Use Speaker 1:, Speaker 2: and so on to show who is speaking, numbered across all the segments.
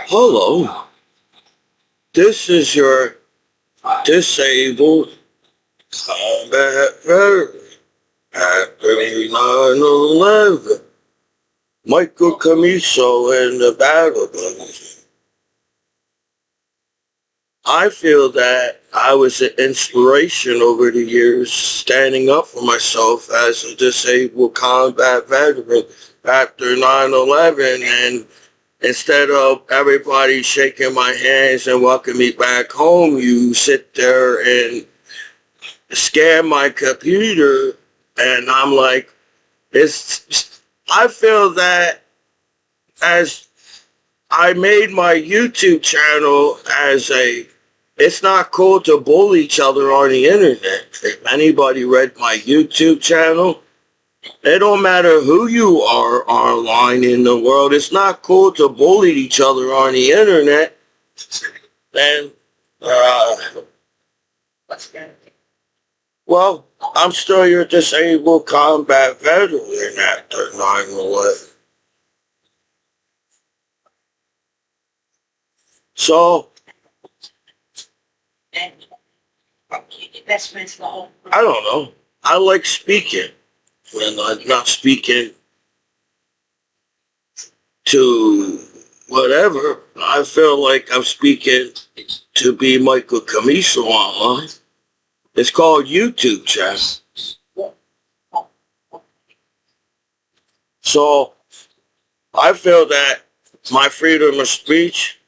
Speaker 1: Hello, this is your disabled combat veteran after 9/11. Michael Commiso in the battle. I feel that I was an inspiration over the years, standing up for myself as a disabled combat veteran after 9/11, and instead of everybody shaking my hands and welcoming me back home, you sit there and scan my computer, and I'm like, I feel that as I made my YouTube channel it's not cool to bully each other on the internet. If anybody read my YouTube channel, it don't matter who you are online in the world. It's not cool to bully each other on the internet. And, well, I'm still your disabled combat veteran after 9/11. So, I don't know. I like speaking when I'm not speaking to whatever. I feel like I'm speaking to be Michael Commiso online. It's called YouTube chat. So I feel that my freedom of speech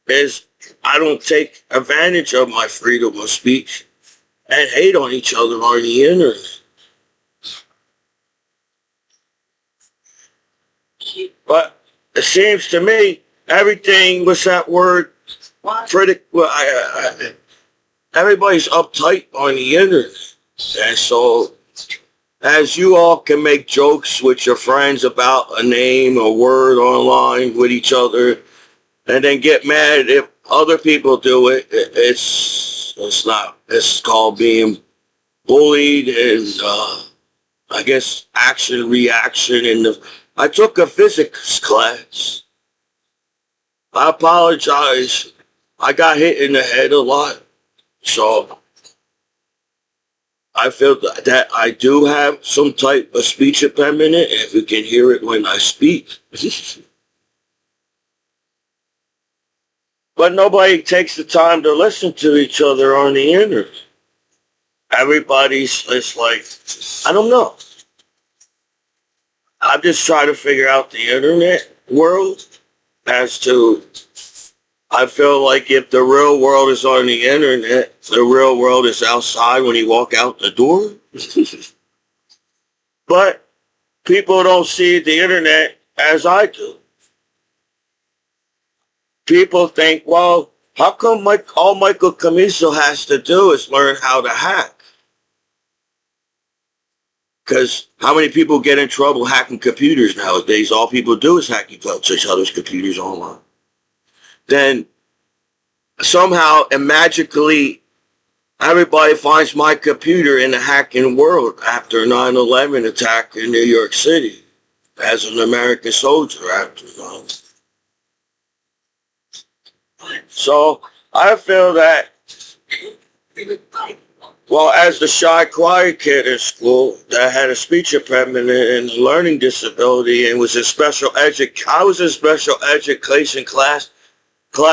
Speaker 1: is I don't take advantage of my freedom of speech and hate on each other on the internet. But it seems to me everything was that word everybody's uptight on the internet. And so as you all can make jokes with your friends about a name or word online with each other and then get mad if other people do it, it's called being bullied and I guess action reaction. And I took a physics class. I apologize. I got hit in the head a lot. So I feel that I do have some type of speech impediment if you can hear it when I speak. But nobody takes the time to listen to each other on the internet. It's like, I don't know. I'm just trying to figure out the internet world as to, I feel like if the real world is on the internet, the real world is outside when you walk out the door. But people don't see the internet as I do. People think, well, how come all Michael Commiso has to do is learn how to hack? Because how many people get in trouble hacking computers nowadays? All people do is hack each other's computers online. Then somehow and magically everybody finds my computer in the hacking world after 9/11 attack in New York City as an American soldier after 9/11. So I feel that, well, as the shy, quiet kid in school that had a speech impediment and a learning disability and was in I was in special education class.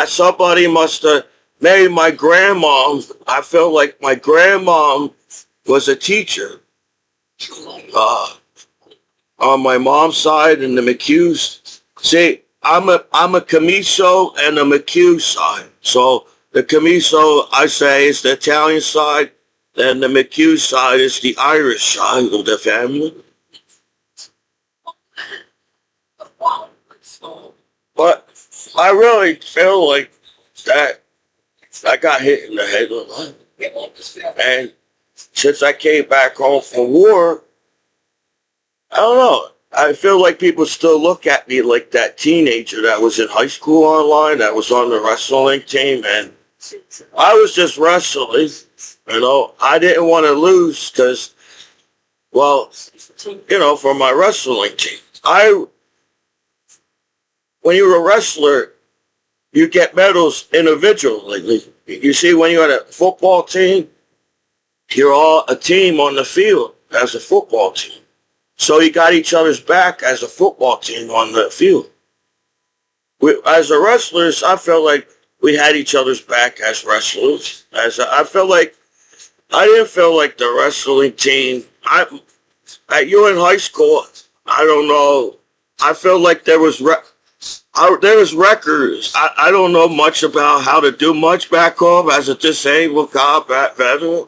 Speaker 1: Somebody must have, maybe my grandmom, I feel like my grandmom was a teacher. On my mom's side and the McHugh's. See, I'm a Commiso and a McHugh side. So the Commiso, I say, is the Italian side, and the McHugh side is the Irish side of the family. But I really feel like that I got hit in the head a lot. And since I came back home from war, I don't know. I feel like people still look at me like that teenager that was in high school online, that was on the wrestling team, and I was just wrestling. I didn't want to lose because, well, for my wrestling team. When you're a wrestler, You get medals individually. You see, when you're on a football team, you're all a team on the field as a football team. So you got each other's back as a football team on the field. As a wrestlers, I felt like we had each other's back as wrestlers. I felt like I didn't feel like the wrestling team. At you in high school, I don't know. I felt like there was records. I don't know much about how to do much back home as a disabled combat veteran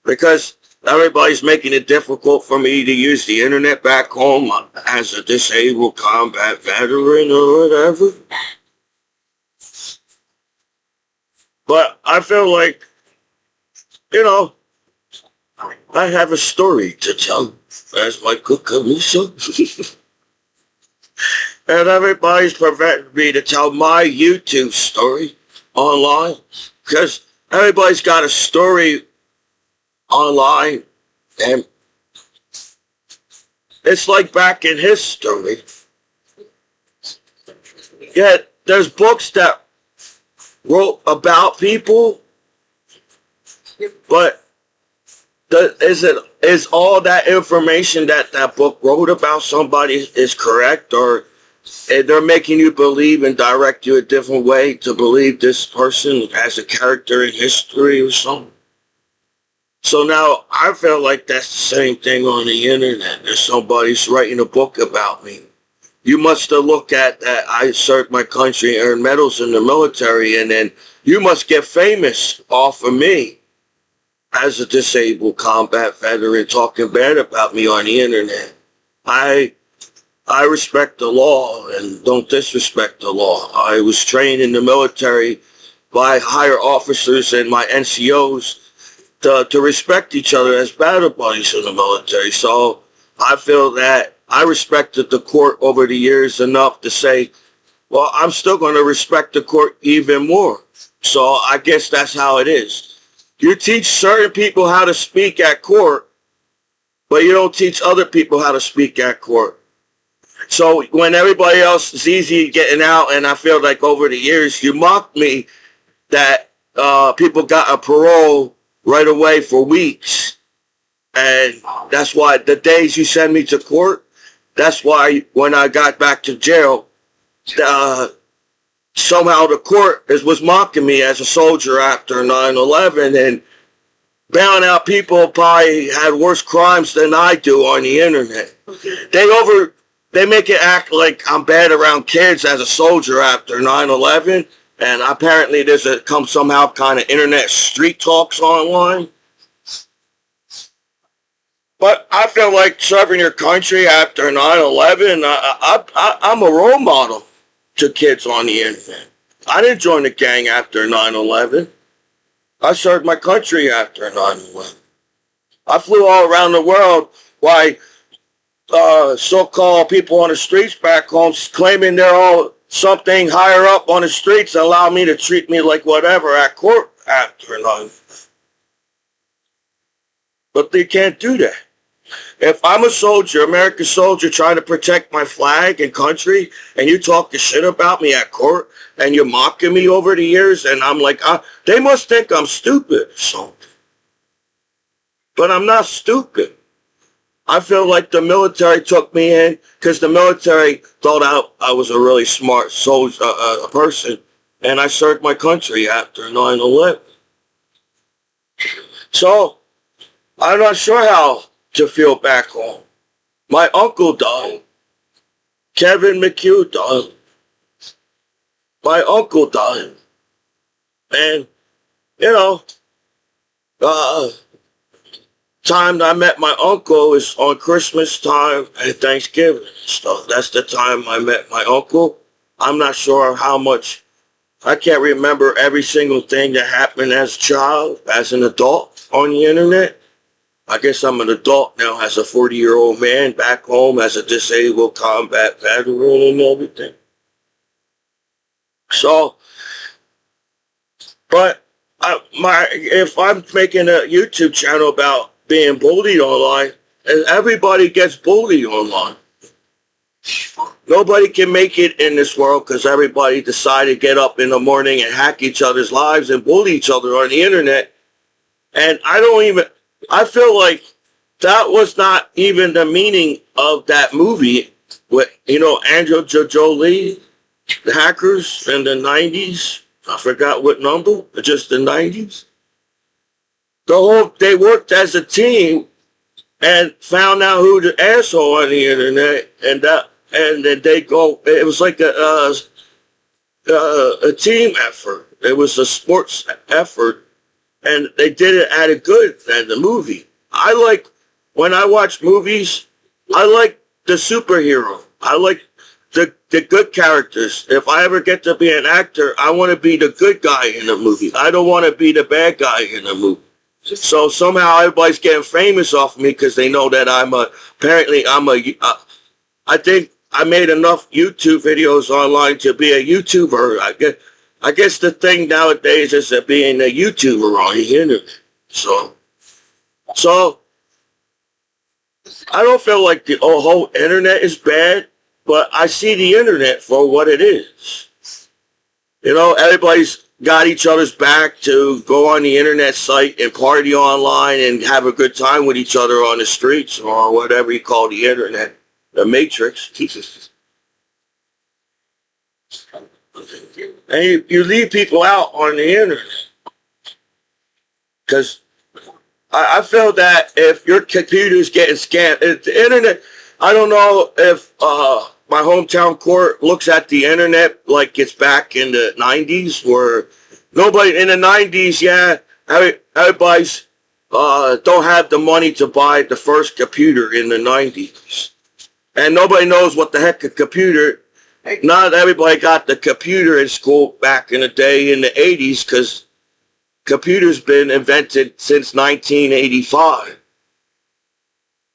Speaker 1: because everybody's making it difficult for me to use the internet back home as a disabled combat veteran or whatever. But I feel like, you know, I have a story to tell as my good Commiso. And everybody's preventing me to tell my YouTube story online because everybody's got a story online and it's like back in history. Yet there's books that wrote about people, but is all that information that book wrote about somebody is correct, or they're making you believe and direct you a different way to believe this person has a character in history or something? So now I feel like that's the same thing on the internet. There's somebody's writing a book about me. You must have looked at that I served my country, earned medals in the military, and then you must get famous off of me as a disabled combat veteran talking bad about me on the internet. I respect the law and don't disrespect the law. I was trained in the military by higher officers and my NCOs to respect each other as battle buddies in the military. So I feel that I respected the court over the years enough to say, well, I'm still going to respect the court even more. So I guess that's how it is. You teach certain people how to speak at court, but you don't teach other people how to speak at court. So when everybody else is easy getting out, and I feel like over the years you mocked me that people got a parole right away for weeks. And that's why the days you send me to court, that's why when I got back to jail, somehow the court was mocking me as a soldier after 9/11, and bailing out people probably had worse crimes than I do on the internet. They make it act like I'm bad around kids as a soldier after 9/11, and apparently there's somehow kind of internet street talks online. But I feel like serving your country after 9/11, I'm a role model to kids on the internet. I didn't join the gang after 9/11. I served my country after 9/11. I flew all around the world while so-called people on the streets back home claiming they're all something higher up on the streets and allow me to treat me like whatever at court after 9/11. But they can't do that. If I'm a soldier, American soldier, trying to protect my flag and country, and you talk the shit about me at court, and you're mocking me over the years, and I'm like, they must think I'm stupid or something. But I'm not stupid. I feel like the military took me in because the military thought I was a really smart soldier, person, and I served my country after 9/11. So I'm not sure how to feel back home. My uncle died. Kevin McHugh died. My uncle died. And, you know, time I met my uncle is on Christmas time and Thanksgiving. So that's the time I met my uncle. I'm not sure how much, I can't remember every single thing that happened as a child, as an adult on the internet. I guess I'm an adult now as a 40-year-old man back home as a disabled combat veteran and everything. So, but if I'm making a YouTube channel about being bullied online, and everybody gets bullied online. Nobody can make it in this world because everybody decided to get up in the morning and hack each other's lives and bully each other on the internet. And I feel like that was not even the meaning of that movie with, Angelina Jolie, the hackers in the 90s. I forgot what number, just the 90s. They worked as a team and found out who the asshole on the internet, and then it was like a team effort. It was a sports effort, and they did it at a good than the movie. When I watch movies, I like the superhero. I like the good characters. If I ever get to be an actor, I want to be the good guy in the movie. I don't want to be the bad guy in the movie. So somehow everybody's getting famous off of me because they know that I think I made enough YouTube videos online to be a YouTuber. I guess the thing nowadays is that being a YouTuber on the internet. So I don't feel like the whole internet is bad, but I see the internet for what it is. Everybody's got each other's back to go on the internet site and party online and have a good time with each other on the streets or whatever you call the internet, the matrix. And you leave people out on the internet. Because I feel that if your computer's getting scammed, the internet, I don't know if my hometown court looks at the internet like it's back in the 90s where nobody in the 90s, everybody's don't have the money to buy the first computer in the 90s. And nobody knows what the heck a computer. Not everybody got the computer in school back in the day in the 80s because computers been invented since 1985.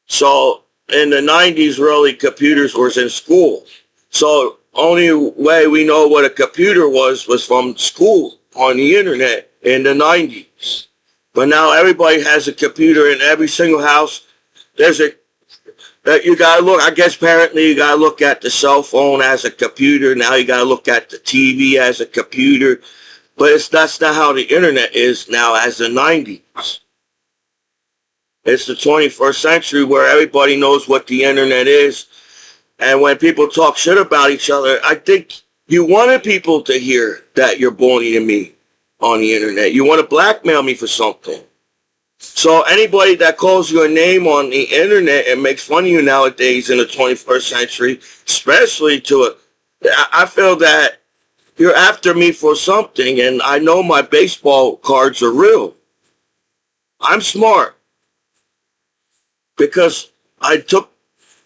Speaker 1: So in the 90s, really, computers was in school. So only way we know what a computer was from school on the internet in the 90s. But now everybody has a computer in every single house. You gotta look, I guess apparently you gotta look at the cell phone as a computer. Now you gotta look at the TV as a computer. But that's not how the internet is now as the 90s. It's the 21st century where everybody knows what the internet is. And when people talk shit about each other, I think you wanted people to hear that you're bullying me on the internet. You want to blackmail me for something. So anybody that calls you a name on the internet and makes fun of you nowadays in the 21st century, especially I feel that you're after me for something, and I know my baseball cards are real. I'm smart because I took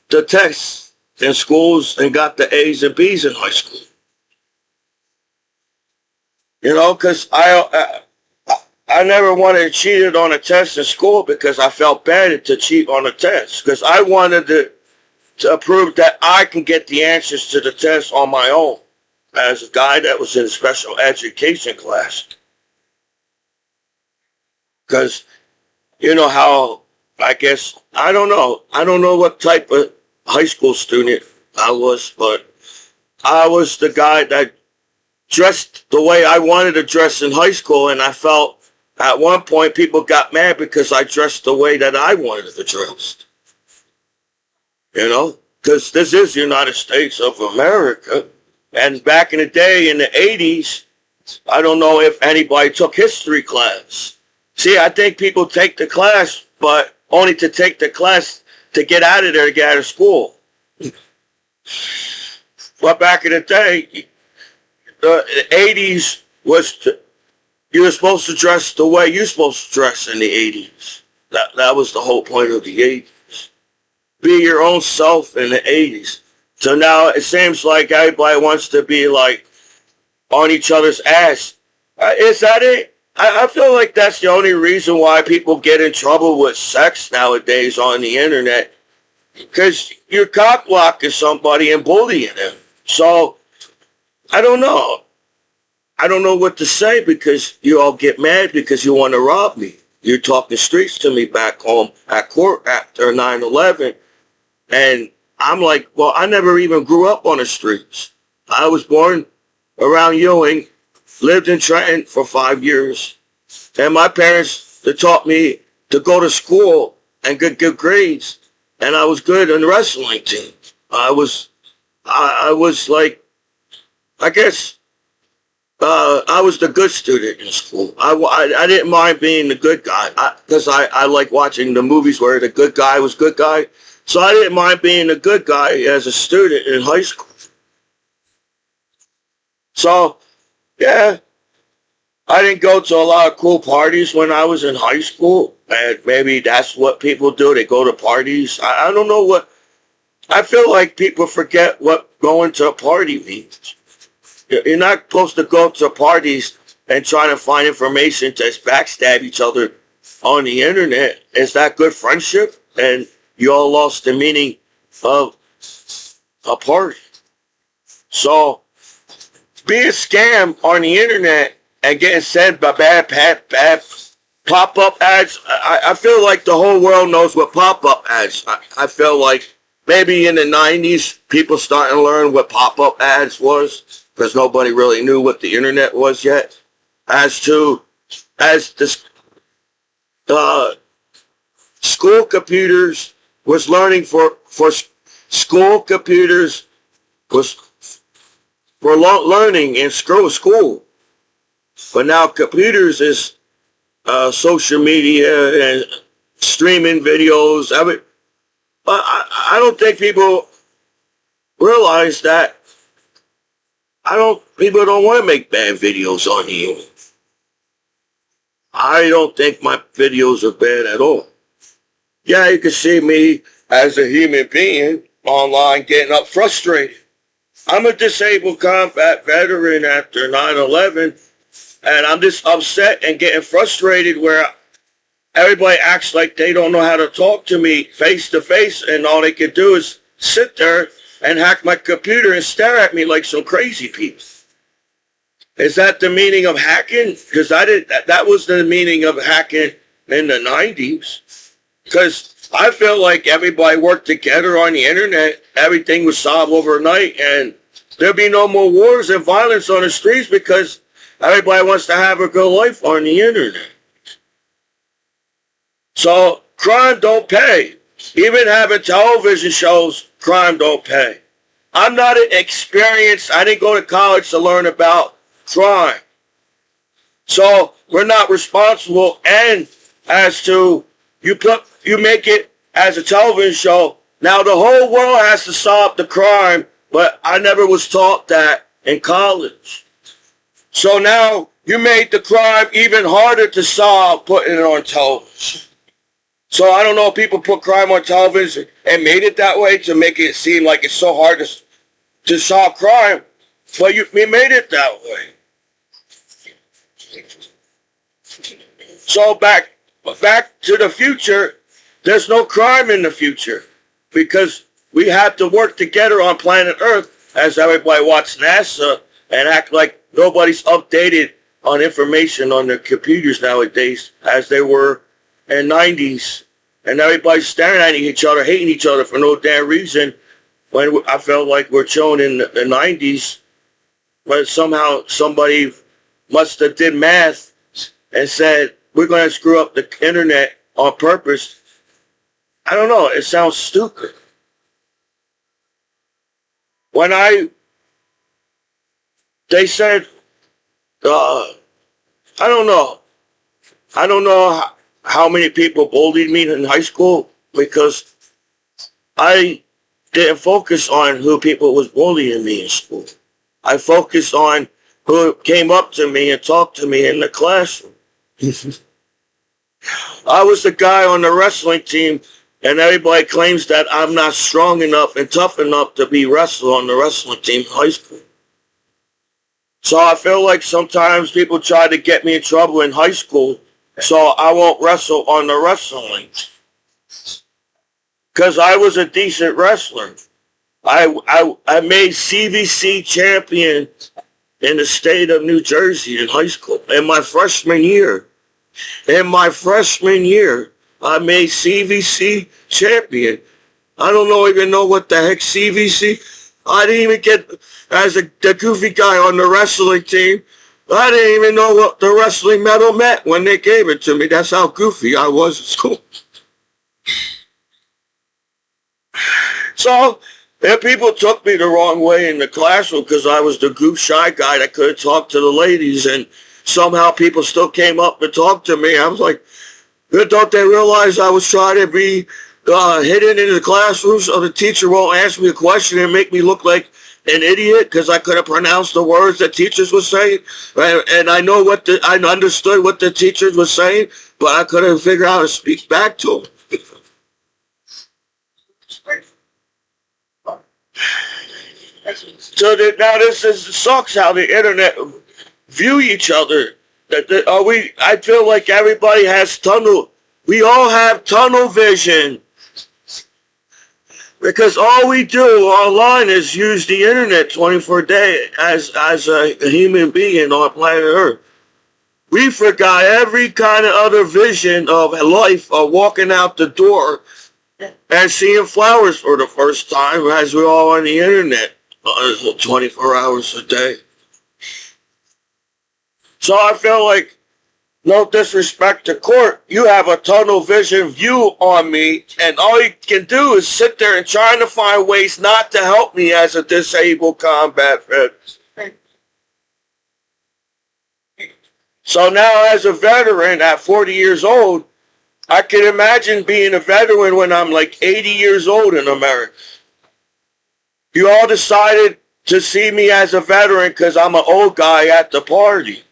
Speaker 1: the tests in schools and got the A's and B's in high school. Because I never wanted to cheat on a test in school because I felt bad to cheat on a test. Because I wanted to prove that I can get the answers to the test on my own as a guy that was in a special education class. Because, how, I guess, I don't know what type of high school student I was, but I was the guy that dressed the way I wanted to dress in high school, and I felt at one point people got mad because I dressed the way that I wanted to dress. Because this is the United States of America. And back in the day, in the 80s, I don't know if anybody took history class. See, I think people take the class, but only to take the class to get out of there, to get out of school. But back in the day, the 80s you were supposed to dress the way you're supposed to dress in the 80s. That was the whole point of the 80s. Be your own self in the 80s. So now it seems like everybody wants to be like on each other's ass. Is that it? I feel like that's the only reason why people get in trouble with sex nowadays on the internet. Because you're cock-blocking somebody and bullying them. So, I don't know. I don't know what to say because you all get mad because you want to rob me. You're talking streets to me back home at court after 9/11. And I'm like, well, I never even grew up on the streets. I was born around Ewing, lived in Trenton for 5 years, and my parents, they taught me to go to school and get good grades, and I was good in the wrestling team. I was like, I guess, I was the good student in school. I didn't mind being the good guy because I like watching the movies where the good guy was good guy. So I didn't mind being the good guy as a student in high school. So, yeah, I didn't go to a lot of cool parties when I was in high school. And maybe that's what people do. They go to parties. I don't know what. I feel like people forget what going to a party means. You're not supposed to go to parties and try to find information to backstab each other on the internet. Is that good friendship? And you all lost the meaning of a party. So, being scammed on the internet and getting sent by bad pop-up ads, I feel like the whole world knows what pop-up ads. I feel like maybe in the 90s, people starting to learn what pop-up ads was, because nobody really knew what the internet was yet. As the school computers was learning for school computers was for learning in school. But now computers is social media and streaming videos. I don't think people realize that. People don't want to make bad videos on you. I don't think my videos are bad at all. Yeah, you can see me as a human being online getting up frustrated. I'm a disabled combat veteran after 9/11, and I'm just upset and getting frustrated where everybody acts like they don't know how to talk to me face to face, and all they can do is sit there and hack my computer and stare at me like some crazy people. Is that the meaning of hacking? Because that was the meaning of hacking in the 90s. Because I feel like everybody worked together on the internet. Everything was solved overnight, and there'd be no more wars and violence on the streets because everybody wants to have a good life on the internet. So crime don't pay. Even having television shows, crime don't pay. I'm not experienced. I didn't go to college to learn about crime. So we're not responsible. And as to you make it as a television show, now the whole world has to solve the crime, but I never was taught that in college. So now you made the crime even harder to solve putting it on television. So I don't know if people put crime on television and made it that way to make it seem like it's so hard to solve crime, but we made it that way. So back to the future, there's no crime in the future because we have to work together on planet Earth as everybody watches NASA and act like nobody's updated on information on their computers nowadays as they were in 90s. And everybody's staring at each other, hating each other for no damn reason when I felt like we're chilling in the 90s. But somehow somebody must have did math and said, we're going to screw up the internet on purpose. I don't know. It sounds stupid. When they said, I don't know. I don't know how many people bullied me in high school because I didn't focus on who people was bullying me in school. I focused on who came up to me and talked to me in the classroom. I was the guy on the wrestling team, and everybody claims that I'm not strong enough and tough enough to be wrestled on the wrestling team in high school. So I feel like sometimes people try to get me in trouble in high school so I won't wrestle on the wrestling. Because I was a decent wrestler. I made CVC champion in the state of New Jersey in high school in my freshman year. In my freshman year, I made CVC champion. I don't even know what the heck CVC. I didn't even get, as the goofy guy on the wrestling team, I didn't even know what the wrestling medal meant when they gave it to me. That's how goofy I was at school. So, if people took me the wrong way in the classroom because I was the goof shy guy that couldn't talk to the ladies, and somehow people still came up and talked to me, I was like, don't they realize I was trying to be hidden in the classroom so the teacher won't ask me a question and make me look like an idiot because I couldn't pronounce the words that teachers were saying, and I understood what the teachers were saying, but I couldn't figure out how to speak back to them. So now sucks how the internet view each other. I feel like everybody has we all have tunnel vision. Because all we do online is use the internet 24/7 as a human being on planet Earth. We forgot every kind of other vision of life, of walking out the door and seeing flowers for the first time as we're all on the internet 24 hours a day. So I feel like, no disrespect to court, you have a tunnel vision view on me, and all you can do is sit there and trying to find ways not to help me as a disabled combat veteran. So now as a veteran at 40 years old, I can imagine being a veteran when I'm like 80 years old in America. You all decided to see me as a veteran because I'm an old guy at the party.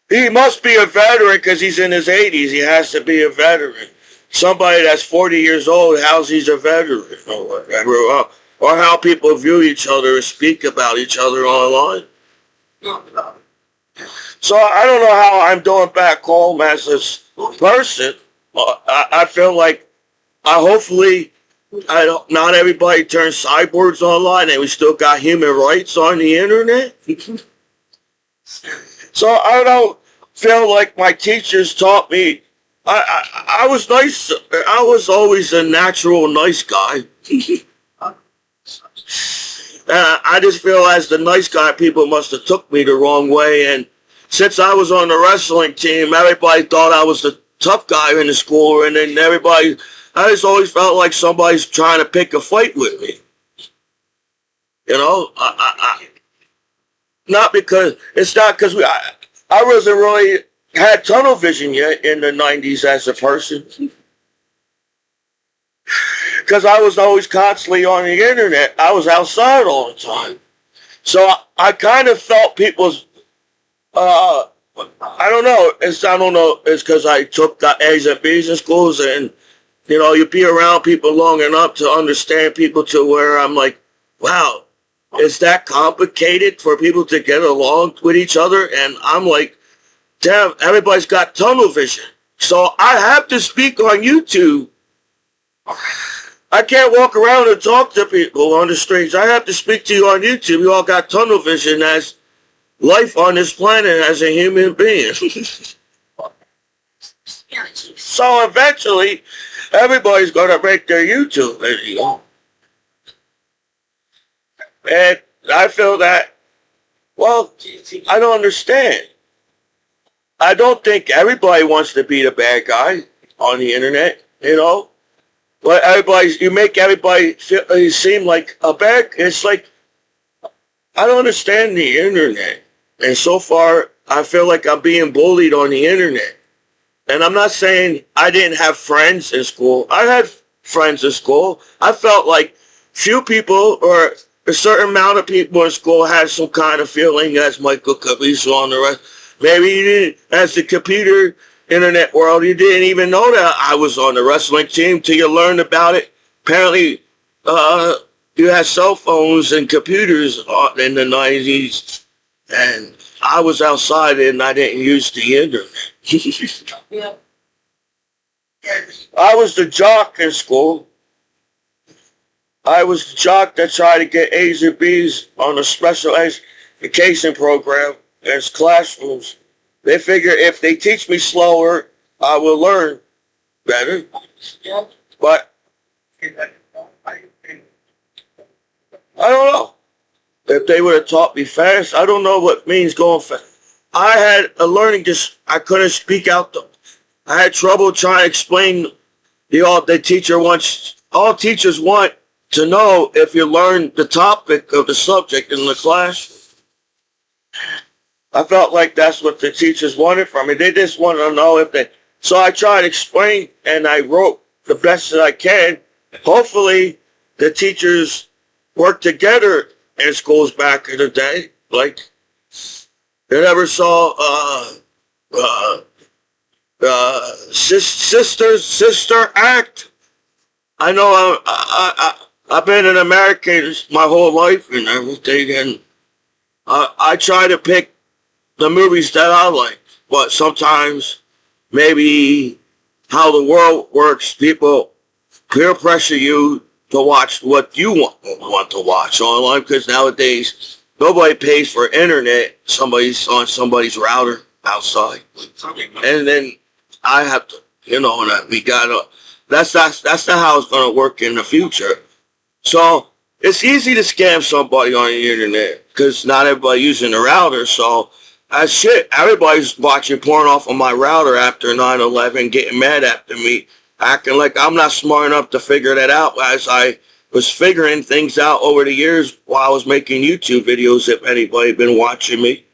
Speaker 1: He must be a veteran because he's in his 80s. He has to be a veteran. Somebody that's 40 years old, how's he's a veteran? Or how people view each other and speak about each other online. So I don't know how I'm doing back home as this person. I feel like not everybody turns cyborgs online, and we still got human rights on the internet. So I don't feel like my teachers taught me. I was nice. I was always a natural nice guy. I just feel as the nice guy, people must have took me the wrong way. And since I was on the wrestling team, everybody thought I was the tough guy in the school. And then I just always felt like somebody's trying to pick a fight with me. You know, it's not because I wasn't really had tunnel vision yet in the 90s as a person. Because I was always constantly on the internet. I was outside all the time. So I kind of felt people's, I don't know. It's because I took the A's and B's in schools, and, you be around people long enough to understand people to where I'm like, wow, is that complicated for people to get along with each other? And I'm like, damn, everybody's got tunnel vision. So I have to speak on YouTube. I can't walk around and talk to people on the streets. I have to speak to you on YouTube. You all got tunnel vision as life on this planet as a human being. So eventually, everybody's going to make their YouTube video. And I feel that, well, I don't understand. I don't think everybody wants to be the bad guy on the internet, But you make everybody seem like a bad. It's like, I don't understand the internet. And so far, I feel like I'm being bullied on the internet. And I'm not saying I didn't have friends in school. I had friends in school. I felt like few people or a certain amount of people in school had some kind of feeling as Michael Commiso on the rest. Maybe you didn't, as the computer internet world, you didn't even know that I was on the wrestling team till you learned about it. Apparently, you had cell phones and computers in the 90s, and I was outside and I didn't use the internet. Yeah. I was the jock in school. I was the jock that tried to get A's and B's on a special education program as classrooms. They figure if they teach me slower, I will learn better. But I don't know. If they would have taught me fast, I don't know what means going fast. I had a learning I couldn't speak out. I had trouble trying to explain the teacher wants, all teachers want to know if you learn the topic of the subject in the class. I felt like that's what the teachers wanted from me. They just wanted to know if they, so I tried to explain and I wrote the best that I can. Hopefully the teachers work together in schools back in the day. Like, you never saw Sister Act. I know I've been an American my whole life and everything, and I try to pick the movies that I like, but sometimes maybe how the world works, people peer pressure you to watch what you want to watch online, because nowadays nobody pays for internet. Somebody's on somebody's router outside, and then I have to, that we gotta. That's not how it's gonna work in the future. So it's easy to scam somebody on the internet because not everybody using the router. So everybody's watching porn off of my router after 9/11, getting mad after me, acting like I'm not smart enough to figure that out, as I was figuring things out over the years while I was making YouTube videos, if anybody been watching me.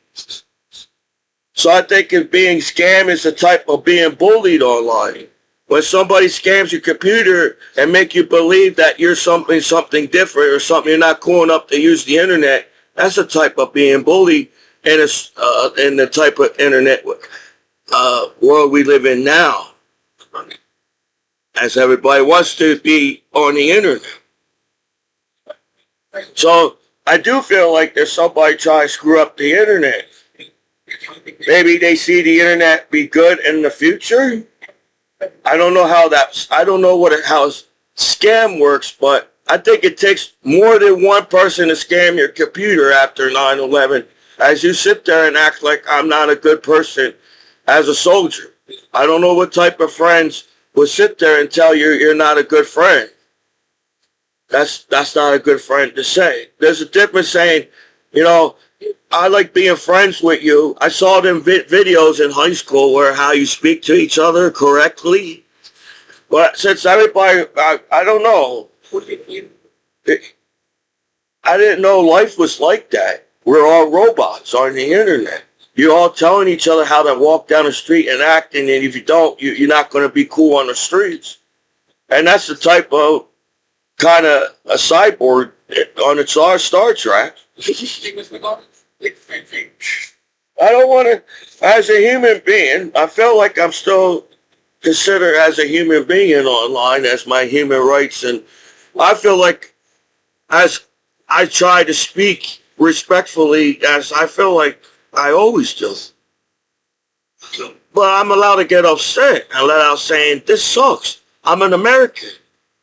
Speaker 1: So I think if being scammed is a type of being bullied online. When somebody scams your computer and make you believe that you're something different or something, you're not cool enough to use the internet, that's a type of being bullied in the type of internet world we live in now. As everybody wants to be on the internet. So I do feel like there's somebody trying to screw up the internet. Maybe they see the internet be good in the future. I don't know how how scam works, but I think it takes more than one person to scam your computer after 9/11. As you sit there and act like I'm not a good person as a soldier. I don't know what type of friends will sit there and tell you you're not a good friend. That's not a good friend to say. There's a difference saying, I like being friends with you. I saw them videos in high school where how you speak to each other correctly. But since everybody, I don't know. I didn't know life was like that. We're all robots on the internet. You're all telling each other how to walk down the street and act, and if you don't, you're not going to be cool on the streets. And that's the type of kind of a cyborg on its Star Trek. I don't want to, as a human being, I feel like I'm still considered as a human being online as my human rights, and I feel like as I try to speak respectfully, as I feel like I always do. But I'm allowed to get upset and let out saying, this sucks. I'm an American.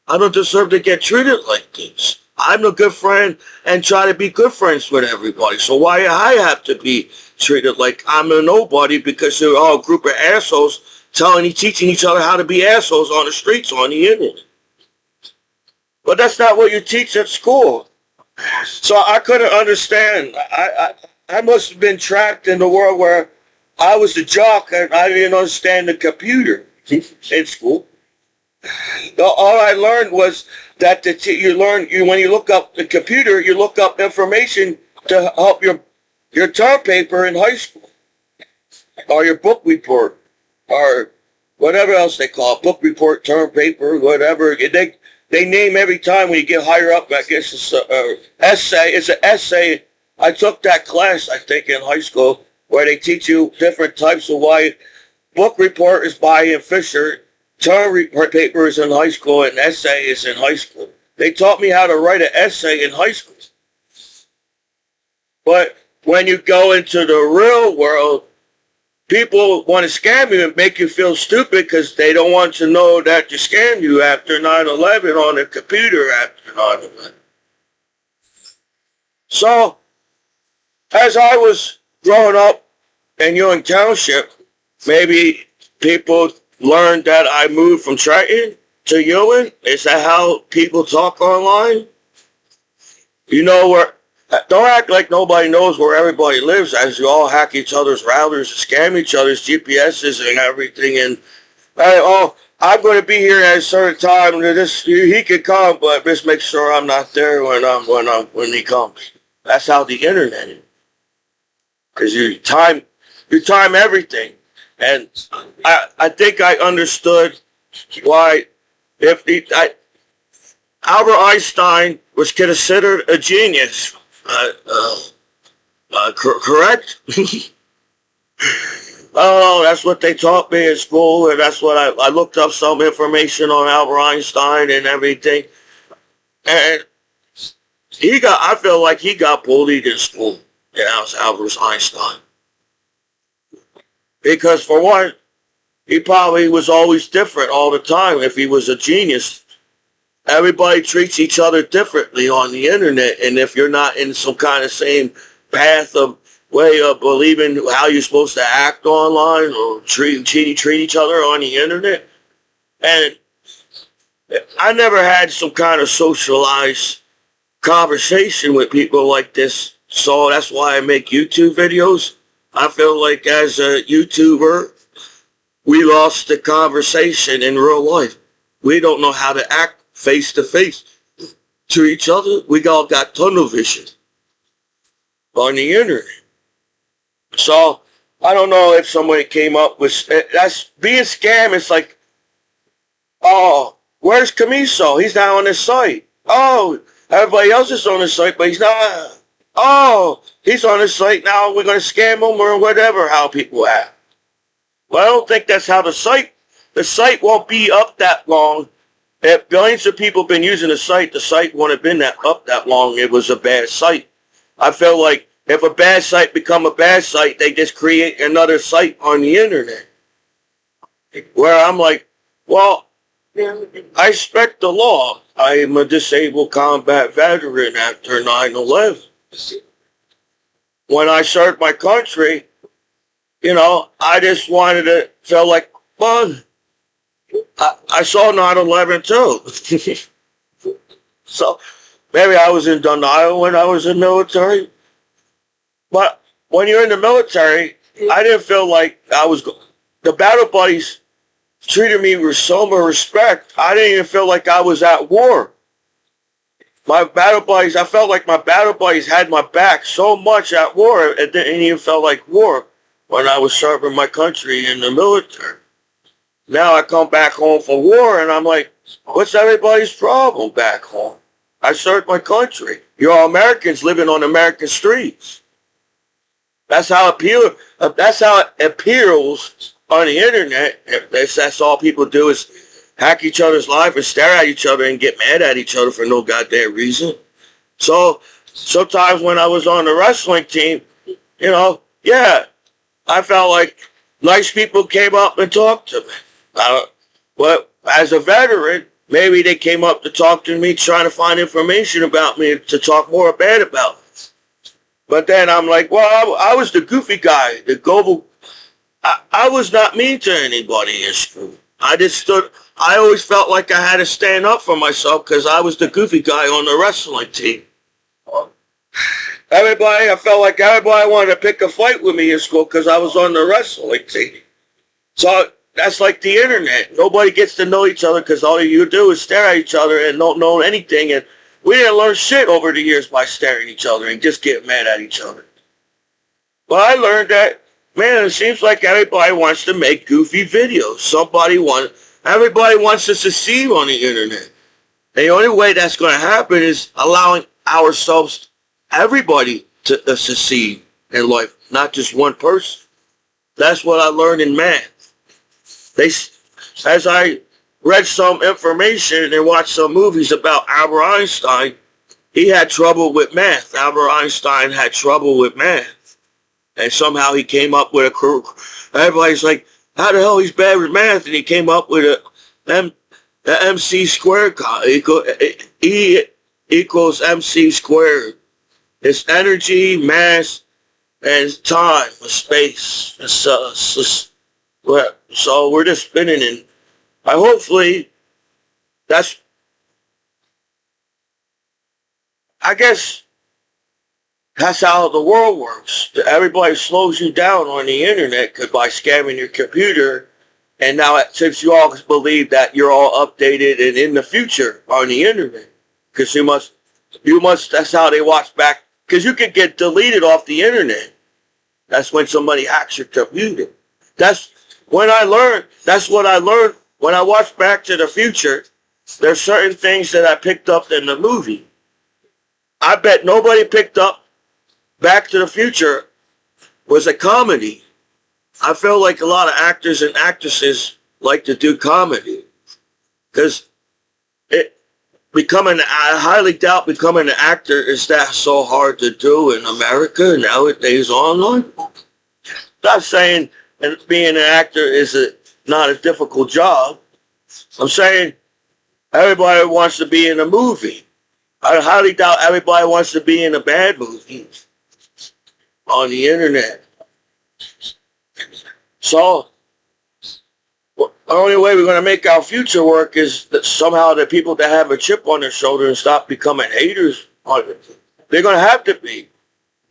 Speaker 1: I don't deserve to get treated like this. I'm a good friend and try to be good friends with everybody. So why do I have to be treated like I'm a nobody because they're all a group of assholes teaching each other how to be assholes on the streets, on the internet? But that's not what you teach at school. So I couldn't understand. I must have been trapped in the world where I was a jock and I didn't understand the computer in school. All I learned was that when you look up the computer, you look up information to help your term paper in high school, or your book report, or whatever else they call it, book report, term paper, whatever. They name every time when you get higher up. I guess it's an essay. It's an essay. I took that class, I think, in high school, where they teach you different types of why. Book report is by Ian Fisher. Term paper is in high school, and essay is in high school. They taught me how to write an essay in high school. But when you go into the real world, people want to scam you and make you feel stupid because they don't want to know that you scammed you after 9/11 on the computer after 9/11. So, as I was growing up in Ewing Township, maybe people learned that I moved from Trenton to Ewan? Is that how people talk online? You know where? Don't act like nobody knows where everybody lives, as you all hack each other's routers, scam each other's GPSs and everything. And oh, I'm going to be here at a certain time. He could come, but just make sure I'm not there when he comes. That's how the internet is. Because you time everything. And I think I understood why Albert Einstein was considered a genius. Correct? Oh, that's what they taught me in school, and that's what I looked up some information on Albert Einstein and everything. And I feel like he got bullied in school. Yeah, that was Albert Einstein. Because for one, he probably was always different all the time if he was a genius. Everybody treats each other differently on the internet, and if you're not in some kind of same path of way of believing how you're supposed to act online or treat each other on the internet. And I never had some kind of socialized conversation with people like this, so that's why I make YouTube videos. I feel like as a YouTuber, we lost the conversation in real life. We don't know how to act face to face to each other. We all got tunnel vision on the internet. So I don't know if somebody came up with that's being scam. It's like, oh, where's Commiso? He's not on this site. Oh, everybody else is on this site, but he's not. Oh, he's on this site now. We're going to scam him or whatever. How people act. Well, I don't think that's how the site won't be up that long. If billions of people have been using the site won't have been up that long. It was a bad site. I feel like if a bad site become a bad site, they just create another site on the internet. Where I'm like, well, I respect the law. I am a disabled combat veteran after 9/11. When I served my country, I just wanted to feel like, well, I saw 9/11 too. So maybe I was in denial when I was in the military. But when you're in the military, I didn't feel like the battle buddies treated me with so much respect. I didn't even feel like I was at war. My battle buddies, I felt like my battle buddies had my back so much at war, it didn't even feel like war when I was serving my country in the military. Now I come back home from war and I'm like, what's everybody's problem back home? I served my country. You're all Americans living on American streets. That's how it appeals on the internet. That's all people do is hack each other's life and stare at each other and get mad at each other for no goddamn reason. So sometimes when I was on the wrestling team, I felt like nice people came up and talked to me. But as a veteran, maybe they came up to talk to me trying to find information about me to talk more bad about me. But then I'm like, well, I was the goofy guy, the global. I was not mean to anybody in school. I always felt like I had to stand up for myself because I was the goofy guy on the wrestling team. I felt like everybody wanted to pick a fight with me in school because I was on the wrestling team. So that's like the internet. Nobody gets to know each other because all you do is stare at each other and don't know anything. And we didn't learn shit over the years by staring at each other and just get mad at each other. But I learned that, man, it seems like everybody wants to make goofy videos. Everybody wants to succeed on the internet. The only way that's going to happen is allowing everybody to succeed in life, not just one person. That's what I learned in math. As I read some information and watched some movies about Albert Einstein, he had trouble with math. Albert Einstein had trouble with math. And somehow he came up with everybody's like, how the hell he's bad with math? And he came up with the MC squared. E equals MC squared. It's energy, mass, and time, space. So we're just spinning in. Hopefully That's, I guess, that's how the world works. Everybody slows you down on the internet by scamming your computer. And now, since you all believe that you're all updated and in the future on the internet, because that's how they watch back. Because you can get deleted off the internet. That's when somebody hacks your computer. That's what I learned when I watched Back to the Future. There's certain things that I picked up in the movie. I bet nobody picked up Back to the Future was a comedy. I feel like a lot of actors and actresses like to do comedy. Because I highly doubt becoming an actor is that so hard to do in America nowadays online. Not saying being an actor is not a difficult job. I'm saying everybody wants to be in a movie. I highly doubt everybody wants to be in a bad movie on the internet. So, the only way we're going to make our future work is that somehow the people that have a chip on their shoulder and stop becoming haters. They're going to have to be.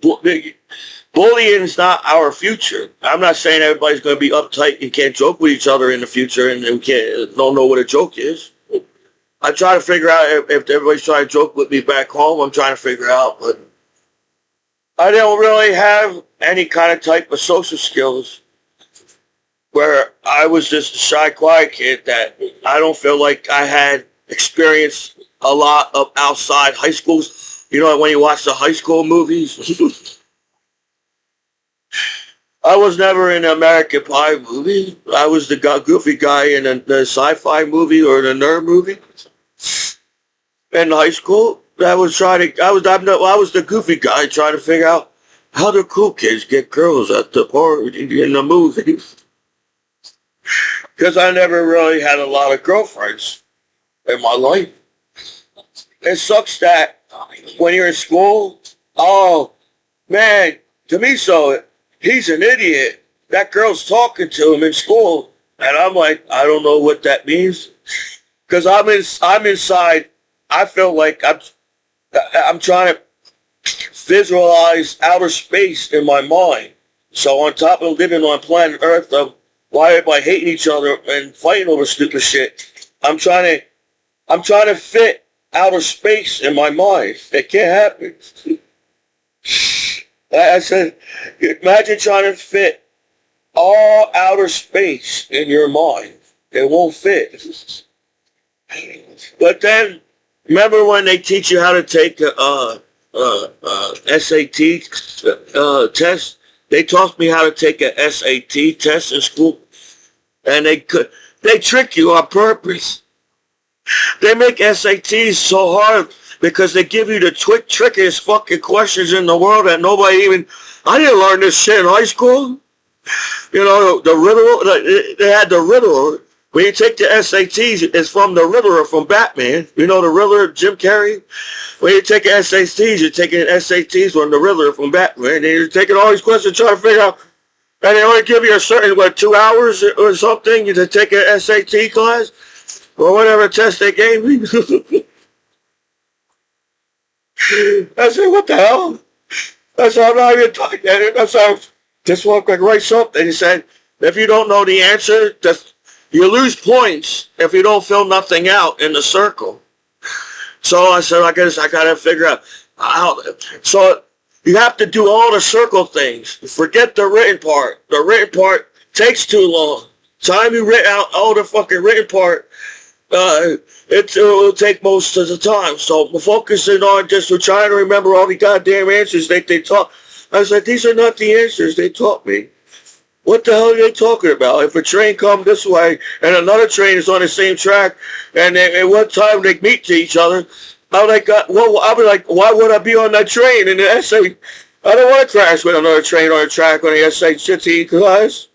Speaker 1: Bullying is not our future. I'm not saying everybody's going to be uptight and can't joke with each other in the future and don't know what a joke is. I try to figure out if everybody's trying to joke with me back home. I'm trying to figure out, but I don't really have any kind of type of social skills where I was just a shy, quiet kid that I don't feel like I had experienced a lot of outside high schools. You know, when you watch the high school movies, I was never in an American Pie movie. I was the goofy guy in the sci-fi movie or the nerd movie. In high school, I was the goofy guy trying to figure out how the cool kids get girls at the party in the movies. Because I never really had a lot of girlfriends in my life. It sucks that when you're in school, oh, man, Commiso, he's an idiot. That girl's talking to him in school. And I'm like, I don't know what that means. Because I'm inside, I feel like I'm trying to visualize outer space in my mind. So on top of living on planet Earth, why everybody hating each other and fighting over stupid shit, I'm trying to fit outer space in my mind. It can't happen. I said, imagine trying to fit all outer space in your mind. It won't fit. But then, remember when they teach you how to take a SAT test? They taught me how to take a SAT test in school, and they trick you on purpose. They make SATs so hard because they give you the trickiest fucking questions in the world that nobody even. I didn't learn this shit in high school. You know, the riddle. They had the riddle. When you take the SATs, it's from the Riddler from Batman. You know the Riddler, Jim Carrey? When you take SATs, you're taking SATs from the Riddler from Batman. And you're taking all these questions trying to figure out, and they only give you a certain, 2 hours or something to take an SAT class? Or whatever test they gave me. I said, what the hell? I said, I'm not even talking. I said, just want to write something. He said, if you don't know the answer, you lose points if you don't fill nothing out in the circle. So I said, I guess I got to figure out how. So you have to do all the circle things. Forget the written part. The written part takes too long. Time you write out all the fucking written part, it will take most of the time. So we're focusing on just we're trying to remember all the goddamn answers that they taught. I was like, these are not the answers they taught me. What the hell are they talking about? If a train comes this way and another train is on the same track, and at one time they meet to each other, I was like, why would I be on that train in the essay? I don't want to crash with another train on the track on the SAT class.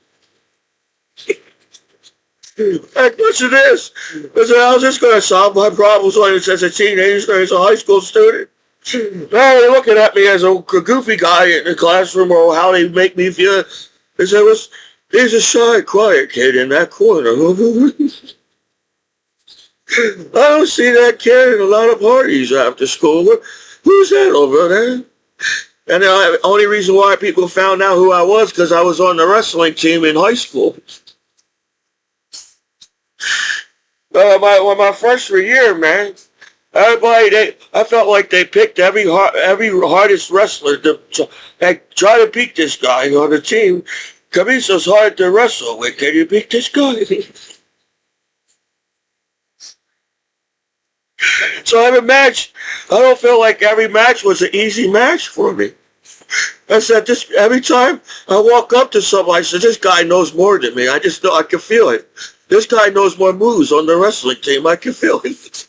Speaker 1: Like, what's this? I said, how's this going to solve my problems as a teenager, as a high school student? Now they're looking at me as a goofy guy in the classroom, or how they make me feel. They said, there's a shy, quiet kid in that corner. I don't see that kid in a lot of parties after school. Who's that over there? And the only reason why people found out who I was because I was on the wrestling team in high school. My freshman year, man, I felt like they picked every hardest wrestler to try to beat this guy on the team. Commiso's hard to wrestle with. Can you beat this guy? So every match, I don't feel like every match was an easy match for me. I said this every time I walk up to somebody, I said, this guy knows more than me. I just know I can feel it. This guy knows more moves on the wrestling team. I can feel it.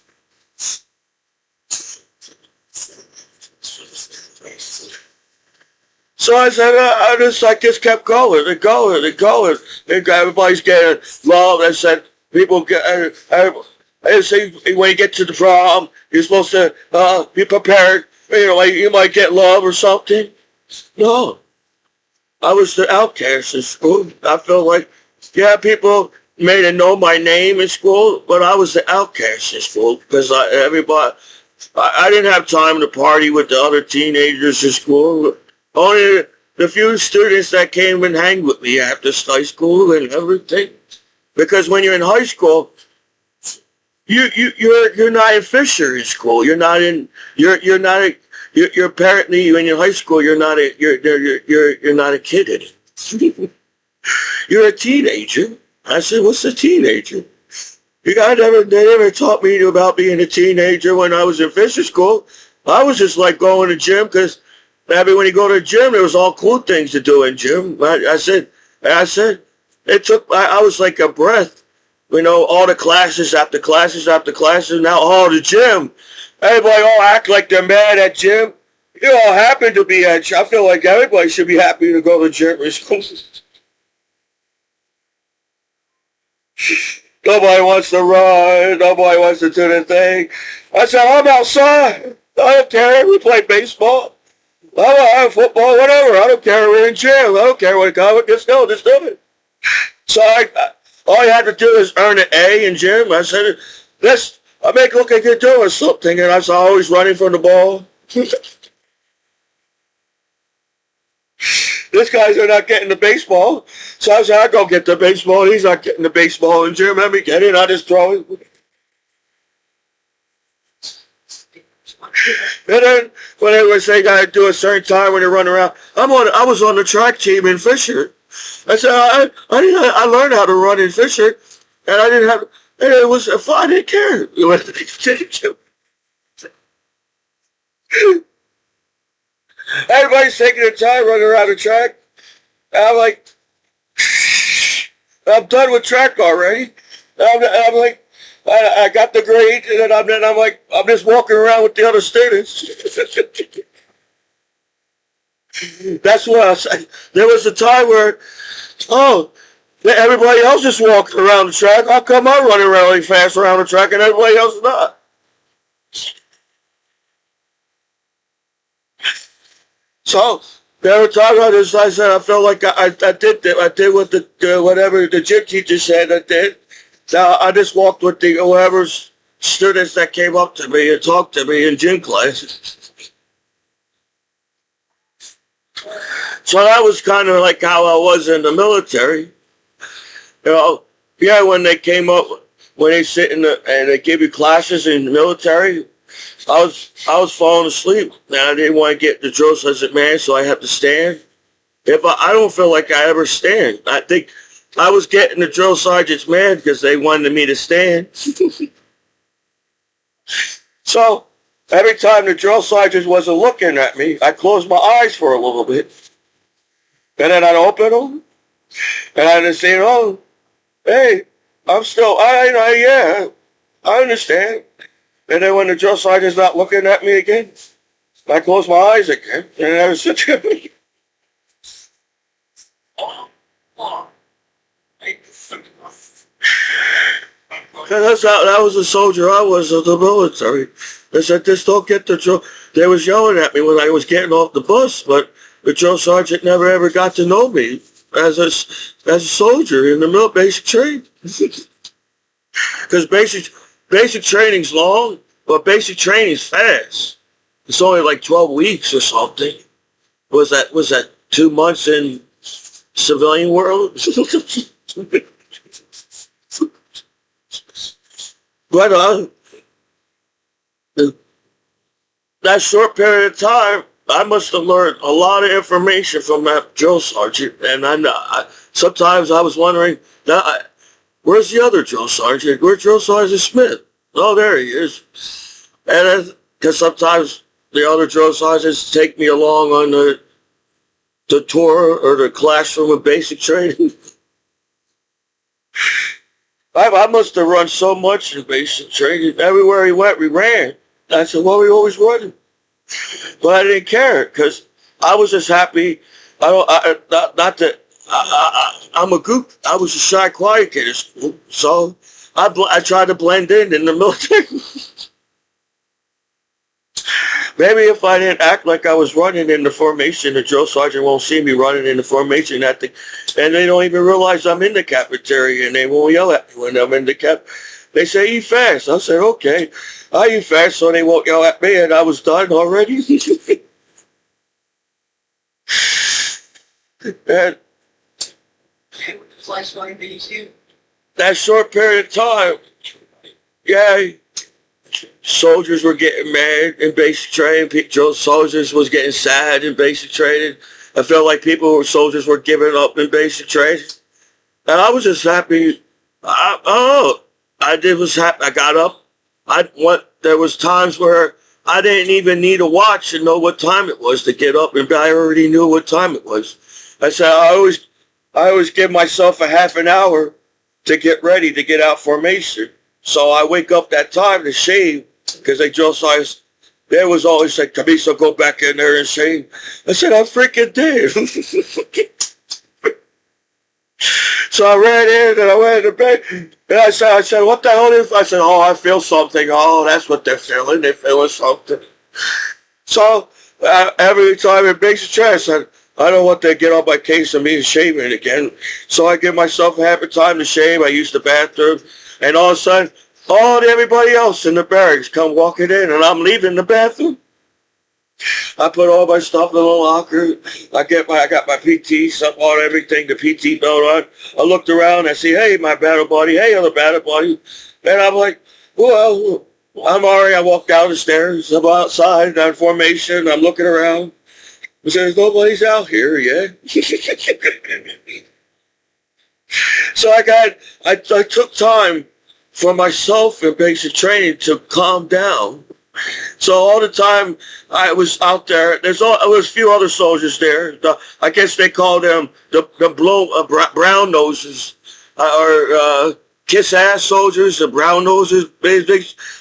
Speaker 1: So I said, I just kept going and going and going. And everybody's getting love. I said, people get, I say, when you get to the prom, you're supposed to be prepared. You know, like you might get love or something. No. I was the outcast in school. I felt like, yeah, people may have known my name in school, but I was the outcast in school because I didn't have time to party with the other teenagers in school. Only the few students that came and hang with me after high school and everything. Because when you're in high school, you're not in Fisher in school. You're apparently when you're in high school you're not a kid anymore. You're a teenager. I said, what's a teenager? They never taught me about being a teenager when I was in Fisher school. I was just like going to gym because when you go to the gym, there was all cool things to do in gym. I said, I was like a breath. You know, all the classes after classes after classes. Now all the gym. Everybody all act like they're mad at gym. You all happen to be at gym. I feel like everybody should be happy to go to gym in school. Nobody wants to run. Nobody wants to do the thing. I said, I'm outside. I don't care. We play baseball. I have football, whatever. I don't care. We're in gym. I don't care what it just go. Just do it. So all you had to do is earn an A in gym. I said, I make look like you're doing something. And I was always running from the ball. This guy's not getting the baseball. So I said, I go get the baseball. He's not getting the baseball in gym. Let me get it. I just throw it. And then when they would say gotta do a certain time when they run around, I was on the track team in Fisher. I said I learned how to run in Fisher, and I didn't have. And it was fun. I didn't care. Everybody's taking their time running around the track. And I'm like, I'm done with track already. I'm like. I got the grade, and then I'm like, I'm just walking around with the other students. That's what I said. There was a time where, everybody else is walking around the track. How come I'm running really fast around the track and everybody else is not? So there were times I said I felt like I did what whatever the gym teacher said I did. Now, I just walked with whoever's students that came up to me and talked to me in gym class. So that was kind of like how I was in the military. You know, yeah, when they came up, when they sit and they give you classes in the military, I was falling asleep. Now, I didn't want to get the drill sergeant man, so I had to stand. I don't feel like I ever stand. I think I was getting the drill sergeants mad because they wanted me to stand. So every time the drill sergeant wasn't looking at me, I closed my eyes for a little bit. And then I'd open them. And I'd say, oh, hey, yeah, I understand. And then when the drill sergeant's not looking at me again, I close my eyes again. And I was such a... That was the soldier I was of the military. They said, just don't get the drill. They was yelling at me when I was getting off the bus, but the drill sergeant never ever got to know me as a soldier in the basic training. Because basic training's long, but basic training's fast. It's only like 12 weeks or something. Was that 2 months in civilian world? But that short period of time, I must have learned a lot of information from that drill sergeant. And sometimes I was wondering, where's the other drill sergeant? Where's Drill Sergeant Smith? Oh, there he is. And because sometimes the other drill sergeants take me along on the tour or the classroom of basic training. I must have run so much in basic training. Everywhere he went, we ran. I said, well, we always running. But I didn't care because I was just happy. Not that I'm a goop. I was a shy, quiet kid at school. So I tried to blend in the military. Maybe if I didn't act like I was running in the formation, the drill sergeant won't see me running in the formation and they don't even realize I'm in the cafeteria and they won't yell at me when I'm in the cap. They say, eat fast. I said, okay. I eat fast so they won't yell at me and I was done already. And that short period of time, yeah, soldiers were getting mad in basic training. Soldiers was getting sad in basic training. I felt like soldiers were giving up in basic training. And I was just happy. Was happy. I got up. There was times where I didn't even need a watch to know what time it was to get up, and I already knew what time it was. I said I always give myself a half an hour to get ready to get out formation. So I wake up that time to shave because they drill sergeants. They was always like, Commiso, go back in there and shave. I said, I freaking did. So I ran in and I went to bed. And I said, what the hell is? I said, oh, I feel something. Oh, that's what they're feeling. They're feeling something. So every time it makes a chance, I said, I don't want to get on my case of me shaving again. So I give myself half a time to shave. I use the bathroom. And all of a sudden, everybody else in the barracks come walking in, and I'm leaving the bathroom. I put all my stuff in the locker. I got my PT stuff on, everything, the PT belt on. I looked around. I see, hey, my battle buddy. Hey, other battle buddy. And I'm like, well, I'm already. I walked down the stairs. I'm outside on formation. I'm looking around. I said, nobody's out here yet. So I took time for myself in basic training to calm down. So all the time I was out there, there was a few other soldiers there. I guess they call them the brown noses or kiss ass soldiers, the brown noses. They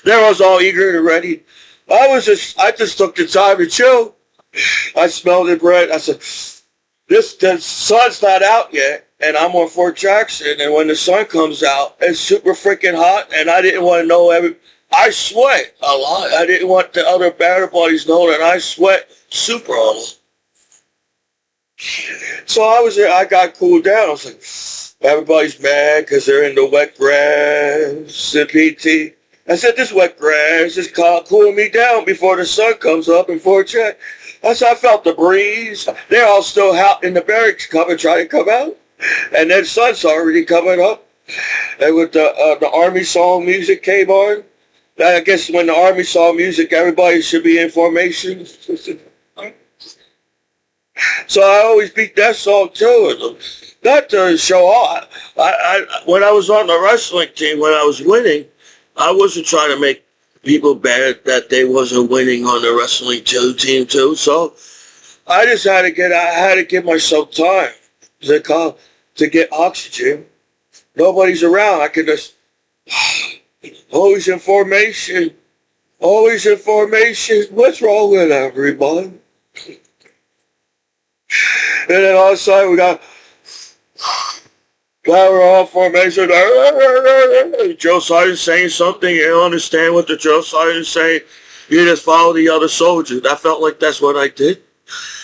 Speaker 1: was all eager and ready. I just took the time to chill. I smelled the bread. I said, the sun's not out yet. And I'm on Fort Jackson, and when the sun comes out, it's super freaking hot, and I didn't want to know I sweat a lot. I didn't want the other battle buddies to know that I sweat super a lot. So I got cooled down. I was like, everybody's mad because they're in the wet grass, the PT. I said, this wet grass is cooling me down before the sun comes up in Fort Jackson. I felt the breeze. They're all still out in the barracks trying to come out. And then sun's already coming up. And with the Army song music came on. I guess when the Army song music, everybody should be in formation. So I always beat that song too. Not to show off. When I was on the wrestling team, when I was winning, I wasn't trying to make people bad that they wasn't winning on the wrestling team too. So I just had to give myself time to get oxygen. Nobody's around. I could just always in formation. Always in formation. What's wrong with everybody? And then all of a sudden we're all formation. Drill sergeant saying something. You don't understand what the drill sergeant is saying. You just follow the other soldiers. I felt like that's what I did.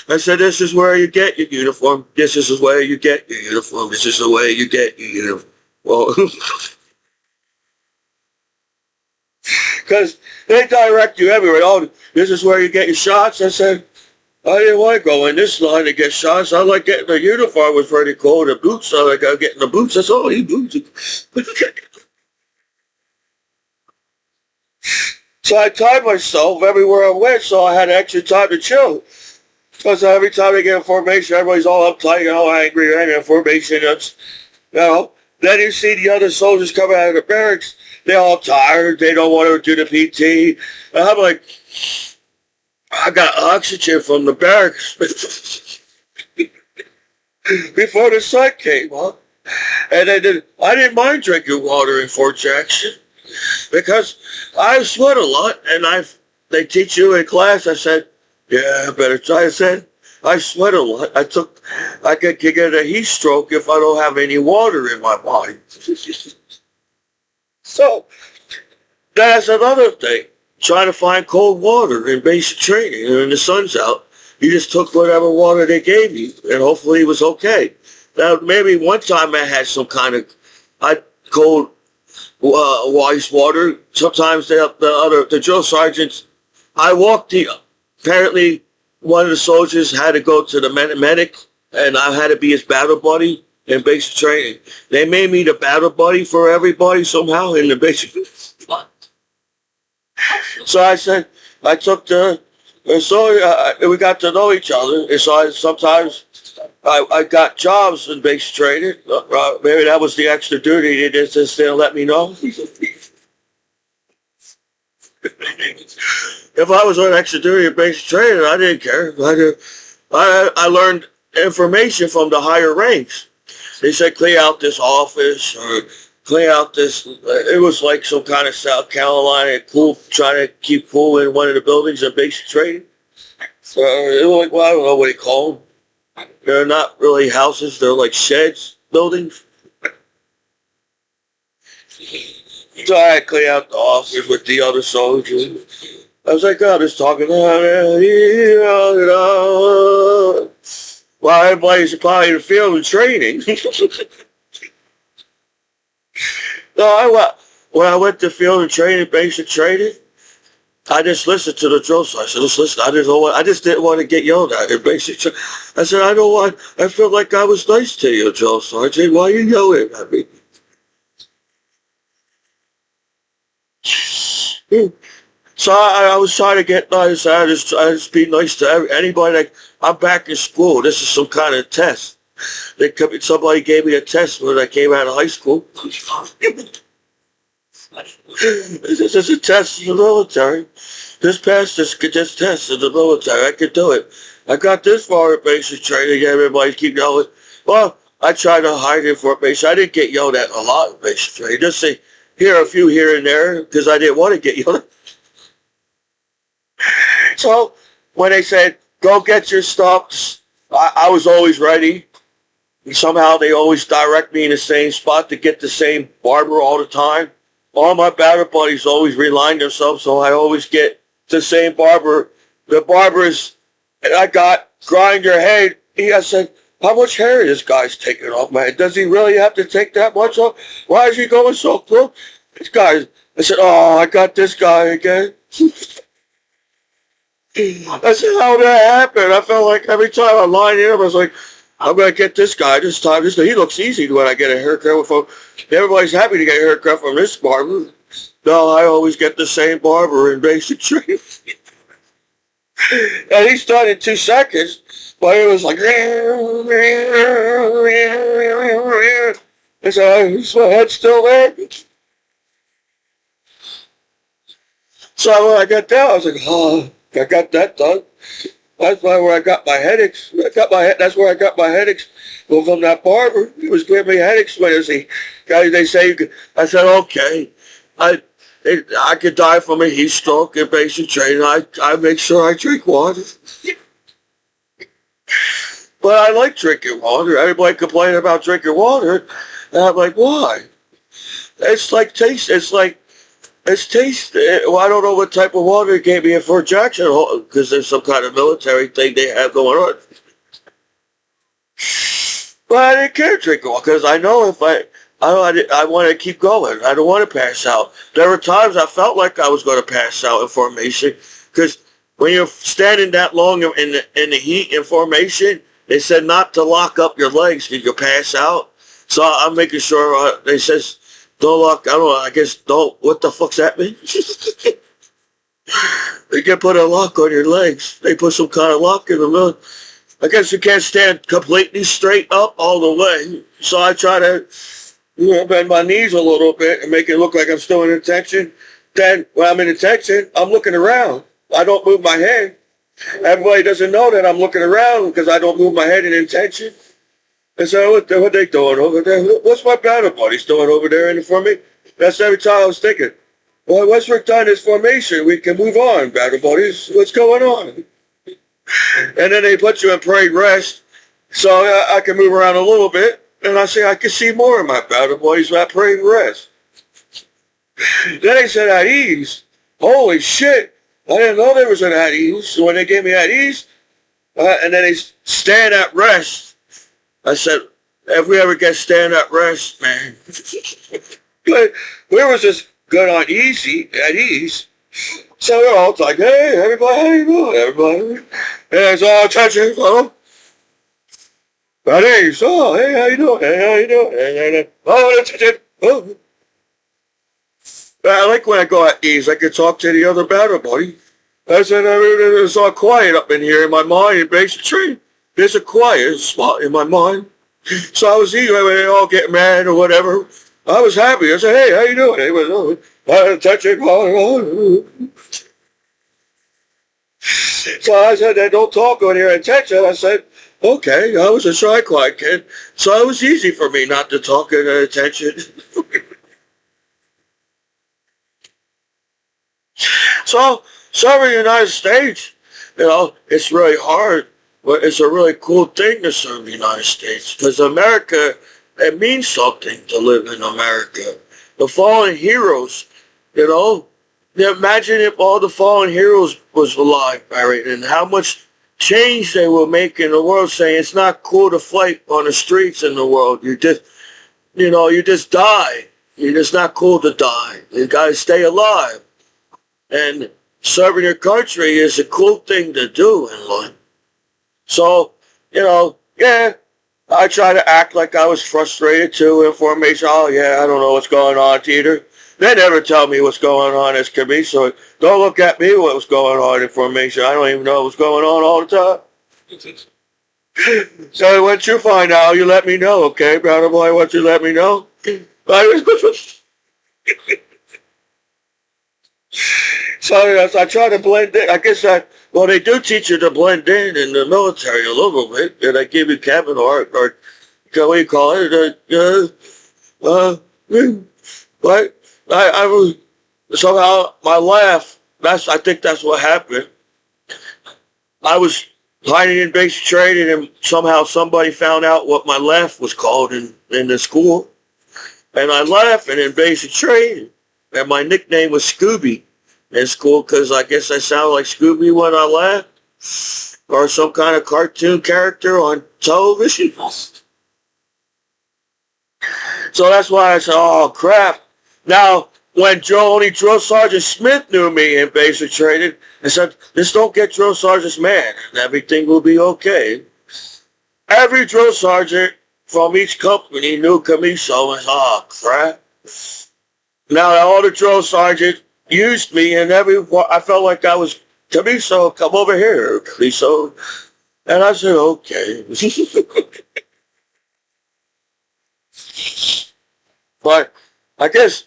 Speaker 1: I said, this is where you get your uniform. This is where you get your uniform. This is the way you get your uniform. Well, Because they direct you everywhere. Oh, this is where you get your shots. I said, I didn't want to go in this line to get shots. I like getting the uniform was pretty cool. The boots, I like getting the boots. I said, oh, these boots. So I timed myself everywhere I went, so I had extra time to chill. Because every time they get a formation, everybody's all uptight, angry, and in formation. Then you see the other soldiers coming out of the barracks. They're all tired. They don't want to do the PT. And I'm like, I got oxygen from the barracks before the sun came up. And I didn't mind drinking water in Fort Jackson because I sweat a lot. And they teach you in class. I said, yeah, I better try. I said, I sweat a lot. I could get a heat stroke if I don't have any water in my body. So that's another thing. Trying to find cold water in basic training. And when the sun's out, you just took whatever water they gave you, and hopefully it was okay. Now, maybe one time I had some kind of cold, ice water. Sometimes the drill sergeants, apparently one of the soldiers had to go to the medic, and I had to be his battle buddy in basic training. They made me the battle buddy for everybody somehow in the basic. So I said, we got to know each other. And so sometimes I got jobs in basic training. Maybe that was the extra duty. They just didn't let me know. If I was on extra duty in basic training, I didn't care. I learned information from the higher ranks. They said, clear out this office or clean out this. It was like some kind of South Carolina trying to keep cool in one of the buildings in basic training. So it was like, well, I don't know what they call them. They're not really houses. They're like sheds, buildings. So I had to clean out the office with the other soldiers. I was like, oh, just talking. Well, everybody's probably in the field of training. No, when I went to field of training, basic training, I just listened to the drill sergeant. I just didn't want to get yelled at in basic training. I said, I don't want. I felt like I was nice to you, drill sergeant. Why are you yelling at me? So I was trying to get nice. I just be nice to anybody. I'm back in school. This is some kind of test. Somebody gave me a test when I came out of high school. This is a test in the military. Just passed this test in the military. I could do it. I got this far in basic training. Everybody keep yelling. Well, I tried to hide information. I didn't get yelled at a lot in basic training. Just say, a few here and there, because I didn't want to get yelled at. So when they said, go get your stuff, I was always ready. And somehow they always direct me in the same spot to get the same barber all the time. All my battle buddies always relying themselves, so I always get the same barber. The barbers I got, grind your head. I said, how much hair this guy's taking off, man? Does he really have to take that much off? Why is he going so quick? This guy, I said, oh, I got this guy again. I said, how did that happen? I felt like every time I lined in, I was like, I'm going to get this guy this time. He looks easy when I get a haircut. Everybody's happy to get a haircut from this barber. No, I always get the same barber in basic training. And he's done in 2 seconds. But it was like, and so is my head still there? So when I got down, I was like, oh, I got that done. That's where I got my headaches. That's where I got my headaches. Well, from that barber, he was giving me headaches when they say, I said, okay, I could die from a heat stroke in basic training. I make sure I drink water. But I like drinking water. Everybody complaining about drinking water. And I'm like, why? It's like taste. It's taste. Well, I don't know what type of water they gave me in Fort Jackson because there's some kind of military thing they have going on. But I didn't care to drink water because I know if I want to keep going. I don't want to pass out. There were times I felt like I was going to pass out in formation because when you're standing that long in the heat in formation, they said not to lock up your legs because you'll pass out. So I'm making sure they says don't lock. I don't know. I guess don't. What the fuck's that mean? They can put a lock on your legs. They put some kind of lock in the middle. I guess you can't stand completely straight up all the way. So I try to, bend my knees a little bit and make it look like I'm still in attention. Then when I'm in attention, I'm looking around. I don't move my head. Everybody doesn't know that I'm looking around because I don't move my head in intention. And so what they doing over there? What's my battle buddies doing over there in the formation? That's every time I was thinking. Well, once we're done this formation, we can move on, battle buddies. What's going on? And then they put you in parade rest, so I can move around a little bit. And I say I can see more of my battle buddies at parade rest. Then they said at ease. Holy shit! I didn't know there was an at ease. So when they gave me at ease, and then they stand at rest, I said, if we ever get stand at rest, man. Where was this good on easy, at ease? So they're all like, hey, everybody, how you doing, everybody? And it's all touching, at ease, oh, hey, how you doing? Hey, how you doing? And oh, that's it. Oh. I like when I go at ease, I can talk to the other battle buddy. I said, it's all quiet up in here in my mind in basic training. There's a quiet spot in my mind. So I was easy when they all get mad or whatever. I was happy. I said, hey, how you doing? They was, touch it. So I said, don't talk on your attention. I said, okay, I was a shy, quiet kid. So it was easy for me not to talk in attention. So, serving the United States, it's really hard, but it's a really cool thing to serve the United States. Because America, it means something to live in America. The fallen heroes, imagine if all the fallen heroes was alive, Barry, and how much change they will make in the world, saying it's not cool to fight on the streets in the world. You just die. You're just not cool to die. You gotta stay alive. And serving your country is a cool thing to do in life. So, yeah, I try to act like I was frustrated too in formation. Oh yeah, I don't know what's going on, Teeter. They never tell me what's going on as Commiso. Don't look at me what was going on in formation. I don't even know what's going on all the time. So once you find out, you let me know, okay, brother boy? Once you let me know. So I try to blend in. I guess they do teach you to blend in the military a little bit. And they give you cabin art, or what do you call it? But I was, somehow my laugh, I think that's what happened. I was hiding in basic training and somehow somebody found out what my laugh was called in the school. And I laughed in basic training. And my nickname was Scooby in school because I guess I sounded like Scooby when I laughed. Or some kind of cartoon character on television. So that's why I said, oh crap. Now, when only Drill Sergeant Smith knew me in basic training, I said, just don't get Drill Sergeants mad and everything will be okay. Every drill sergeant from each company knew Commiso and oh crap. Now all the drill sergeants used me and I felt like I was Commiso, come over here, Commiso. And I said, okay. But I guess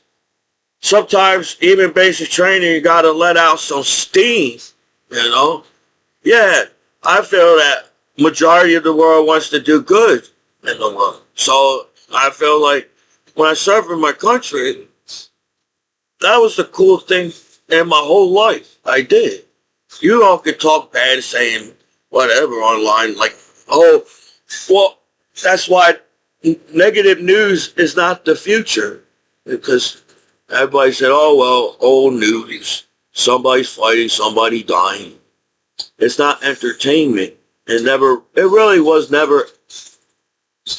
Speaker 1: sometimes even basic training, you got to let out some steam, Yeah, I feel that majority of the world wants to do good in the world. So I feel like when I served in my country, that was the cool thing in my whole life. I did. You all could talk bad saying whatever online, like, oh, well, that's why negative news is not the future. Because everybody said, oh, well, old news. Somebody's fighting, somebody dying. It's not entertainment. It really was never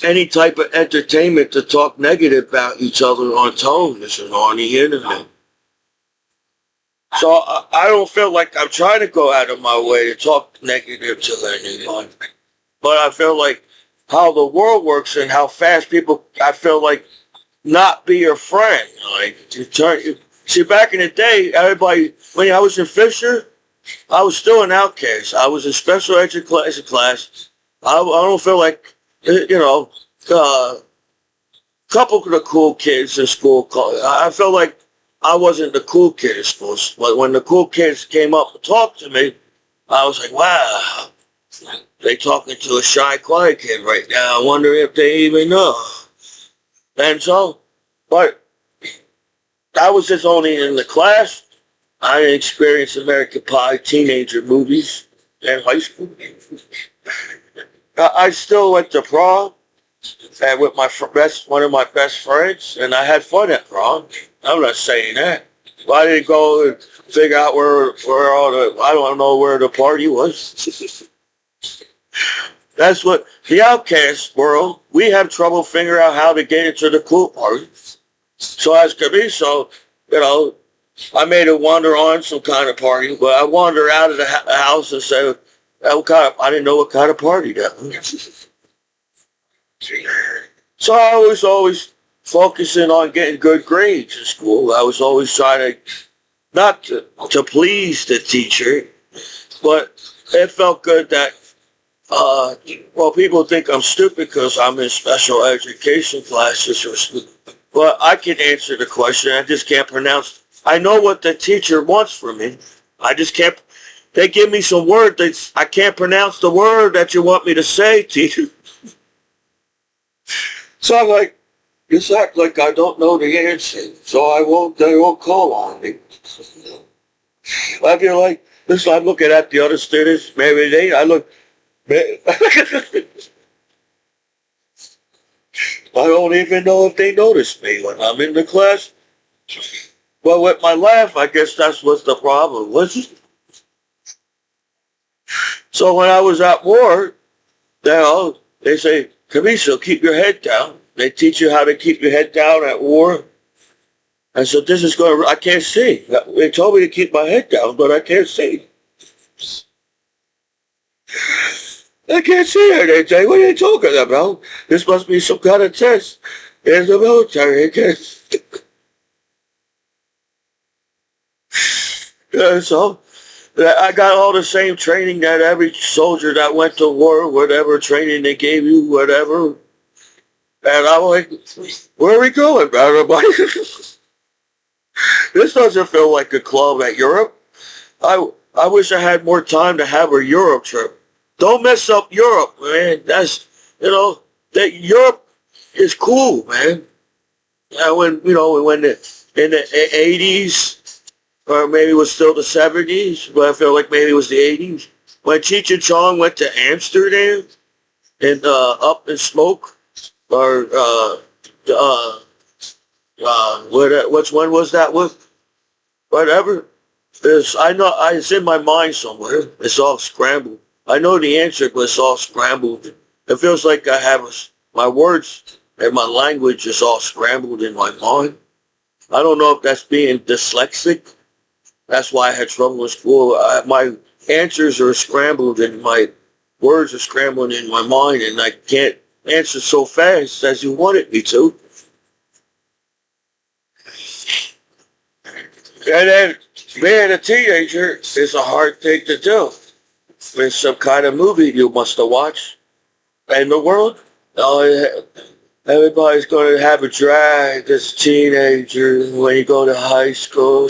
Speaker 1: any type of entertainment to talk negative about each other on television or on the internet. So I don't feel like I'm trying to go out of my way to talk negative to anyone. But I feel like how the world works and how fast people, I feel like, not be your friend. Like, see, back in the day, everybody, when I was in Fisher, I was still an outcast. I was in special education class. I don't feel like, a couple of the cool kids in school, I felt like I wasn't the cool kid in school. But when the cool kids came up and talked to me, I was like, wow, they talking to a shy, quiet kid right now. I wonder if they even know. And so, but I was just only in the class. I didn't experience American Pie teenager movies in high school. I still went to prom and with one of my best friends, and I had fun at prom. I'm not saying that. But I didn't go and figure out where I don't know where the party was. That's what the outcast world, we have trouble figuring out how to get into the cool party. So as Commiso, I made it wander on some kind of party, but I wandered out of the house and said, I didn't know what kind of party that was. So I was always focusing on getting good grades in school. I was always trying to, not to please the teacher, but it felt good that, people think I'm stupid because I'm in special education classes or stupid. But I can answer the question. I just can't pronounce. I know what the teacher wants from me. I just can't. They give me some word that I can't pronounce the word that you want me to say, teacher. So I'm like, just act like I don't know the answer. So they won't call on me. I feel like, this I'm looking at the other students. Maybe I don't even know if they notice me when I'm in the class. Well, with my laugh, I guess that's what the problem was. So when I was at war, they say, Commiso, keep your head down. They teach you how to keep your head down at war. And so I can't see. They told me to keep my head down, but I can't see. I can't see anything. What are you talking about? This must be some kind of test in the military. I can't. So I got all the same training that every soldier that went to war, whatever training they gave you, whatever. And I'm like, where are we going, everybody? This doesn't feel like a club at Europe. I wish I had more time to have a Europe trip. Don't mess up Europe, man. That Europe is cool, man. And when in the 80s, or maybe it was still the 70s, but I feel like maybe it was the 80s, when Cheech and Chong went to Amsterdam and Up in Smoke, or which one was that with? Whatever. It's in my mind somewhere. It's all scrambled. I know the answer, but it's all scrambled. It feels like I have my words and my language is all scrambled in my mind. I don't know if that's being dyslexic. That's why I had trouble in school. My answers are scrambled and my words are scrambled in my mind, and I can't answer so fast as you wanted me to. And then being a teenager is a hard thing to do. There's some kind of movie you must have watched in the world. Everybody's going to have a drag as a teenager when you go to high school.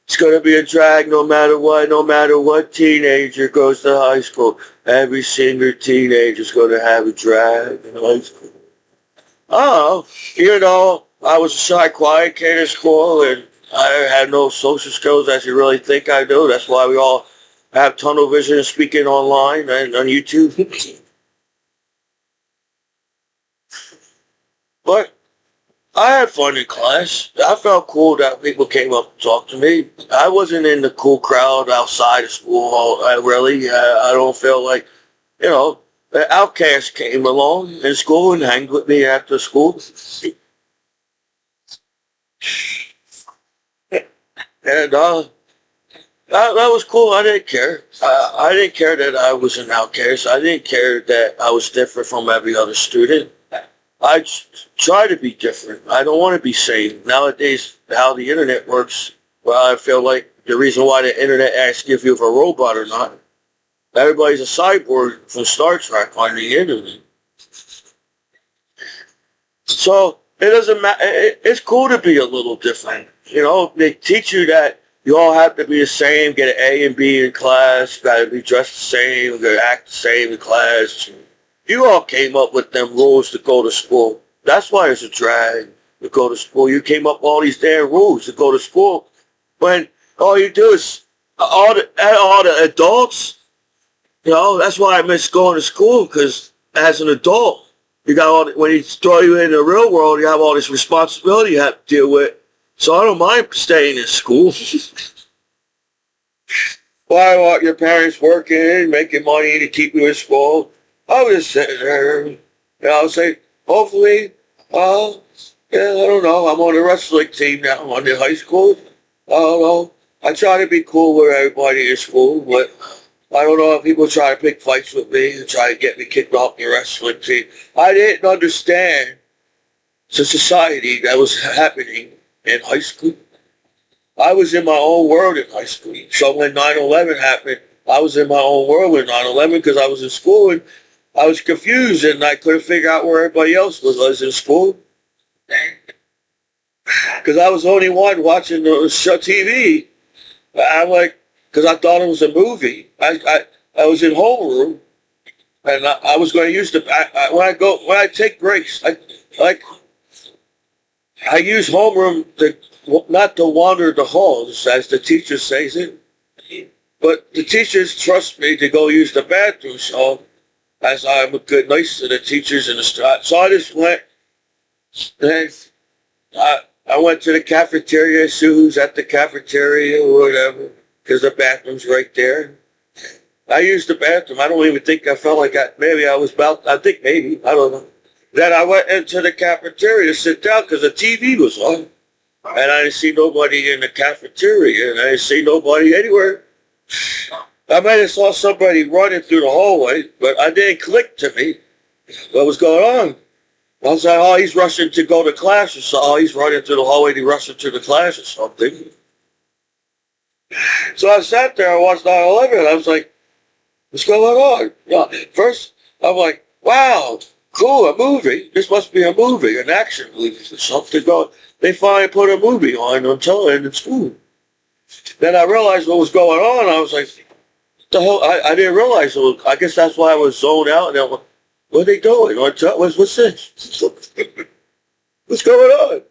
Speaker 1: It's going to be a drag no matter what teenager goes to high school. Every single teenager is going to have a drag in high school. I was a shy, quiet kid in school, and I had no social skills as you really think I do. That's why we all have tunnel vision and speaking online and on YouTube. But I had fun in class. I felt cool that people came up and talked to me. I wasn't in the cool crowd outside of school, really. I don't feel like, the outcast came along in school and hanged with me after school. And that was cool. I didn't care. I didn't care that I was an outcast. I didn't care that I was different from every other student. I try to be different. I don't want to be same. Nowadays, how the internet works, well, I feel like the reason why the internet asks you if you're a robot or not, everybody's a cyborg from Star Trek on the internet. So it doesn't matter. It's cool to be a little different. You know, they teach you that you all have to be the same, get an A and B in class, you got to be dressed the same, you got to act the same in class. You all came up with them rules to go to school. That's why it's a drag to go to school. You came up with all these damn rules to go to school when all you do is all the adults. You know, that's why I miss going to school, because as an adult, you got all when you throw you in the real world, you have all this responsibility you have to deal with. So I don't mind staying in school. Why want your parents working, making money to keep you in school? I was just sitting there, you know, say, hopefully, yeah, I don't know, I'm on the wrestling team now, on the high school. I don't know. I try to be cool with everybody in school, but I don't know if people try to pick fights with me and try to get me kicked off the wrestling team. I didn't understand the society that was happening in high school. I was in my own world in high school. So when 9/11 happened, I was in my own world with 9/11 because I was in school and I was confused and I couldn't figure out where everybody else was. I was in school because I was the only one watching the show TV. I'm like, because I thought it was a movie. I was in homeroom and I was going to use the when I take breaks, I use homeroom not to wander the halls, as the teacher says it, but the teachers trust me to go use the bathroom, so as I'm a good nice to the teachers in the staff. So I just went, and I went to the cafeteria, see who's at the cafeteria or whatever, because the bathroom's right there. I used the bathroom. I don't even think I felt like maybe I was I don't know. Then I went into the cafeteria to sit down because the TV was on. And I didn't see nobody in the cafeteria, and I didn't see nobody anywhere. I might have saw somebody running through the hallway, but I didn't click to me what was going on. I was like, oh, he's rushing to go to class or something. Oh, he's running through the hallway to rush to the class or something. So I sat there and watched 9/11. I was like, what's going on? Yeah. First, I'm like, wow, cool, a movie. This must be a movie, an action movie or something. They finally put a movie on television in school. Then I realized what was going on. I was like, what the hell? I didn't realize it was, I guess that's why I was zoned out. And I'm like, what are they doing? What's this? What's going on?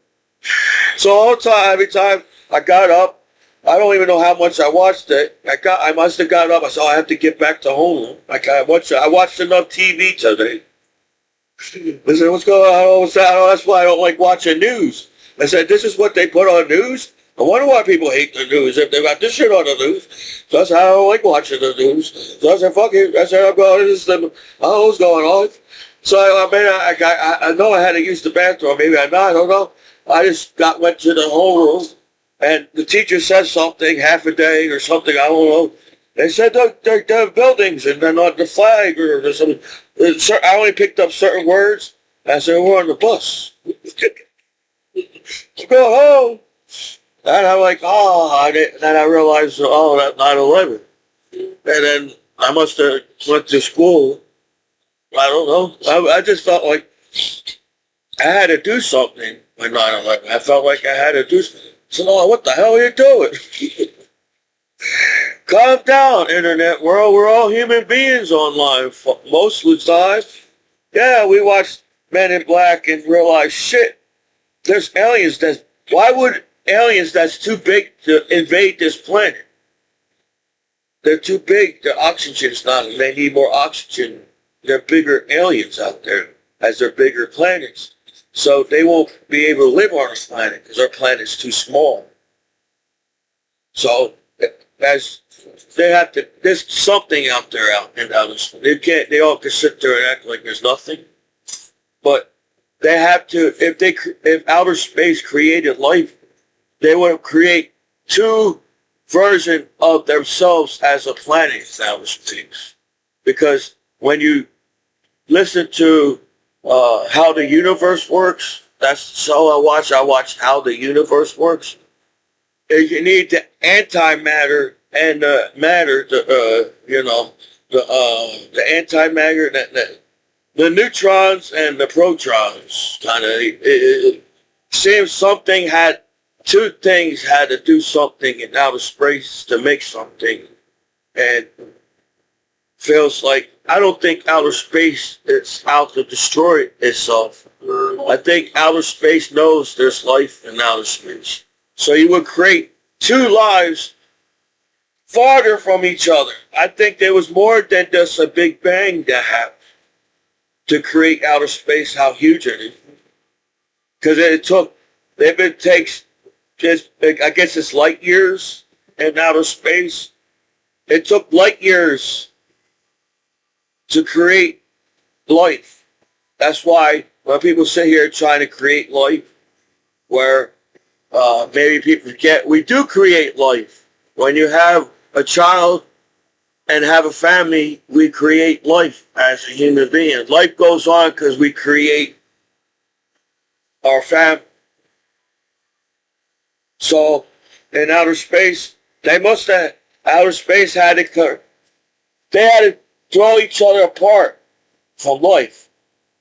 Speaker 1: So all the time, every time I got up, I don't even know how much I watched it. I must have got up. I said, I have to get back to home. I watched enough TV today. I said, what's going on? That's why I don't like watching news. I said, this is what they put on news? I wonder why people hate the news if they got this shit on the news. So I said, I don't like watching the news. So I said, fuck it. I said, I don't know what's going on. So I know I had to use the bathroom. Maybe I don't know. I just went to the homeroom, and the teacher said something, half a day or something, I don't know. They said they're buildings, and they're not the flag or something. I only picked up certain words. I said, we're on the bus. To go home. And I'm like, then I realized, that's 9/11. And then I must have went to school. I don't know. I just felt like I had to do something with 9/11. I felt like I had to do something. So, what the hell are you doing? Calm down, internet world. We're all human beings online most of the time. Yeah, we watch Men in Black and realize, shit, there's aliens why would aliens that's too big to invade this planet? They're too big. Their oxygen's not, they need more oxygen. They're bigger aliens out there, as they're bigger planets. So they won't be able to live on this planet because our planet's too small. So as they have to. There's something out there out in outer space. They can't. They all can sit there and act like there's nothing. But they have to. If outer space created life, they would create two versions of themselves as a planet in outer space. Because when you listen to how the universe works, that's all I watch. I watch how the universe works. Is you need the antimatter and the matter, the antimatter, the neutrons and the protons. Kind of, it seems something had, two things had to do something in outer space to make something, and feels like, I don't think outer space is out to destroy itself. I think outer space knows there's life in outer space. So you would create two lives farther from each other. I think there was more than just a Big Bang that happened to create outer space, how huge it is. Because it takes just, I guess it's light years in outer space. It took light years to create life. That's why when people sit here trying to create life, where maybe people forget, we do create life. When you have a child and have a family, we create life as a human being. Life goes on because we create our family. So in outer space, outer space had to throw each other apart from life.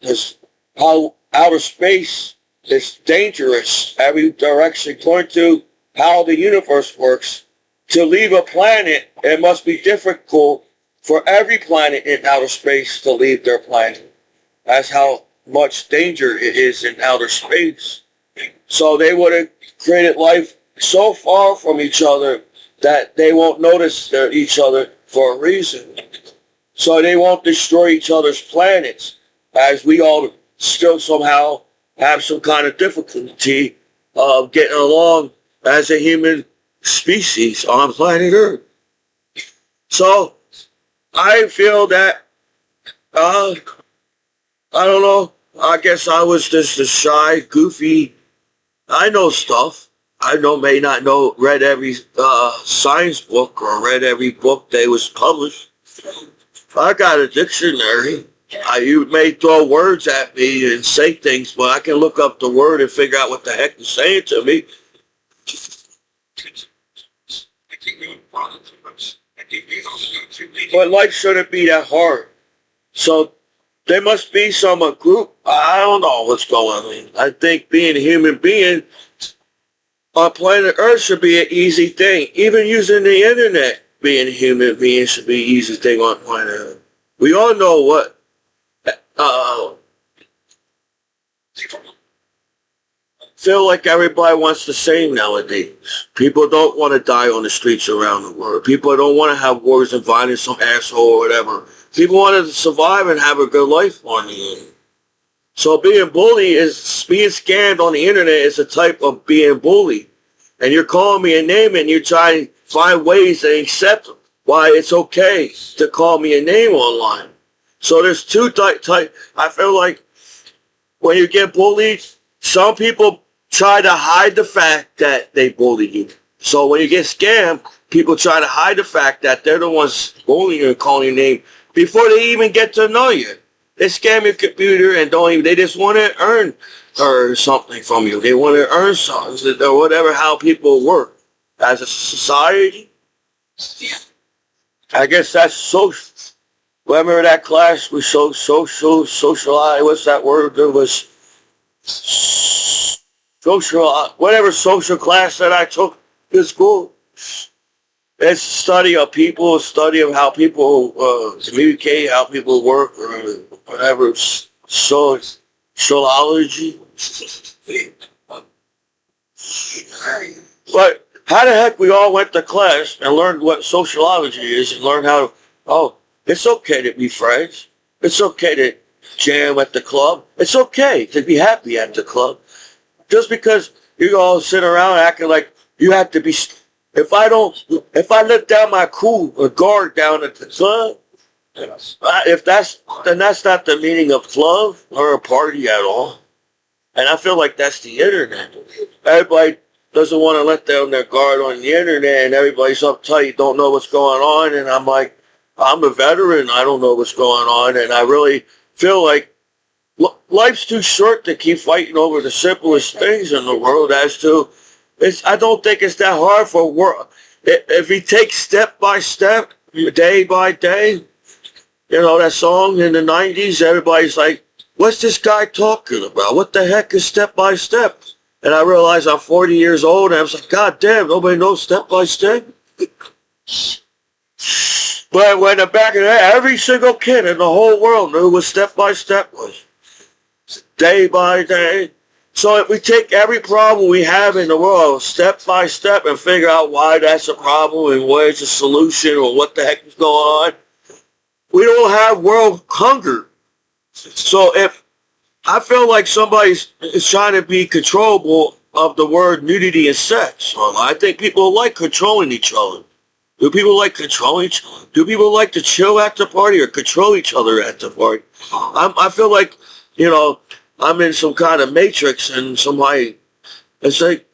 Speaker 1: Because how outer space is dangerous every direction, according to how the universe works. To leave a planet, it must be difficult for every planet in outer space to leave their planet. That's how much danger it is in outer space. So they would have created life so far from each other that they won't notice each other for a reason. So they won't destroy each other's planets, as we all still somehow have some kind of difficulty of getting along as a human species on planet Earth. So I feel that, I don't know, I guess I was just a shy, goofy, I know stuff. I may not know, read every science book or read every book that was published. I got a dictionary. You may throw words at me and say things, but I can look up the word and figure out what the heck you're saying to me. But life shouldn't be that hard. So there must be some group. I don't know what's going on. I think being a human being on planet Earth should be an easy thing. Even using the internet, being a human being should be an easy thing on planet Earth. We all know what feel like everybody wants the same nowadays. People don't want to die on the streets around the world. People don't want to have wars and violence, some asshole or whatever. People want to survive and have a good life on the internet. So being bullied is, being scammed on the internet is a type of being bullied. And you're calling me a name and you're trying to find ways to accept why it's okay to call me a name online. So there's two type. I feel like when you get bullied, some people try to hide the fact that they bullied you. So when you get scammed, people try to hide the fact that they're the ones bullying you and calling your name before they even get to know you. They scam your computer and they just want to earn or something from you. They want to earn something or whatever, how people work as a society. I guess that's social. Remember that class we socialize, what's that word? There was whatever social class that I took in school. It's a study of people, a study of how people communicate, how people work, or whatever. Sociology. But how the heck we all went to class and learned what sociology is and learned how to, it's okay to be friends. It's okay to jam at the club. It's okay to be happy at the club. Just because you all sit around acting like you have to be if I let down my cool or guard down at the club, if then that's not the meaning of club or a party at all. And I feel like that's the internet. Everybody doesn't want to let down their guard on the internet, and everybody's uptight, don't know what's going on. And I'm like, I'm a veteran, I don't know what's going on, and I really feel like life's too short to keep fighting over the simplest things in the world. I don't think it's that hard for world. If we take step by step, day by day, that song in the 90s, everybody's like, what's this guy talking about? What the heck is step by step? And I realized I'm 40 years old, and I was like, God damn, nobody knows step by step. But when the back of that, every single kid in the whole world knew what step by step was. Day by day. So if we take every problem we have in the world step by step and figure out why that's a problem and where's the solution or what the heck is going on, we don't have world hunger. So if I feel like somebody's is trying to be controllable of the word nudity and sex, I think people like controlling each other. Do people like controlling each other? Do people like to chill at the party or control each other at the party? I feel like, I'm in some kind of matrix and somebody, it's like,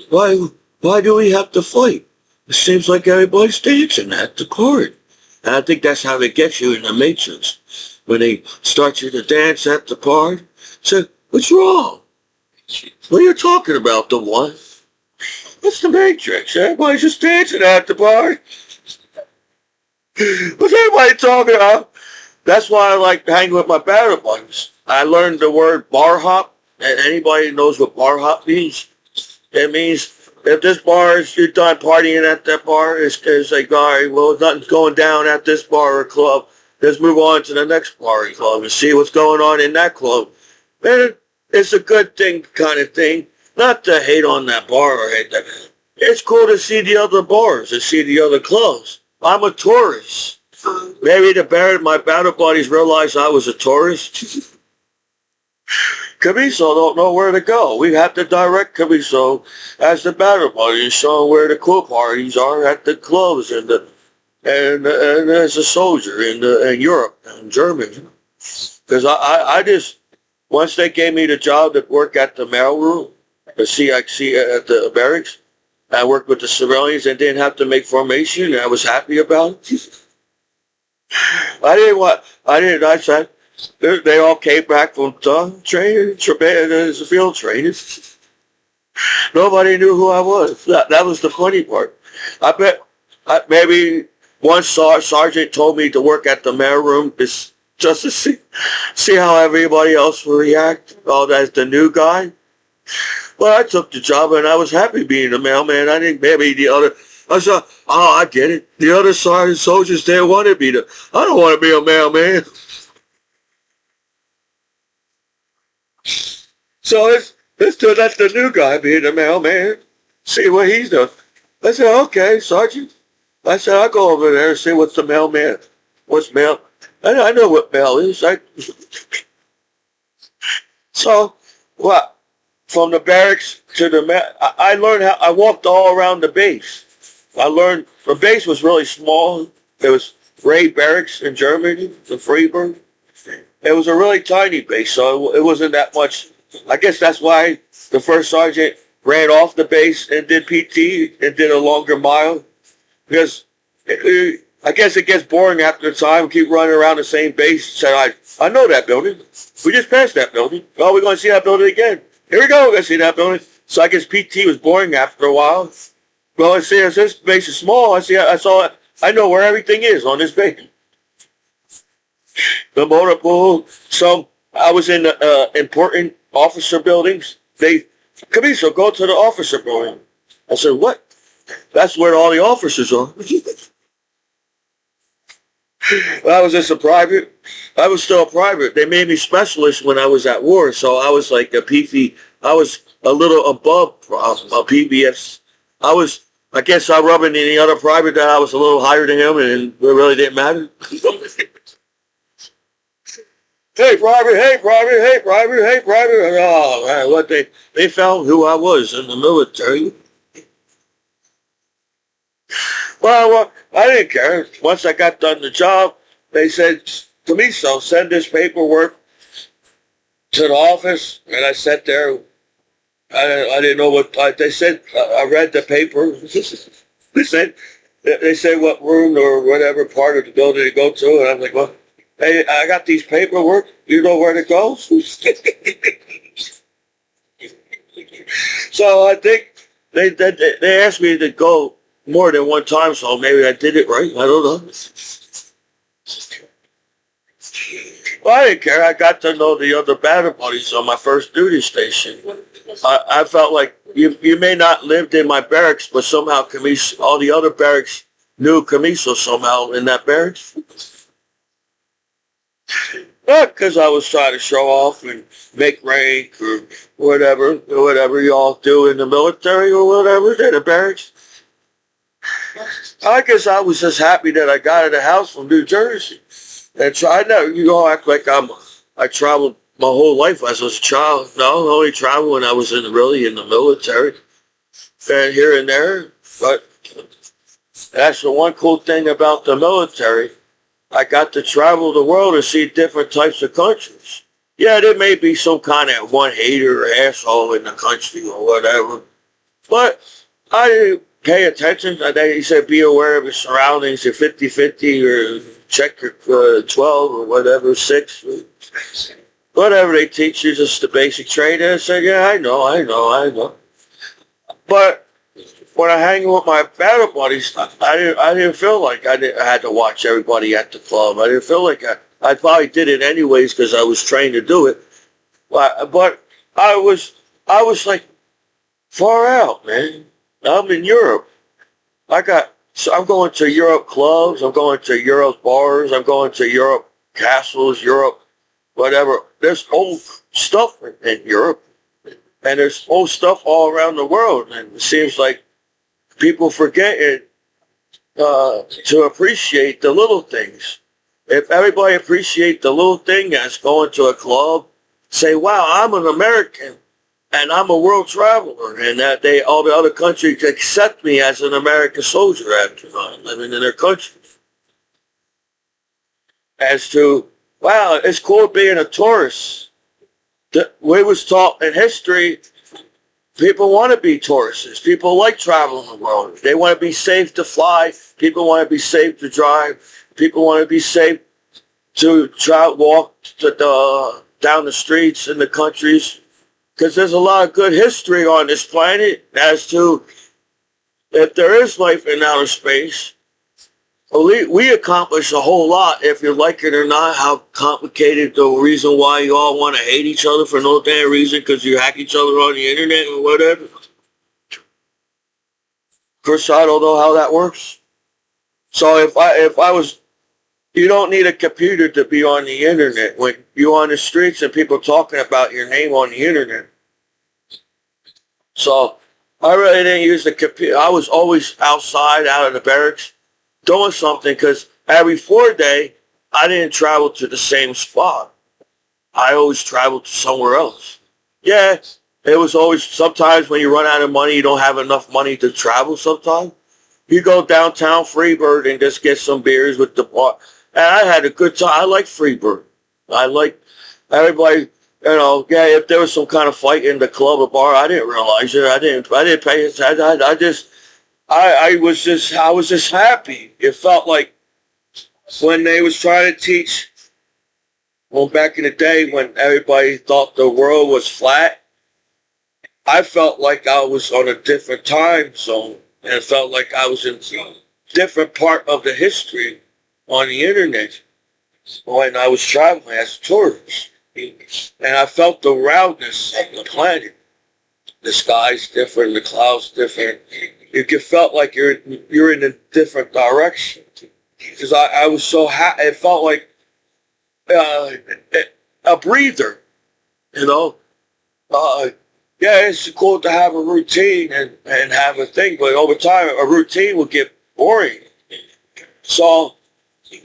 Speaker 1: why do we have to fight? It seems like everybody's dancing at the party. And I think that's how they get you in the matrix. When they start you to dance at the party, say, what's wrong? What are you talking about, the one? What's the matrix? Everybody's just dancing at the bar. What's everybody talking about? That's why I like hanging with my battle buddies. I learned the word bar hop, and anybody knows what bar hop means. It means if this bar is, you're done partying at that bar, it's like, all right, well, nothing's going down at this bar or club. Let's move on to the next bar or club and see what's going on in that club. Man, it's a good thing kind of thing. Not to hate on that bar or hate that. It's cool to see the other bars and see the other clubs. I'm a tourist. Maybe my battle buddies realized I was a tourist. Commiso don't know where to go. We have to direct Commiso as the battle buddy and show him where the cool parties are at the clubs and as a soldier in Europe and Germany. Because I just, once they gave me the job to work at the mailroom, the CIC at the barracks, I worked with the civilians and didn't have to make formation, and I was happy about it. I said, they all came back from training, field training. Nobody knew who I was. That was the funny part. I bet maybe one sergeant told me to work at the mailroom just to see how everybody else will react. Oh, that's the new guy. Well, I took the job and I was happy being a mailman. I think maybe I said, oh, I get it. The other sergeant soldiers didn't want to be I don't want to be a mailman. So let's do that the new guy being a mailman. See what he's doing. I said, okay, sergeant. I said, I'll go over there and see what's the mailman. What's mail? I know what mail is. So, what? From the barracks to the I learned how, I walked all around the base. I learned, the base was really small. There was Ray Barracks in Germany, the Freiburg. It was a really tiny base, so it wasn't that much. I guess that's why the first sergeant ran off the base and did PT and did a longer mile. Because I guess it gets boring after a time, keep running around the same base. Said, I know that building. We just passed that building. Oh, we're going to see that building again. Here we go, we're going to see that building. So I guess PT was boring after a while. Well, I see, as this base is small, I know where everything is on this base. The motor pool. So I was in the important officer buildings. Commiso, go to the officer building. I said, what? That's where all the officers are. I was just a private. I was still a private. They made me specialist when I was at war, so I was like a PV. I was a little above a PBS. I guess I rubbed in any other private that I was a little higher than him, and it really didn't matter. Hey, private, hey, private, hey, private, hey, private. Oh, man, what they found who I was in the military. Well, I didn't care. Once I got done the job, they said, Commiso, send this paperwork to the office. And I sat there. I didn't know what they said. I read the paper. They said what room or whatever part of the building to go to, and I'm like, well, hey, I got these paperwork. You know where to go? So I think they asked me to go more than one time, so maybe I did it right. I don't know. Well, I didn't care. I got to know the other battle buddies on my first duty station. I felt like you may not lived in my barracks, but somehow Commiso, all the other barracks knew Commiso somehow in that barracks. Not because I was trying to show off and make rank or whatever y'all do in the military or whatever in the barracks. I guess I was just happy that I got in the house from New Jersey. And so I never, act like I traveled my whole life as a child. No, I only traveled when I was really in the military and here and there. But that's the one cool thing about the military. I got to travel the world and see different types of countries. Yeah, there may be some kind of one hater or asshole in the country or whatever, but I didn't pay attention. He said be aware of your surroundings, your 50-50 or check your 12 or whatever, 6. Whatever they teach you, just the basic trade. And I said, yeah, I know. But when I hang with my battle buddies, I didn't feel like I had to watch everybody at the club. I didn't feel like I probably did it anyways because I was trained to do it. But I was like far out, man. I'm in Europe. I'm going to Europe clubs. I'm going to Europe bars. I'm going to Europe castles, Europe, whatever. There's old stuff in Europe. And there's old stuff all around the world. And it seems like people forget it to appreciate the little things. If everybody appreciate the little thing as going to a club, say, wow, I'm an American and I'm a world traveler, and that all the other countries accept me as an American soldier after I'm living in their country. As to, wow, it's cool being a tourist. We was taught in history, people want to be tourists. People like traveling the world. They want to be safe to fly. People want to be safe to drive. People want to be safe to walk down the streets in the countries. Because there's a lot of good history on this planet as to if there is life in outer space. We accomplish a whole lot, if you like it or not, how complicated the reason why you all want to hate each other for no damn reason because you hack each other on the internet or whatever. Of course, I don't know how that works. So if I was, you don't need a computer to be on the internet. When you're on the streets and people talking about your name on the internet. So I really didn't use the computer. I was always outside, out of the barracks, doing something, because every 4 day, I didn't travel to the same spot. I always traveled to somewhere else. Yeah, it was always, sometimes when you run out of money, you don't have enough money to travel sometimes. You go downtown Freebird and just get some beers with the bar. And I had a good time. I like Freebird. I like everybody, yeah, if there was some kind of fight in the club or bar, I didn't realize it. I didn't pay attention. I was just happy. It felt like when they was trying to teach, well, back in the day when everybody thought the world was flat, I felt like I was on a different time zone, and it felt like I was in a different part of the history on the internet when I was traveling as a tourist. And I felt the roundness of the planet. The sky's different, the clouds different. You felt like you're in a different direction. Because I was so happy. It felt like a breather, yeah, it's cool to have a routine and have a thing, but over time, a routine will get boring. So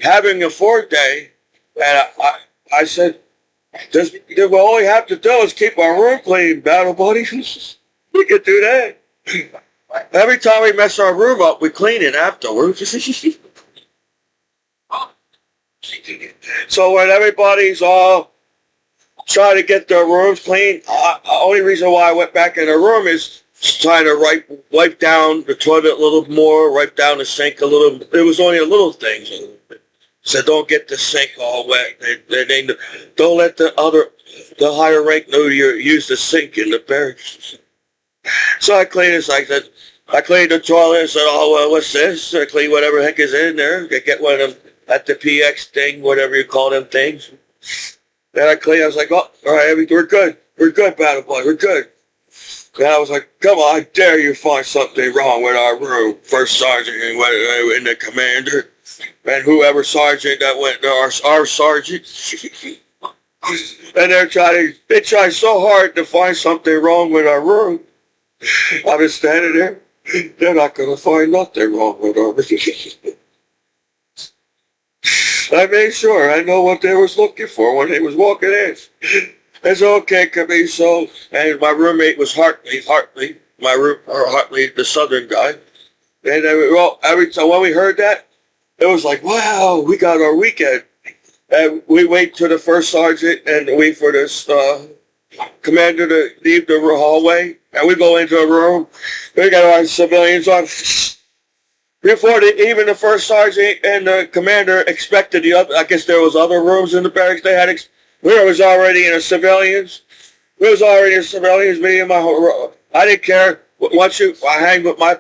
Speaker 1: having a 4th day, and I said, all we have to do is keep our room clean, battle buddies. We could do that. Every time we mess our room up, we clean it afterwards. So when everybody's all trying to get their rooms clean, only reason why I went back in the room is trying to wipe down the toilet a little more, wipe down the sink a little. It was only a little thing. So don't get the sink all wet. They don't let the higher rank know you use the sink in the barracks. So I cleaned this. I said, I cleaned the toilet and said, oh, well, what's this? I clean whatever heck is in there. Get one of them at the PX thing, whatever you call them things. Then I cleaned. I was like, oh, all right, we're good. We're good, battle boy. We're good. And I was like, come on, I dare you find something wrong with our room. First sergeant and the commander. And whoever sergeant that went to our sergeant. And they try so hard to find something wrong with our room. I was standing there. They're not going to find nothing wrong with our room. I made sure I know what they was looking for when they was walking in. It's okay, Commiso. And my roommate was Hartley, Hartley, the southern guy. And every time when we heard that, it was like, wow, we got our weekend. And we wait till the first sergeant and wait for this commander to leave the hallway. And we go into a room. We got our civilians on. Before even the first sergeant and the commander expected the other, I guess there was other rooms in the barracks they had. We was already in the civilians. We was already in civilians. Me and I didn't care. Once I hang with my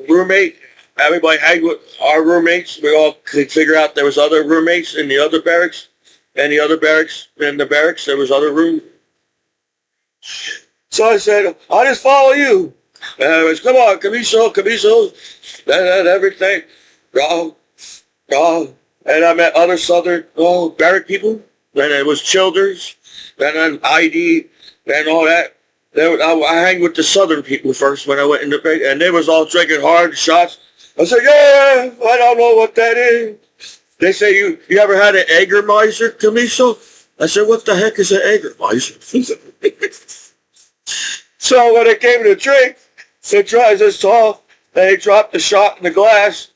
Speaker 1: roommate, everybody hang with our roommates. We all could figure out there was other roommates in the other barracks. And the other barracks, in the barracks, there was other rooms. So I said, I'll just follow you. And I was, come on, Commiso, and everything. And I met other southern barrack people. Then it was Childers, and then ID, and all that. I hang with the southern people first when I went in the bank, and they was all drinking hard shots. I said, yeah, I don't know what that is. They say, you ever had an Jägermeister, Commiso? I said, what the heck is an Jägermeister? So when it came to the drink, they tried this tall, and they dropped the shot in the glass,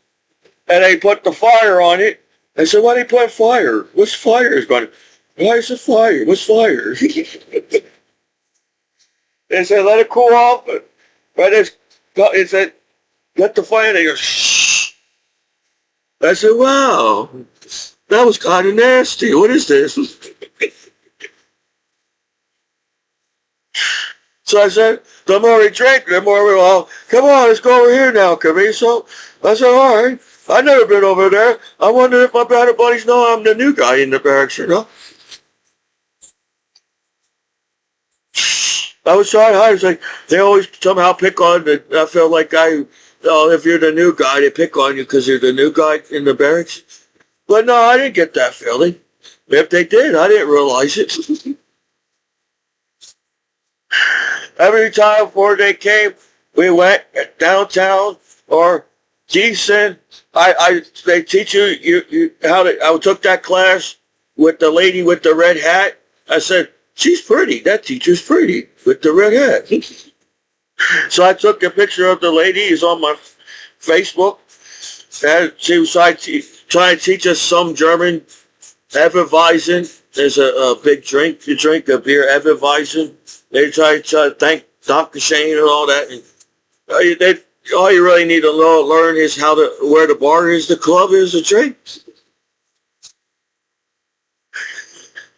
Speaker 1: and they put the fire on it. I said, why do you put fire? What's fire is going to... Why is it fire? What's fire? They said, let it cool off. But it said, let the fire. They go, shh. I said, wow, that was kind of nasty. What is this? So I said, the more we drank, the more we all, come on, let's go over here now, Commiso. I said, all right. I've never been over there. I wonder if my battle buddies know I'm the new guy in the barracks, you know? I was trying hard. It's like they always somehow pick on the. I feel like if you're the new guy, they pick on you because you're the new guy in the barracks. But no, I didn't get that feeling. If they did, I didn't realize it. Every time before they came, we went downtown or decent. They teach you how to. I took that class with the lady with the red hat. I said, she's pretty. That teacher's pretty with the red hat. So I took a picture of the lady. It's on my Facebook. And she was trying to teach us some German. Hefeweizen. There's a big drink. You drink a beer, Hefeweizen. They try to thank Dr. Shane and all that. And all you really need to learn is where the bar is, the club is, the drink.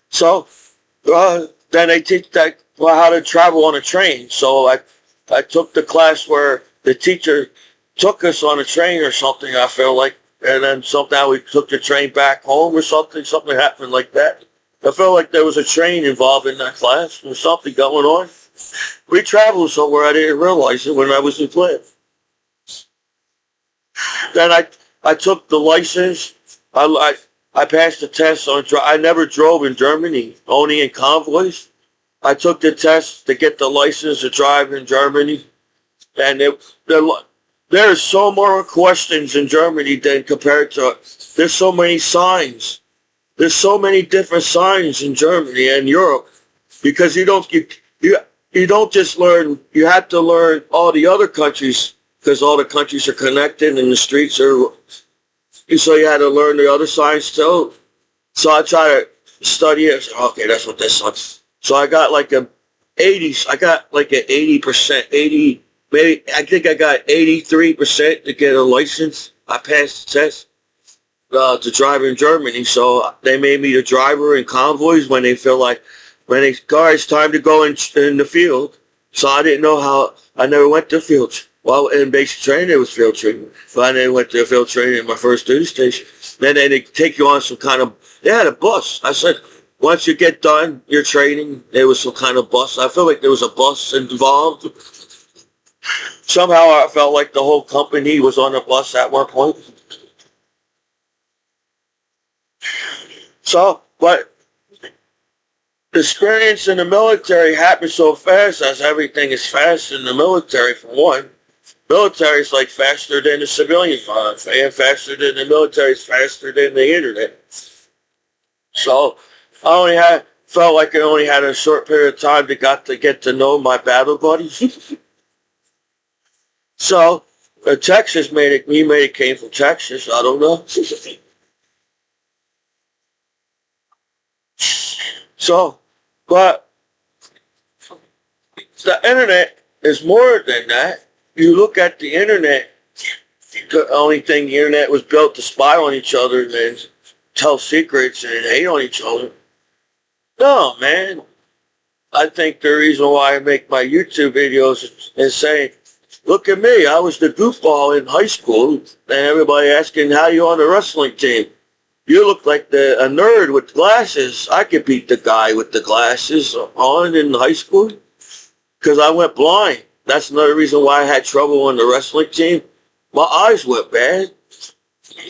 Speaker 1: So then they teach how to travel on a train. So I took the class where the teacher took us on a train or something, I feel like. And then somehow we took the train back home or something. Something happened like that. I felt like there was a train involved in that class. There was something going on. We traveled somewhere. I didn't realize it when I was in class. Then I took the license. I passed the test on. I never drove in Germany, only in convoys. I took the test to get the license to drive in Germany, and there's so more questions in Germany than compared to. There's so many signs. There's so many different signs in Germany and Europe because you you don't just learn, you have to learn all the other countries because all the countries are connected and the streets are, so you had to learn the other sides too. So I try to study it. Okay, that's what this is. So I got like a 80s. I got like an 80%, 80, maybe, I think I got 83% to get a license. I passed the test to drive in Germany. So they made me the driver in convoys when they feel like, when they, guys, time to go in the field. So I didn't know how, I never went to field. Well, in basic training, it was field training. But I never went to field training in my first duty station. Then they take you on some kind of, they had a bus. I said, once you get done your training, there was some kind of bus. I feel like there was a bus involved. Somehow I felt like the whole company was on a bus at one point. So, but the experience in the military happens so fast, as everything is fast in the military, for one. Military is like faster than the civilian farms, and faster than the military is faster than the internet. So felt like I only had a short period of time to get to know my battle buddies. So Texas came from Texas. I don't know. So, but the internet is more than that. You look at the internet, the only thing the internet was built to spy on each other and tell secrets and hate on each other. No, man. I think the reason why I make my YouTube videos is saying, look at me, I was the goofball in high school, and everybody asking how you on the wrestling team. You look like a nerd with glasses. I could beat the guy with the glasses on in high school because I went blind. That's another reason why I had trouble on the wrestling team. My eyes went bad.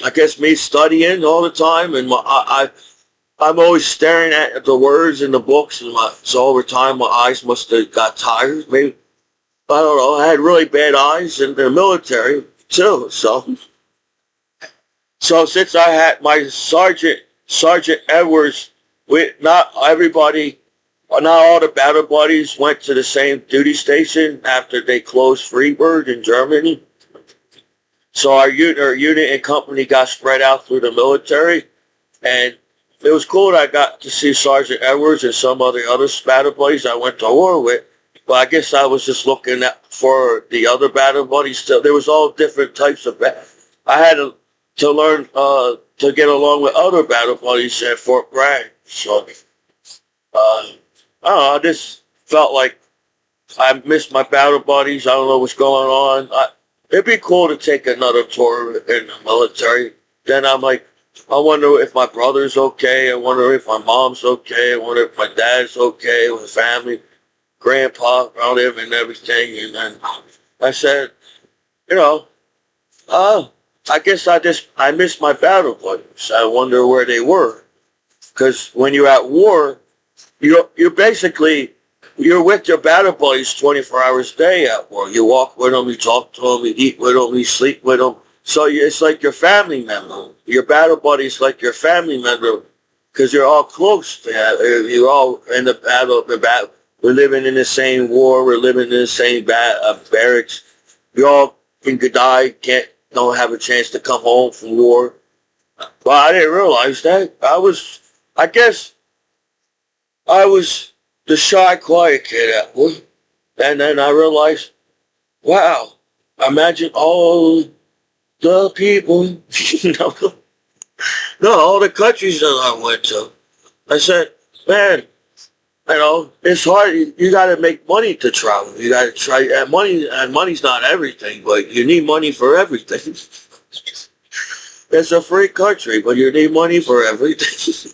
Speaker 1: I guess me studying all the time, and I'm always staring at the words in the books, and so over time my eyes must have got tired. Maybe, I don't know. I had really bad eyes in the military too. So since I had my Sergeant Edwards, not all the battle buddies went to the same duty station after they closed Freiburg in Germany. So our unit and company got spread out through the military, and it was cool that I got to see Sergeant Edwards and some other battle buddies I went to war with. But I guess I was just looking for the other battle buddies. Still, there was all different types of I had to learn to get along with other battle buddies at Fort Bragg. So I don't know. I just felt like I missed my battle buddies. I don't know what's going on. It'd be cool to take another tour in the military. Then I'm like, I wonder if my brother's okay. I wonder if my mom's okay. I wonder if my dad's okay with family, grandpa, relative, and everything. And then I said, I guess I missed my battle buddies. I wonder where they were. Because when you're at war, you're basically, you're with your battle buddies 24 hours a day at war. You walk with them, you talk to them, you eat with them, you sleep with them. So it's like your family member. Your battle buddy is like your family member because you're all close. You're all in the battle. We're living in the same war. We're living in the same barracks. We all can die, don't have a chance to come home from war. But I didn't realize that. I guess I was the shy, quiet kid at war. And then I realized, wow, imagine all the people, all the countries that I went to. I said, man, it's hard. You got to make money to travel. You got to try, and money's not everything, but you need money for everything. It's a free country, but you need money for everything.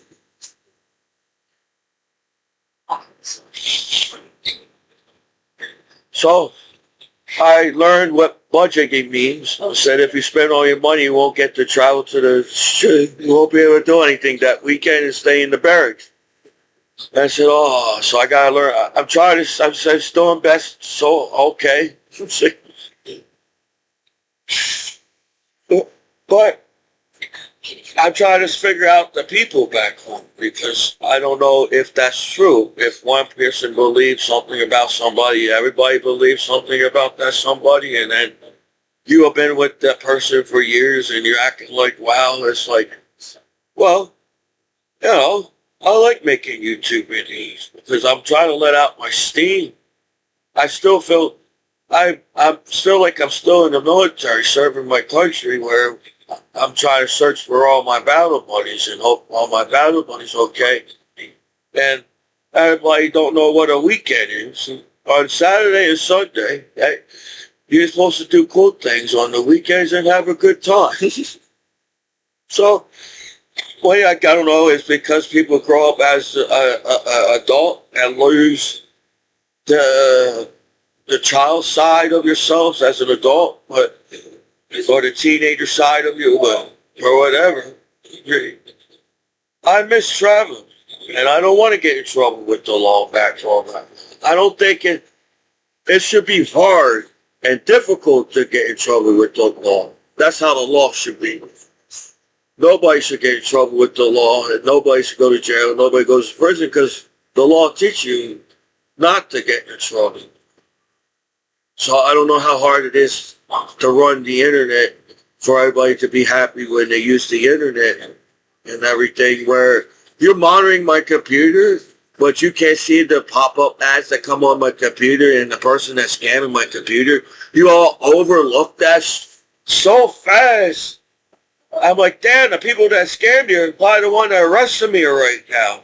Speaker 1: So I learned what budgeting means. I said if you spend all your money, you won't get to travel you won't be able to do anything that weekend and stay in the barracks. And I said, so I got to learn. I'm trying to, I'm still in best, so okay. But I'm trying to figure out the people back home because I don't know if that's true. If one person believes something about somebody, everybody believes something about that somebody, and then you have been with that person for years and you're acting like, wow, it's like, well, you know, I like making YouTube videos because I'm trying to let out my steam. I still feel, I'm still like I'm still in the military serving my country where I'm trying to search for all my battle buddies and hope all my battle buddies okay. And everybody don't know what a weekend is. On Saturday and Sunday, you're supposed to do cool things on the weekends and have a good time. So, well, I don't know, it's because people grow up as a adult and lose the child side of yourselves as an adult, but or the teenager side of you, or whatever. I miss traveling, and I don't want to get in trouble with the law back home. I don't think it should be hard and difficult to get in trouble with the law. That's how the law should be. Nobody should get in trouble with the law, and nobody should go to jail, nobody goes to prison, because the law teaches you not to get in trouble. So I don't know how hard it is to run the internet for everybody to be happy when they use the internet and everything, where you're monitoring my computer, but you can't see the pop-up ads that come on my computer and the person that's scamming my computer. You all overlook that so fast. I'm like, damn, the people that scammed you are probably the one that arrested me right now.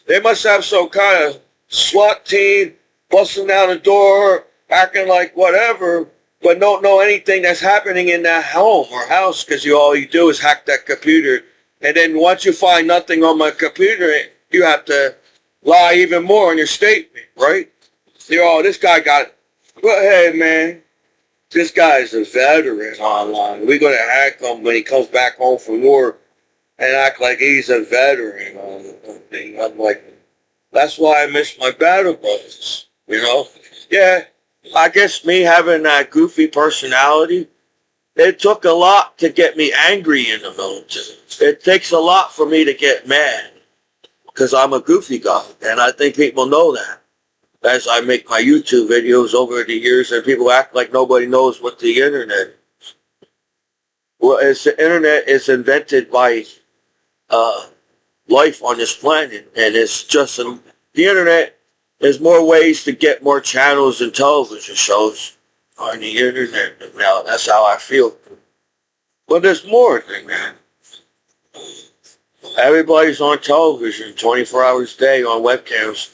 Speaker 1: They must have some kind of SWAT team busting down the door, acting like whatever, but don't know anything that's happening in that home or house, because all you do is hack that computer. And then once you find nothing on my computer, you have to lie even more on your statement, right? This guy got, well, hey, man, this guy is a veteran online. We're going to hack him when he comes back home from war and act like he's a veteran on the thing. I'm like, that's why I miss my battle brothers, you know? Yeah, I guess me having that goofy personality, it took a lot to get me angry in the military. It takes a lot for me to get mad because I'm a goofy guy, and I think people know that. As I make my YouTube videos over the years, and people act like nobody knows what the internet is. Well, the internet is invented by life on this planet, and it's just the internet. There's more ways to get more channels and television shows on the internet now. That's how I feel. But there's more than that. Everybody's on television 24 hours a day on webcams,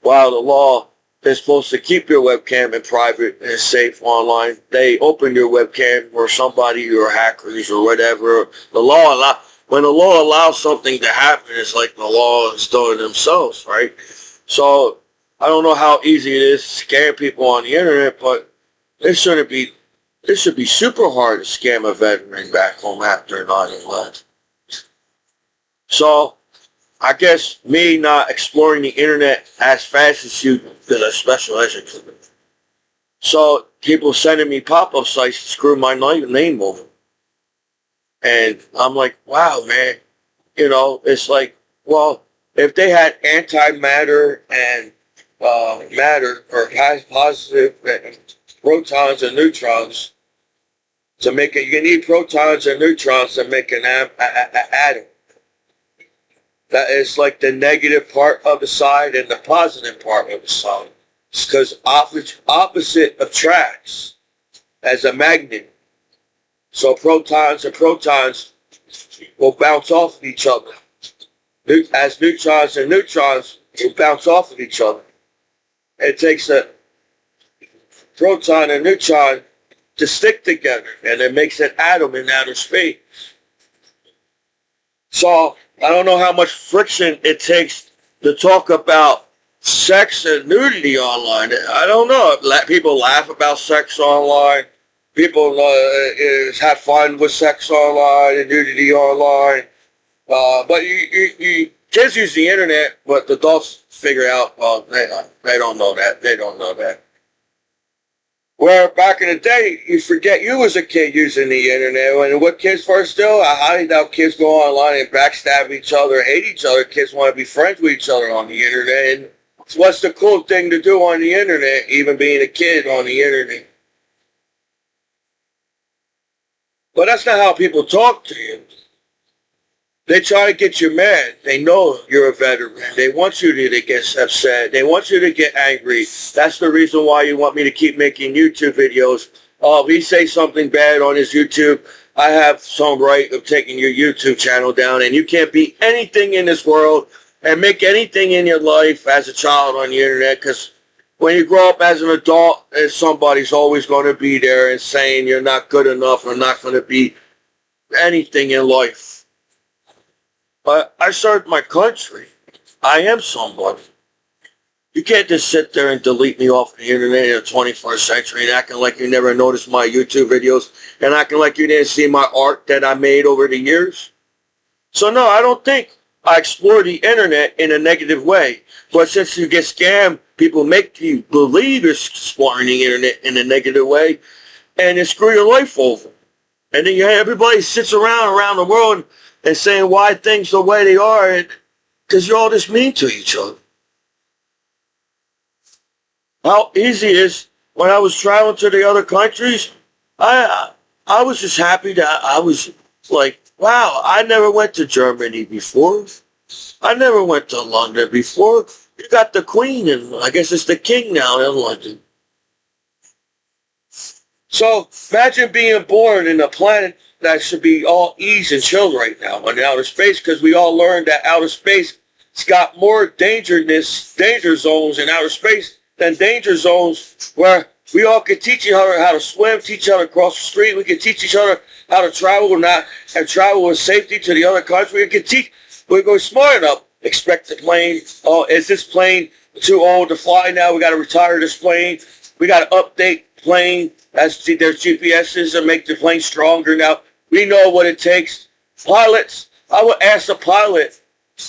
Speaker 1: while the law is supposed to keep your webcam in private and safe online. They open your webcam or somebody or hackers or whatever. When the law allows something to happen, it's like the law is doing themselves, right? So I don't know how easy it is to scam people on the internet, but it should be super hard to scam a veteran back home after 9/11. So I guess me not exploring the internet as fast as you, because I'm special educated. So people sending me pop-up sites to screw my name over. And I'm like, wow, man. It's like, well, if they had antimatter and matter, or positive protons and neutrons to make it, you need protons and neutrons to make an atom. That is like the negative part of the side and the positive part of the side. It's because opposite attracts as a magnet. So protons and protons will bounce off of each other. As neutrons and neutrons will bounce off of each other. It takes a proton and neutron to stick together, and it makes an atom in outer space. So I don't know how much friction it takes to talk about sex and nudity online. I don't know. People laugh about sex online. People have fun with sex online and nudity online. But you kids use the internet, but the adults figure out, well, they don't know that. They don't know that. Where back in the day, you forget you was a kid using the internet. And what kids first do, I highly doubt kids go online and backstab each other, hate each other. Kids want to be friends with each other on the internet. And what's the cool thing to do on the internet, even being a kid on the internet? But that's not how people talk to you. They try to get you mad. They know you're a veteran. They want you to get upset. They want you to get angry. That's the reason why you want me to keep making YouTube videos. If he says something bad on his YouTube, I have some right of taking your YouTube channel down. And you can't be anything in this world and make anything in your life as a child on the internet, because when you grow up as an adult, somebody's always going to be there and saying you're not good enough or not going to be anything in life. But I served my country. I am somebody. You can't just sit there and delete me off the internet in the 21st century and acting like you never noticed my YouTube videos and acting like you didn't see my art that I made over the years. So no, I don't think I explore the internet in a negative way. But since you get scammed, people make you believe you're exploring the internet in a negative way and then screw your life over. And then everybody sits around the world and saying why things the way they are, because you're all just mean to each other. How easy it is when I was traveling to the other countries, I was just happy that I was like, wow, I never went to Germany before. I never went to London before. You got the Queen, and I guess it's the King now in London. So imagine being born in a planet that should be all ease and chill right now in outer space, because we all learned that outer space has got more danger zones in outer space than danger zones where we all can teach each other how to swim, teach each other across the street. We can teach each other how to travel and travel with safety to the other country. We can teach, we're going smart enough. Expect the plane. Oh, is this plane too old to fly now? We got to retire this plane. We got to update plane. There's GPSs and make the plane stronger now. We know what it takes. Pilots, I would ask the pilot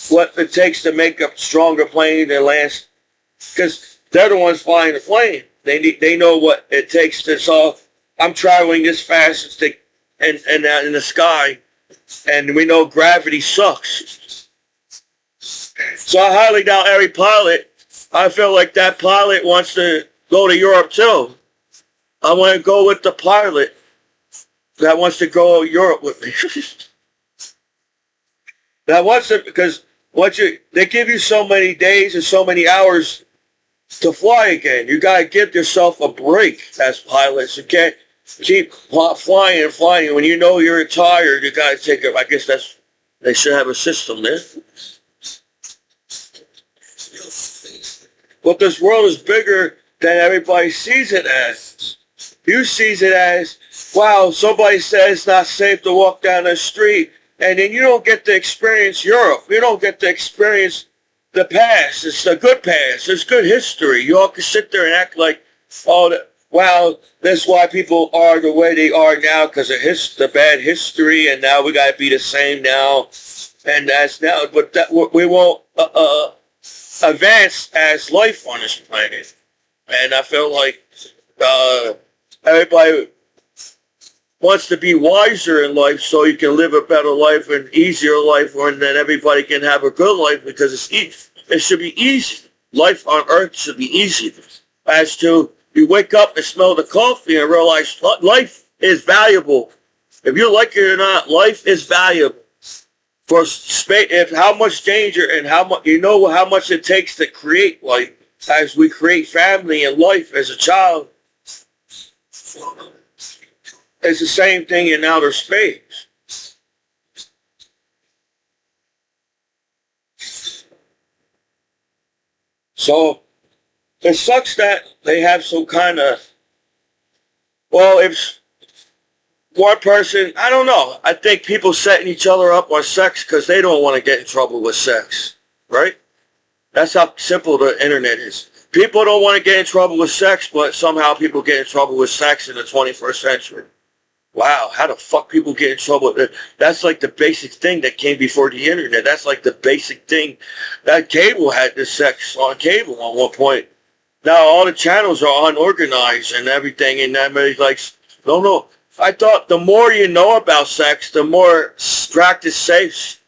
Speaker 1: what it takes to make a stronger plane than last, because they're the ones flying the plane. They know what it takes to solve. I'm traveling this fast and in the sky, and we know gravity sucks. So I highly doubt every pilot. I feel like that pilot wants to go to Europe too. I want to go with the pilot that wants to go to Europe with me. That wants to, because they give you so many days and so many hours to fly again. You got to give yourself a break as pilots. You can't keep flying and flying. When you know you're tired, you got to take it. I guess they should have a system there. But this world is bigger than everybody sees it as. You sees it as, wow, somebody says it's not safe to walk down the street, and then you don't get to experience Europe. You don't get to experience the past. It's the good past. It's good history. You all can sit there and act like, oh, wow, that's why people are the way they are now, because of the bad history, and now we got to be the same now, and that's now. But we won't advance as life on this planet. And I feel like everybody wants to be wiser in life so you can live a better life and easier life, and then everybody can have a good life, because it's easy. It should be easy. Life on earth should be easy. As to, you wake up and smell the coffee and realize life is valuable. If you like it or not, life is valuable. For space, if how much danger and how much, you know how much it takes to create life, as we create family and life as a child. It's the same thing in outer space. So it sucks that they have some kind of, well, if one person, I don't know, I think people setting each other up on sex because they don't want to get in trouble with sex, right? That's how simple the internet is. People don't want to get in trouble with sex, but somehow people get in trouble with sex in the 21st century. Wow, how the fuck people get in trouble? That's like the basic thing that came before the internet. That's like the basic thing. That cable had the sex on cable at one point. Now all the channels are unorganized and everything, and everybody's like, no. I thought the more you know about sex, the more practice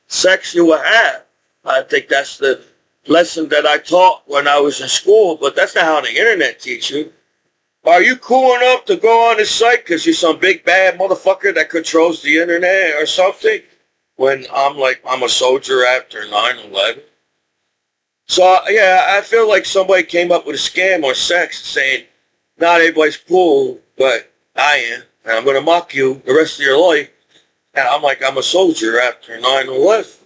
Speaker 1: sex you will have. I think that's the lesson that I taught when I was in school, but that's not how the internet teaches you. Are you cool enough to go on this site because you're some big bad motherfucker that controls the internet or something? When I'm a soldier after 9/11. So, yeah, I feel like somebody came up with a scam on sex saying, not everybody's cool, but I am. And I'm going to mock you the rest of your life. And I'm a soldier after 9/11.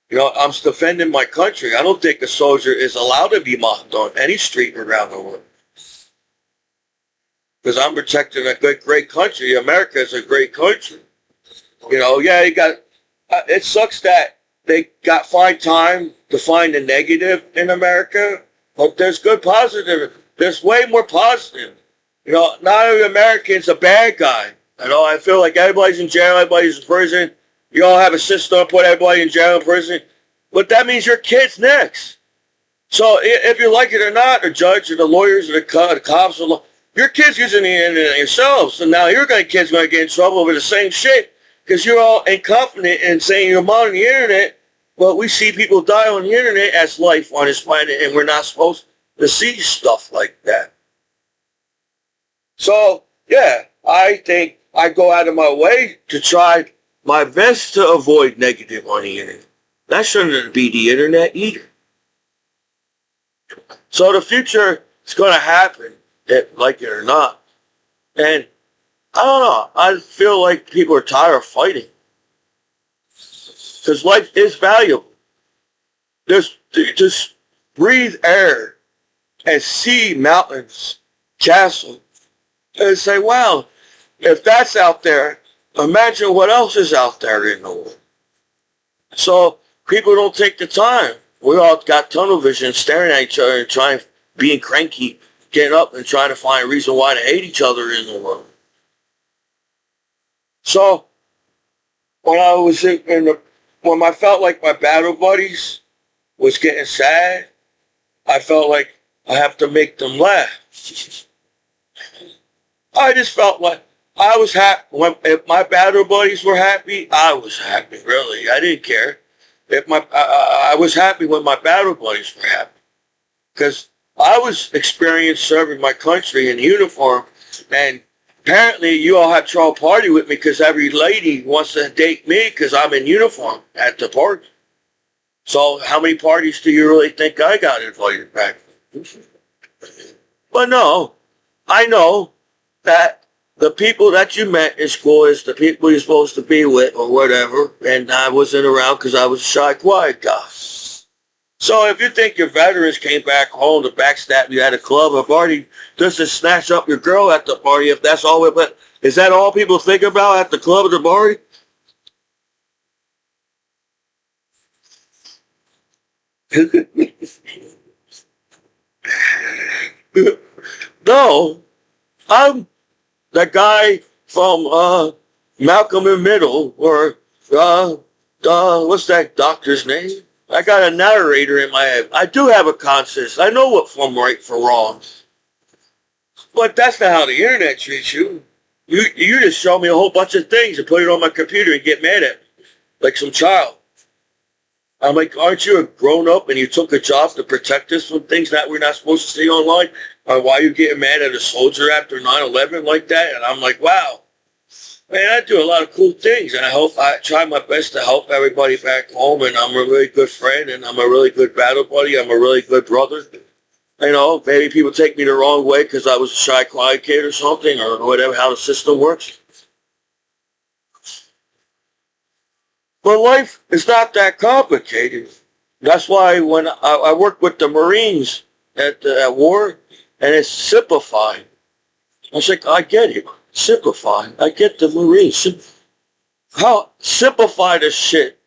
Speaker 1: You know, I'm defending my country. I don't think a soldier is allowed to be mocked on any street around the world. Because I'm protecting a great country. America is a great country. You know, yeah, it sucks that they got fine time to find the negative in America, but there's good positive. There's way more positive. You know, not every American's a bad guy. You know, I feel like everybody's in jail, everybody's in prison. You all have a system, put everybody in jail and prison. But that means your kid's next. So if you like it or not, the judge or the lawyers or the cops, your kid's using the internet yourselves. And now your kid's going to get in trouble over the same shit because you're all inconfident and saying you're on the internet. But we see people die on the internet as life on this planet, and we're not supposed to see stuff like that. So, yeah, I think I go out of my way to try my best to avoid negative on the internet. That shouldn't be the internet either. So the future is going to happen, like it or not. And I don't know. I feel like people are tired of fighting. Because life is valuable. Just breathe air and see mountains, castles, and say, wow, if that's out there, imagine what else is out there in the world. So people don't take the time. We all got tunnel vision, staring at each other and trying, being cranky, getting up and trying to find a reason why to hate each other in the world. So when I was when I felt like my battle buddies was getting sad, I felt like I have to make them laugh. I just felt like I was happy. If my battle buddies were happy, I was happy, really. I didn't care. I was happy when my battle buddies were happy. Because I was experienced serving my country in uniform, and apparently you all have trouble party with me because every lady wants to date me because I'm in uniform at the party. So how many parties do you really think I got invited back? But no, I know that the people that you met in school is the people you're supposed to be with or whatever, and I wasn't around because I was a shy, quiet guy. So if you think your veterans came back home to backstab you at a club or party just to snatch up your girl at the party, if that's all but is that all people think about at the club or the party? No, I'm the guy from Malcolm in Middle, or what's that doctor's name? I got a narrator in my head. I do have a conscience. I know what from right for wrong. But that's not how the internet treats you. You just show me a whole bunch of things and put it on my computer and get mad at me, like some child. I'm like, aren't you a grown-up and you took a job to protect us from things that we're not supposed to see online? Or why are you getting mad at a soldier after 9/11 like that? And I'm like, wow. Man, I do a lot of cool things, and I try my best to help everybody back home, and I'm a really good friend, and I'm a really good battle buddy. I'm a really good brother. You know, maybe people take me the wrong way because I was a shy, quiet kid or something, or whatever, how the system works. But life is not that complicated. That's why when I worked with the Marines at war, and it's simplified. I was like, I get it. Simplify. I get the Marines. How simplify this shit?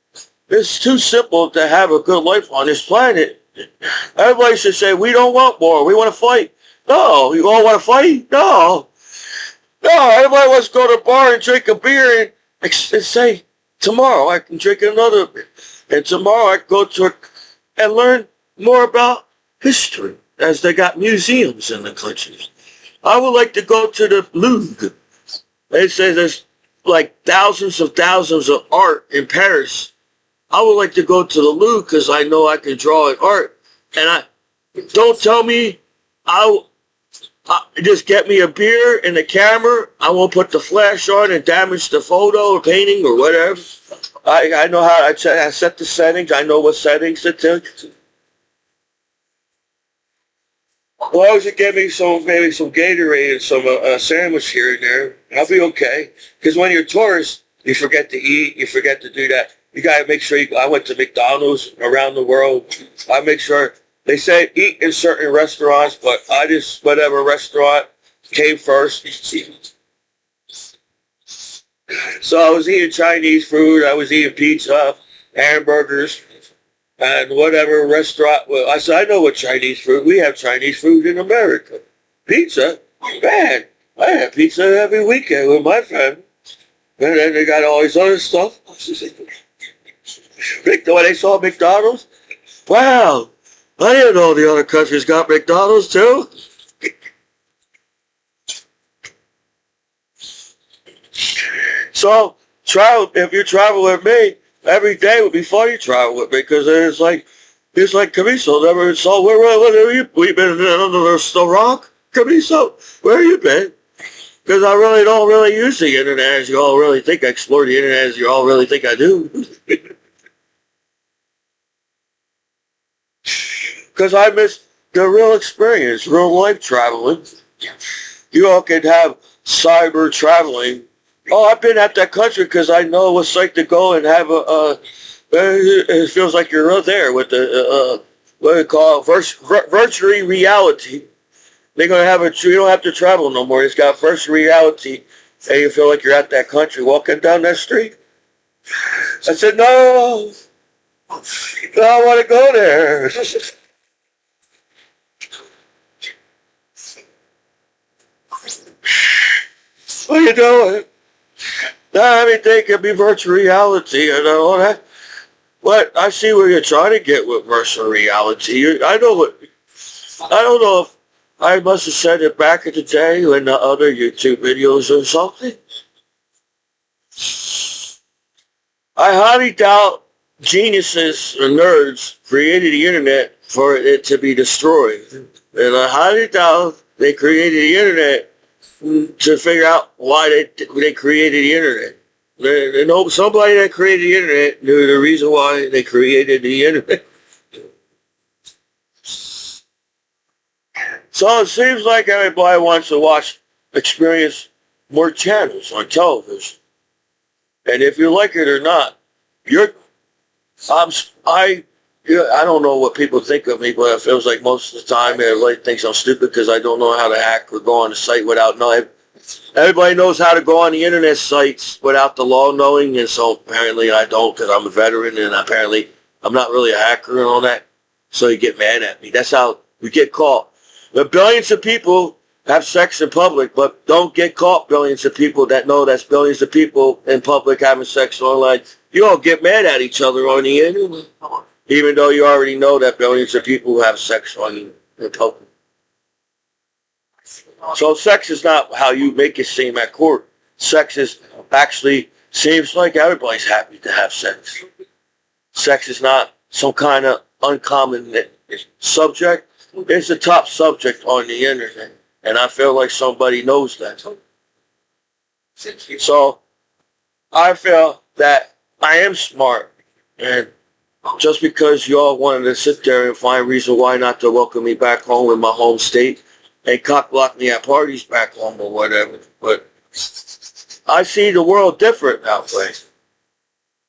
Speaker 1: It's too simple to have a good life on this planet. Everybody should say, we don't want war. We want to fight. No. You all want to fight? No. No. Everybody wants to go to a bar and drink a beer and say, tomorrow I can drink another beer. And tomorrow I can go to and learn more about history as they got museums in the country. I would like to go to the Louvre. They say there's like thousands of art in Paris. I would like to go to the Louvre because I know I can draw an art. And don't tell me just get me a beer and a camera. I won't put the flash on and damage the photo or painting or whatever. I know how I set the settings. I know what settings to take. Well, I should get me maybe some Gatorade and some sandwich here and there. I'll be okay. Because when you're a tourist, you forget to eat. You forget to do that. You got to make sure I went to McDonald's around the world. I make sure. They say eat in certain restaurants, but I just, whatever restaurant came first. So I was eating Chinese food. I was eating pizza, hamburgers, and whatever restaurant. Well, I said, I know what Chinese food. We have Chinese food in America. Pizza? Man, I have pizza every weekend with my family. And then they got all this other stuff. When they saw McDonald's, wow, I didn't know the other countries got McDonald's too. So, if you travel with me, every day would be fun you travel with me because it's like Commiso never saw where have you been under the rock? Commiso, where have you been? Because I really don't really use the internet as you all really think I explore the internet as you all really think I do. Because I miss the real experience, real life traveling. You all can have cyber traveling. Oh, I've been at that country because I know what it's like to go and have it feels like you're right there with the, what do you call it, virtual reality. They're going to have you don't have to travel no more. It's got virtual reality, and you feel like you're at that country walking down that street. I said, no, I want to go there. What are you doing? Everything can be virtual reality and all that. But I see where you're trying to get with virtual reality. I don't know if I must have said it back in the day in the other YouTube videos or something. I highly doubt geniuses or nerds created the internet for it to be destroyed. And I highly doubt they created the internet to figure out why they created the internet. They know somebody that created the internet knew the reason why they created the internet. So it seems like everybody wants to experience more channels on television. And if you like it or not, I don't know what people think of me, but it feels like most of the time everybody thinks I'm stupid because I don't know how to hack or go on the site without knowing. Everybody knows how to go on the internet sites without the law knowing, and so apparently I don't because I'm a veteran, and apparently I'm not really a hacker and all that. So you get mad at me. That's how we get caught. The billions of people have sex in public, but don't get caught. Billions of people that know that's billions of people in public having sex online. You all get mad at each other on the internet, even though you already know that billions of people have sex in public. So sex is not how you make it seem at court. Sex is actually seems like everybody's happy to have sex. Sex is not some kind of uncommon subject. It's a top subject on the internet. And I feel like somebody knows that. So I feel that I am smart. And just because y'all wanted to sit there and find reason why not to welcome me back home in my home state and cock block me at parties back home or whatever. But I see the world different that way.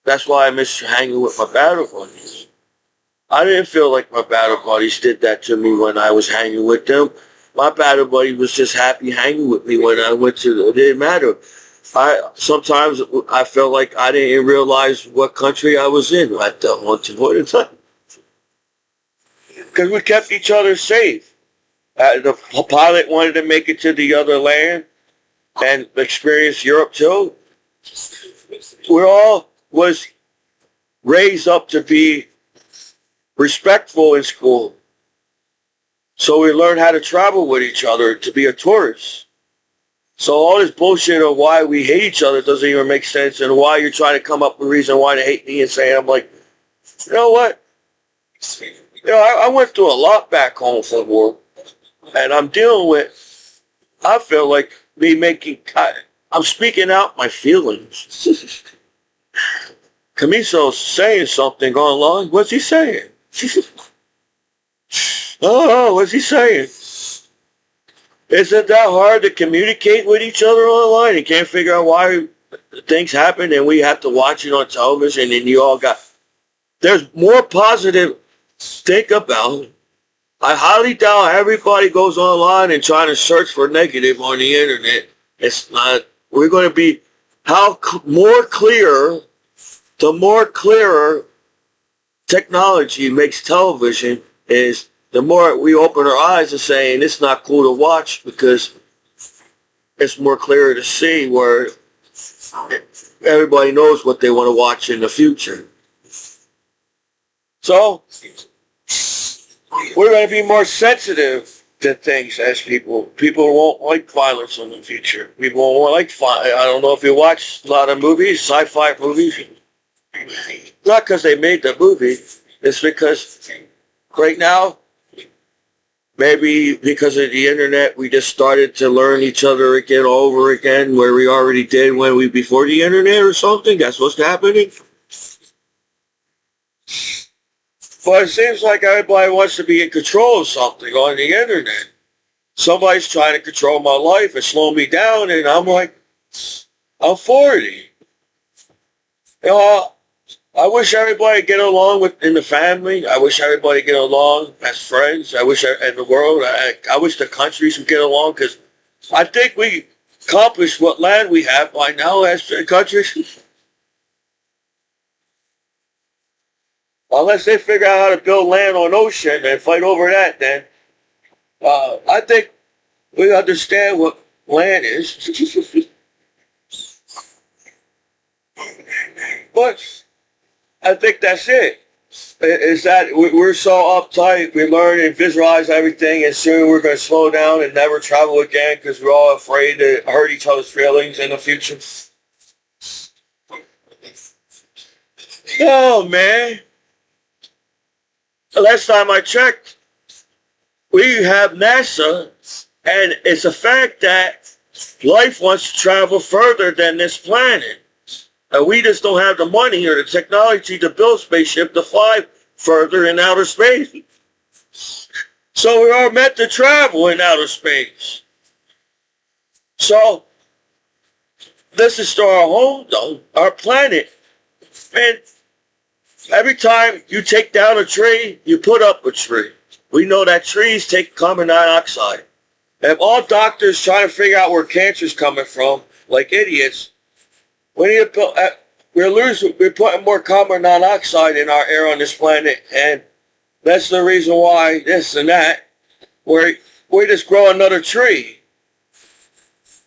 Speaker 1: That's why I miss hanging with my battle buddies. I didn't feel like my battle buddies did that to me when I was hanging with them. My battle buddy was just happy hanging with me when I went to, it didn't matter. Sometimes I felt like I didn't realize what country I was in at the point in time. Because we kept each other safe. The pilot wanted to make it to the other land and experience Europe too. We all was raised up to be respectful in school. So we learn how to travel with each other to be a tourist. So all this bullshit of why we hate each other doesn't even make sense, and why you're trying to come up with a reason why to hate me and saying, I'm like, you know what? I went through a lot back home from war, and I'm dealing with, I feel like I'm speaking out my feelings. Commiso's saying something online. What's he saying? Oh, what's he saying? Isn't that hard to communicate with each other online? You can't figure out why things happen and we have to watch it on television and you all got... There's more positive. Think about it. I highly doubt everybody goes online and trying to search for negative on the internet. It's not. We're going to be more clear. The more clearer technology makes television is, the more we open our eyes and saying it's not cool to watch because it's more clearer to see, where everybody knows what they want to watch in the future. So we're going to be more sensitive to things as people. People won't like violence in the future. People won't like I don't know if you watch a lot of movies, sci-fi movies. Not because they made the movie. It's because right now, maybe because of the internet, we just started to learn each other again over again, where we already did before the internet or something. That's what's happening. But it seems like everybody wants to be in control of something on the internet. Somebody's trying to control my life and slow me down, and I'm like, I'm 40. I wish everybody get along in the family. I wish everybody get along as friends. I wish in the world, I wish the countries would get along, because I think we accomplished what land we have by now as countries. Unless they figure out how to build land on ocean and fight over that, then I think we understand what land is. But I think that's it. Is that we're so uptight, we learn and visualize everything, and soon we're going to slow down and never travel again because we're all afraid to hurt each other's feelings in the future. Oh, man. The last time I checked, we have NASA, and it's a fact that life wants to travel further than this planet. And we just don't have the money or the technology to build a spaceship to fly further in outer space. So we are meant to travel in outer space. So this is to our home, though, our planet. And every time you take down a tree, you put up a tree. We know that trees take carbon dioxide. If all doctors trying to figure out where cancer's coming from, like idiots, we're putting more carbon dioxide in our air on this planet, and that's the reason why this and that. We just grow another tree.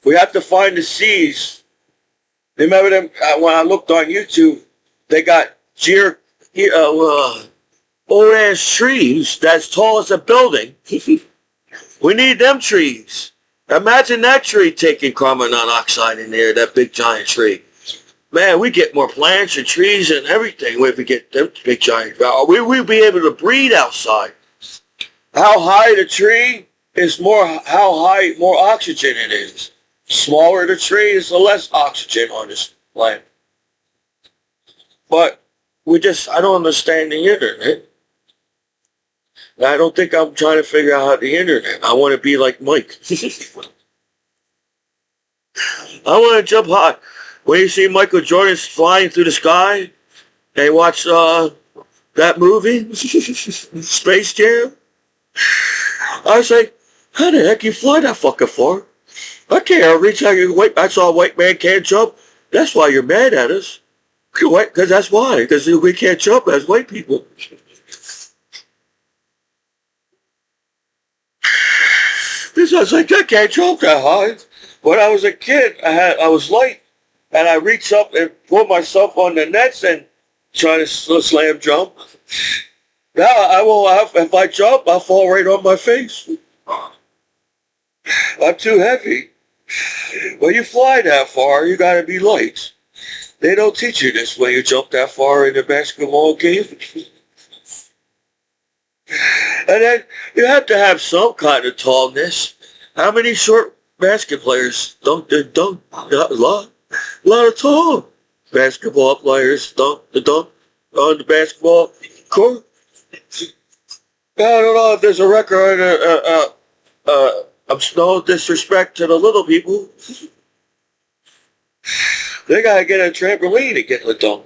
Speaker 1: We have to find the seeds. Remember them when I looked on YouTube? They got old-ass trees that's tall as a building. We need them trees. Imagine that tree taking carbon dioxide in there, that big giant tree. Man, we get more plants and trees and everything if we get them big giant. We'll be able to breathe outside. How high the tree is more oxygen it is. Smaller the tree is, the less oxygen on this planet. But I don't understand the internet. I don't think I'm trying to figure out how the internet. I want to be like Mike. I want to jump high. When you see Michael Jordan flying through the sky and watch that movie, Space Jam, I was like, how the heck you fly that fucking far? I can't reach out your weight. I saw a white man can't jump. That's why you're mad at us. Because that's why. Because we can't jump as white people. This was like, I can't jump that high. When I was a kid, I was light. And I reached up and put myself on the nets and try to slam jump. Now I will have, if I jump, I'll fall right on my face. I'm too heavy. When you fly that far, you gotta be light. They don't teach you this when you jump that far in a basketball game. And then you have to have some kind of tallness. How many short basket players don't a lot of tall basketball players don't on the basketball court. I don't know if there's a record. I'm no disrespect to the little people. They gotta get a trampoline to get the dunk.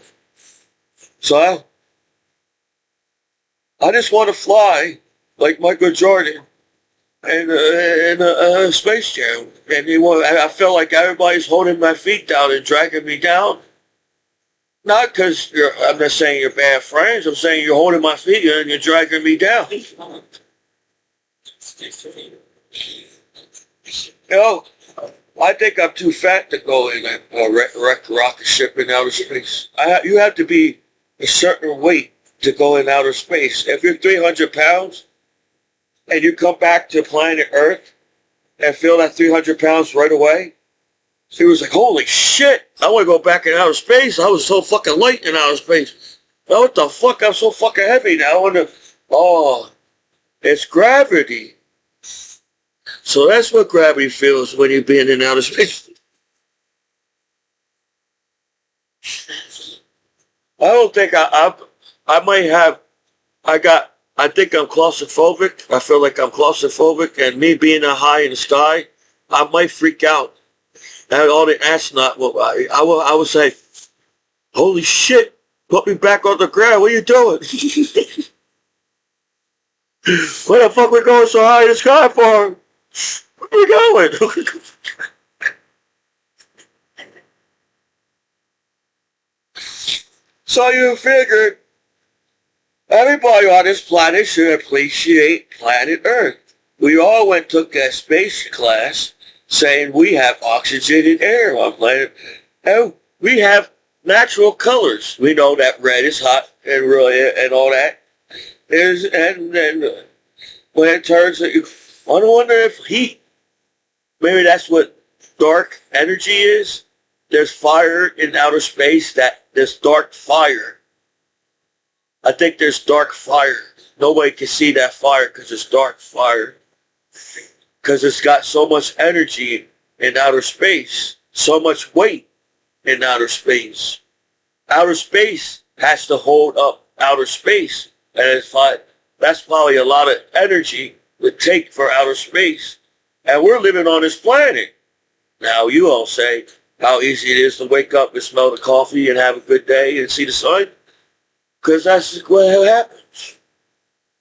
Speaker 1: So I just want to fly like Michael Jordan in Space Jam. And I feel like everybody's holding my feet down and dragging me down. Not because I'm not saying you're bad friends. I'm saying you're holding my feet and you're dragging me down. You know, I think I'm too fat to go in a rocket ship in outer space. You have to be a certain weight to go in outer space. If you're 300 pounds and you come back to planet Earth and feel that 300 pounds right away, he was like, holy shit, I want to go back in outer space. I was so fucking light in outer space. Oh, what the fuck? I'm so fucking heavy now. Oh, it's gravity. So that's what gravity feels when you're being in outer space. I don't think I might have, I think I'm claustrophobic. I feel like I'm claustrophobic, and me being that high in the sky, I might freak out. And all the astronaut, I would say, holy shit, put me back on the ground. What are you doing? Where the fuck we going so high in the sky for? Where are we going? So you figured everybody on this planet should appreciate planet Earth. We all took that space class saying we have oxygen and air on planet. And we have natural colors. We know that red is hot and really and all that. And when it turns, I wonder if heat, maybe that's what dark energy is. There's fire in outer space, there's dark fire. I think there's dark fire. Nobody can see that fire because it's dark fire. Because it's got so much energy in outer space, so much weight in outer space. Outer space has to hold up outer space. And that's probably a lot of energy to take for outer space. And we're living on this planet. Now you all say how easy it is to wake up and smell the coffee and have a good day and see the sun. Because that's what happens.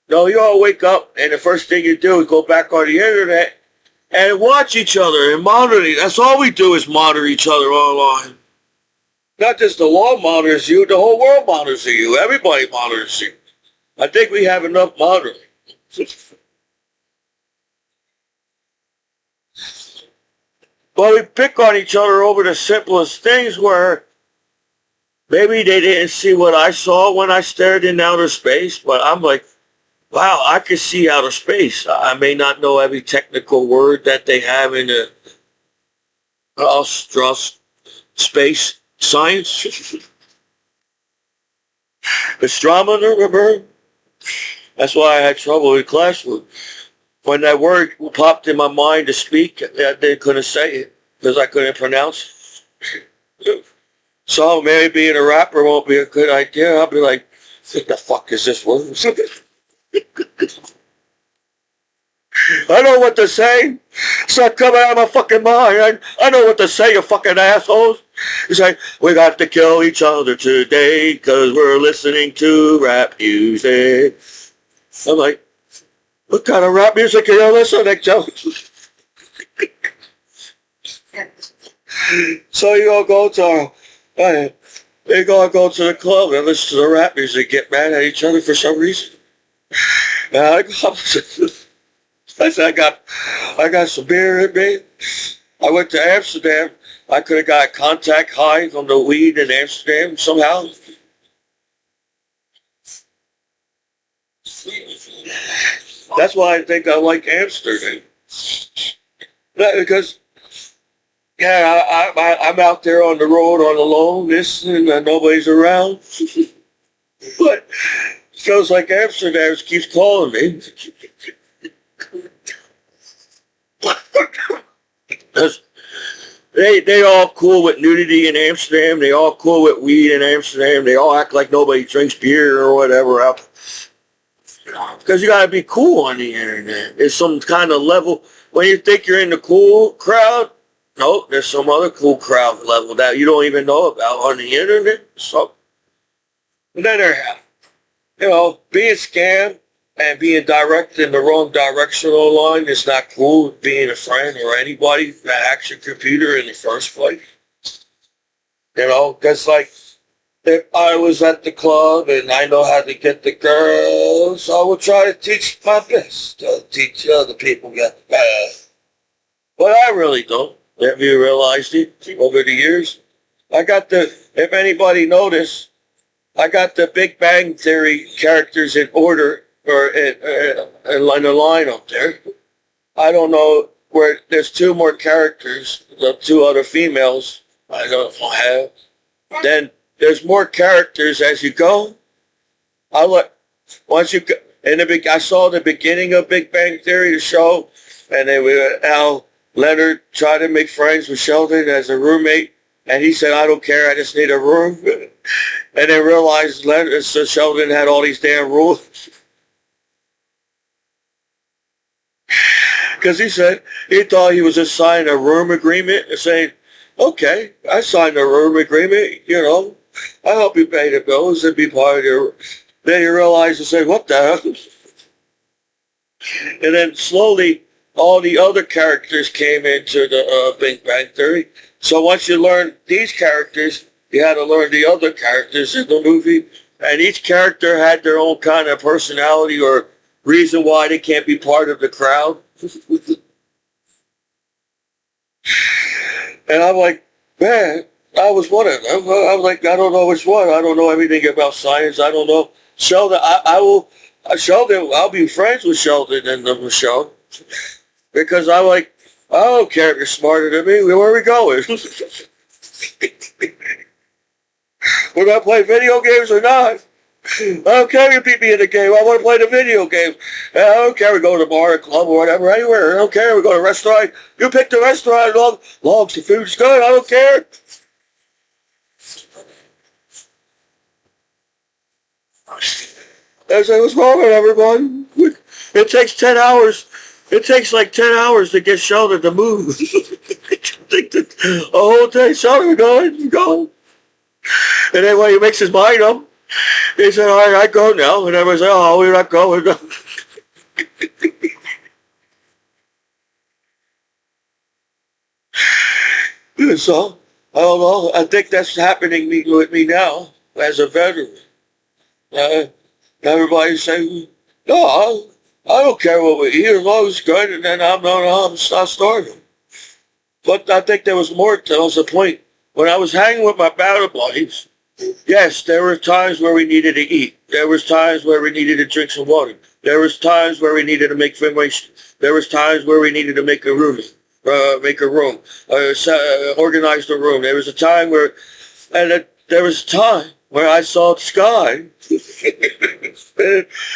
Speaker 1: No, you all wake up and the first thing you do is go back on the internet and watch each other and monitor. That's all we do is monitor each other online. Not just the law monitors you, the whole world monitors you. Everybody monitors you. I think we have enough monitoring. But we pick on each other over the simplest things where maybe they didn't see what I saw when I stared in outer space, but I'm like, wow, I can see outer space. I may not know every technical word that they have in the space science. Astronomer. That's why I had trouble in classroom. When that word popped in my mind to speak, they couldn't say it because I couldn't pronounce it. So maybe being a rapper won't be a good idea. I'll be like, what the fuck is this word? I know what to say. It's not coming out of my fucking mind. I know what to say, you fucking assholes. It's like, we got to kill each other today because we're listening to rap music. I'm like, what kind of rap music are you listening to? So you all go to they gonna go to the club and listen to the rap music, get mad at each other for some reason. And I said, I got some beer in me. I went to Amsterdam. I could have got contact high from the weed in Amsterdam somehow. That's why I think I like Amsterdam. Because, yeah, I'm out there on the road on alone, listening, and nobody's around. But shows like Amsterdam keeps calling me. Because they all cool with nudity in Amsterdam. They all cool with weed in Amsterdam. They all act like nobody drinks beer or whatever out. Because you got to be cool on the internet. There's some kind of level. When you think you're in the cool crowd, no, there's some other cool crowd level that you don't even know about on the internet. So, and then being scammed and being directed in the wrong direction online is not cool. Being a friend or anybody that hacks your computer in the first place. Because like, if I was at the club and I know how to get the girls, I would try to teach my best to teach other people get bad. But I really don't. Have you realized it over the years? If anybody noticed, I got the Big Bang Theory characters in order or in the line up there. I don't know where there's two more characters, the two other females I don't have. Then there's more characters as you go. I saw the beginning of Big Bang Theory, the show, and Al Leonard tried to make friends with Sheldon as a roommate, and he said, "I don't care, I just need a room." And then realized Sheldon had all these damn rules. Because he thought he was just signing a room agreement and saying, "Okay, I signed a room agreement, I help you pay the bills and be part of your..." Then you realize and say, "What the hell?" And then slowly, all the other characters came into the Big Bang Theory. So once you learn these characters, you had to learn the other characters in the movie. And each character had their own kind of personality or reason why they can't be part of the crowd. And I'm like, man, I was one of them. I was like, I don't know which one. I don't know everything about science. I don't know. Sheldon, Sheldon, I'll be friends with Sheldon in the show. Because I'm like, I don't care if you're smarter than me. Where are we going? We're going to play video games or not. I don't care if you beat me in the game. I want to play the video game. I don't care. We go to the bar or club or whatever, anywhere. I don't care. We go to a restaurant. You pick the restaurant. Long as the food's good. I don't care. I say, what's wrong with everyone? It takes 10 hours. It takes like 10 hours to get Sheldon to move. A whole day. Sheldon, we're going. And then when he makes his mind up, he said, all right, I go now. And everybody said, oh, we're not going. So, I don't know. I think that's happening with me now as a veteran. Everybody's saying, no, I don't care what we eat as long as it's good. And then I'm not starving. But I think there was more. There was a point. When I was hanging with my battle buddies, yes, there were times where we needed to eat. There was times where we needed to drink some water. There was times where we needed to make formation. There was times where we needed to make a room, organize the room. There was a time where I saw the sky,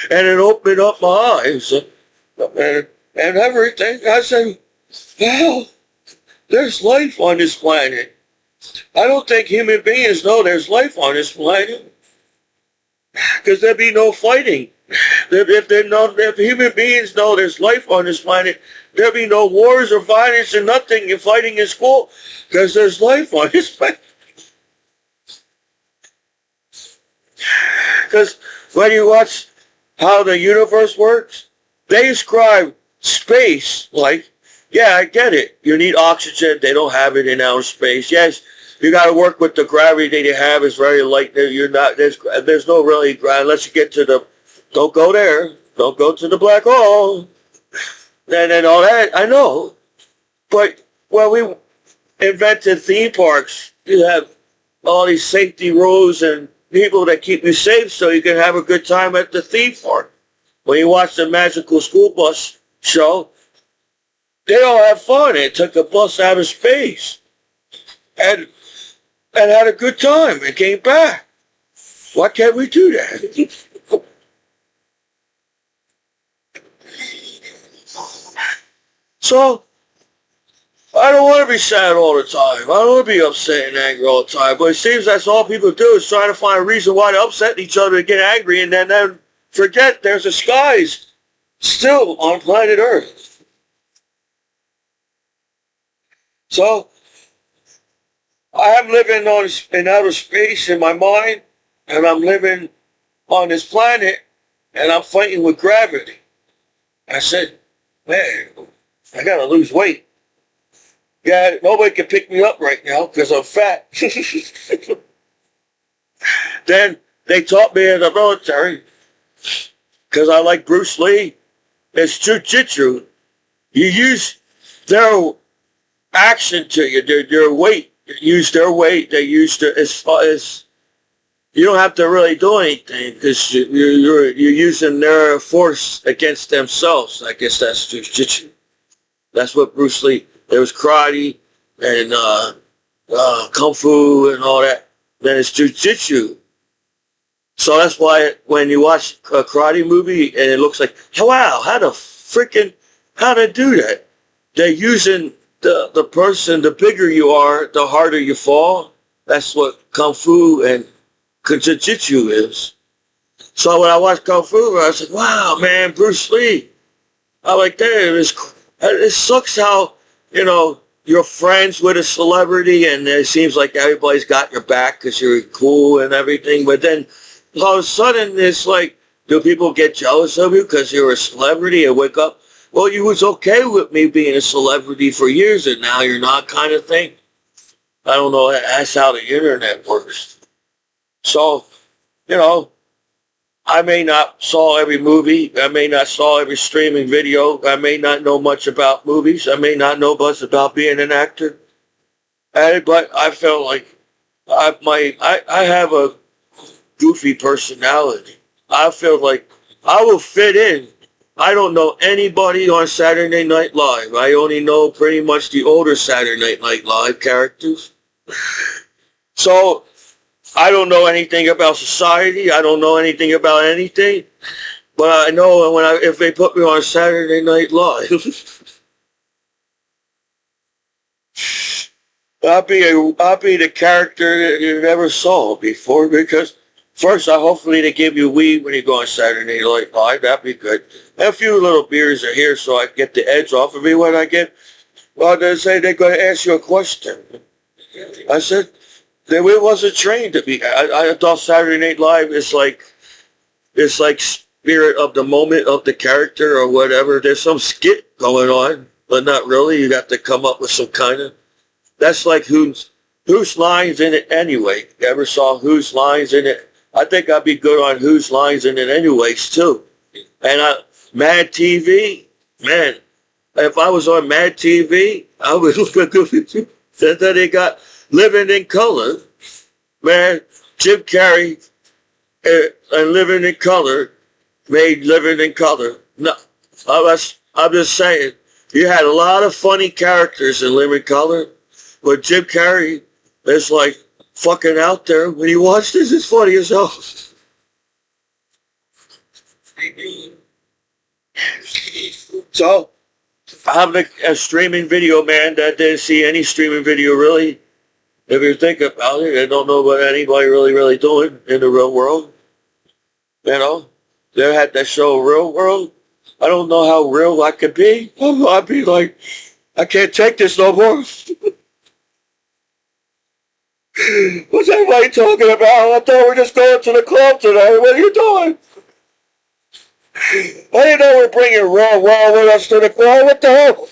Speaker 1: and it opened up my eyes, and everything. I said, wow, there's life on this planet. I don't think human beings know there's life on this planet, because there'd be no fighting. If human beings know there's life on this planet, there'd be no wars or violence and nothing. And fighting is cool, because there's life on this planet. Because when you watch how the universe works, they describe space like, yeah, I get it. You need oxygen. They don't have it in outer space. Yes, you got to work with the gravity they have. It's very light. There's no really gravity unless you get to the. Don't go there. Don't go to the black hole. And all that. I know, but when we invented theme parks, you have all these safety rules and people that keep you safe so you can have a good time at the theme park. when you watch the Magical School Bus show, they all had fun. They took a bus out of space and had a good time and came back. Why can't we do that? So, I don't want to be sad all the time. I don't want to be upset and angry all the time. But it seems that's all people do is try to find a reason why they're upsetting each other and get angry and then forget there's a skies still on planet Earth. So, I'm living in outer space in my mind, and I'm living on this planet, and I'm fighting with gravity. I said, man, I gotta lose weight. Yeah, nobody can pick me up right now because I'm fat. Then they taught me in the military, because I like Bruce Lee, it's jujitsu. You use their action to you, their weight. You use their weight. They use as you don't have to really do anything because you're using their force against themselves. I guess that's jujitsu. That's what Bruce Lee. There was karate and kung fu and all that. Then it's jujitsu. So that's why when you watch a karate movie and it looks like, wow, how to do that? They're using the person, the bigger you are, the harder you fall. That's what kung fu and jiu-jitsu is. So when I watched kung fu, I was like, wow, man, Bruce Lee. I like that. It sucks how, you're friends with a celebrity and it seems like everybody's got your back because you're cool and everything. But then all of a sudden it's like, do people get jealous of you because you're a celebrity and wake up? Well, you was okay with me being a celebrity for years and now you're not, kind of thing. I don't know. That's how the internet works. So, I may not saw every movie. I may not saw every streaming video. I may not know much about movies. I may not know much about being an actor. But I felt like I have a goofy personality. I feel like I will fit in. I don't know anybody on Saturday Night Live. I only know pretty much the older Saturday Night Live characters. So I don't know anything about society. I don't know anything about anything. But I know if they put me on Saturday Night Live, I'll be the character that you never saw before. Because first, hopefully they give you weed when you go on Saturday Night Live. That'd be good. And a few little beers are here so I get the edge off of me when I get. Well, they say they're going to ask you a question. I said, it wasn't trained to be. I thought Saturday Night Live is like spirit of the moment of the character or whatever. There's some skit going on, but not really. You got to come up with some kind of. That's like whose lines in it anyway. You ever saw Whose Lines in It? I think I'd be good on Whose Lines in It anyways too. And Mad TV, man. If I was on Mad TV, I would look good. Then they got Living in Color, man. Jim Carrey and Living in Color made Living in Color. No, I'm just saying, you had a lot of funny characters in Living in Color, but Jim Carrey is like fucking out there. When you watch this, it's funny as hell. So, I'm a streaming video man that didn't see any streaming video really. If you think about it, I don't know what anybody really doing in the real world. They had that show Real World. I don't know how real I could be. I'd be like, I can't take this no more. What's everybody talking about? I thought we were just going to the club today. What are you doing? I didn't know we're bringing Real World with us to the club. What the hell?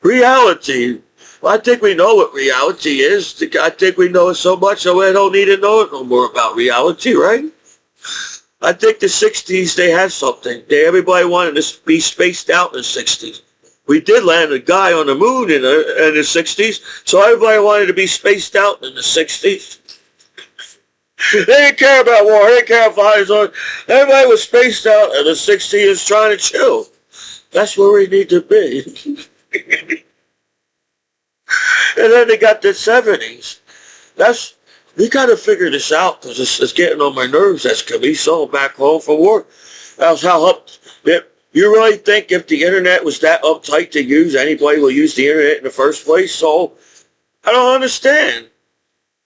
Speaker 1: Reality. Well, I think we know what reality is. I think we know it so much that we don't need to know it no more about reality, right? I think the 60s, they had something. Everybody wanted to be spaced out in the 60s. We did land a guy on the moon in the 60s, so everybody wanted to be spaced out in the 60s. They didn't care about war. They didn't care about fires on. Everybody was spaced out, and the 60s trying to chill. That's where we need to be. And then they got the 70s. We got to figure this out because it's getting on my nerves. That's Commiso back home from work. That's how up. You really think if the internet was that uptight to use, anybody will use the internet in the first place? So I don't understand.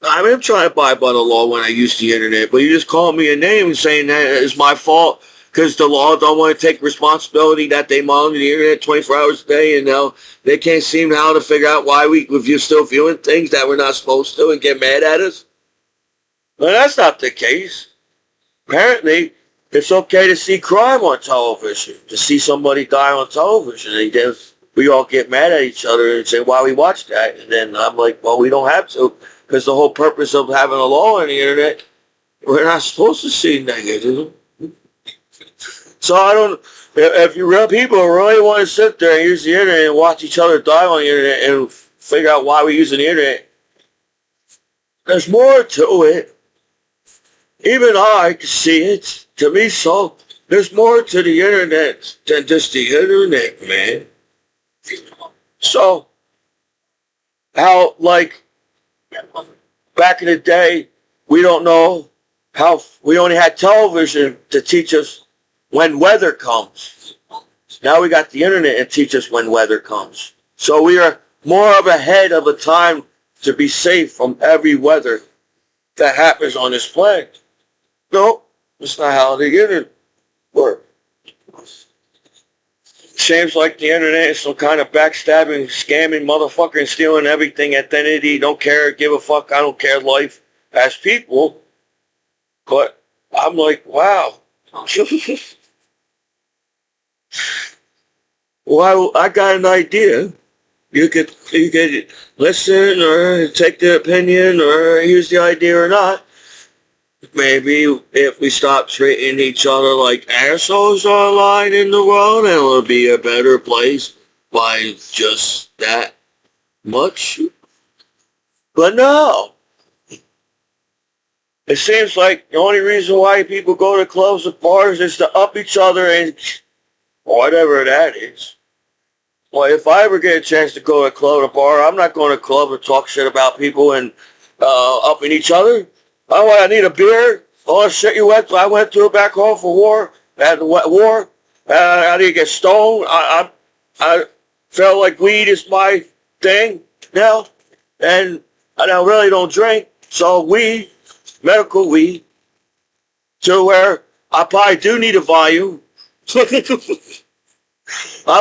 Speaker 1: I mean, I'm trying to abide by the law when I use the internet, but you just call me a name and saying that it's my fault because the law don't want to take responsibility that they monitor the internet 24 hours a day, and now they can't seem how to figure out why if you're still viewing things that we're not supposed to and get mad at us. Well, that's not the case. Apparently, it's okay to see crime on television, to see somebody die on television, and then we all get mad at each other and say, why we watch that? And then I'm like, well, we don't have to. Because the whole purpose of having a law on the internet, we're not supposed to see negative. So I don't, if you real people really want to sit there and use the internet and watch each other die on the internet and figure out why we're using the internet, there's more to it. Even I can see it. To me, so there's more to the internet than just the internet, man. So, how, like, back in the day, we don't know how, we only had television to teach us when weather comes. Now we got the internet to teach us when weather comes. So we are more of ahead of the time to be safe from every weather that happens on this planet. No, that's not how the internet works. Seems like the internet is some kind of backstabbing, scamming motherfucker and stealing everything, identity, don't care, give a fuck, I don't care life as people. But I'm like, wow. Well, I got an idea. You could listen or take the opinion or use the idea or not. Maybe if we stop treating each other like assholes online in the world, it'll be a better place by just that much. But no. It seems like the only reason why people go to clubs and bars is to up each other and whatever that is. Well, if I ever get a chance to go to a club or bar, I'm not going to a club and talk shit about people and upping each other. Oh, I need a beer. Oh, shit, you went. I went through it back home for war. I had the war. I need to get stoned. I felt like weed is my thing now, and I really don't drink. So weed, medical weed, to where I probably do need a volume. I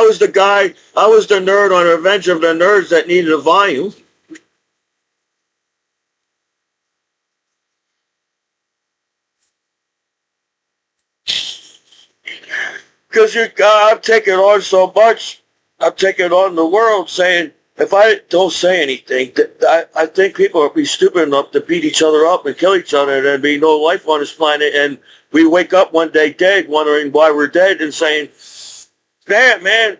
Speaker 1: was the nerd on Revenge of the Nerds that needed a volume. Because I've taken on so much. I've taken on the world saying, if I don't say anything, I think people will be stupid enough to beat each other up and kill each other and there'd be no life on this planet. And we wake up one day dead, wondering why we're dead and saying, damn, man.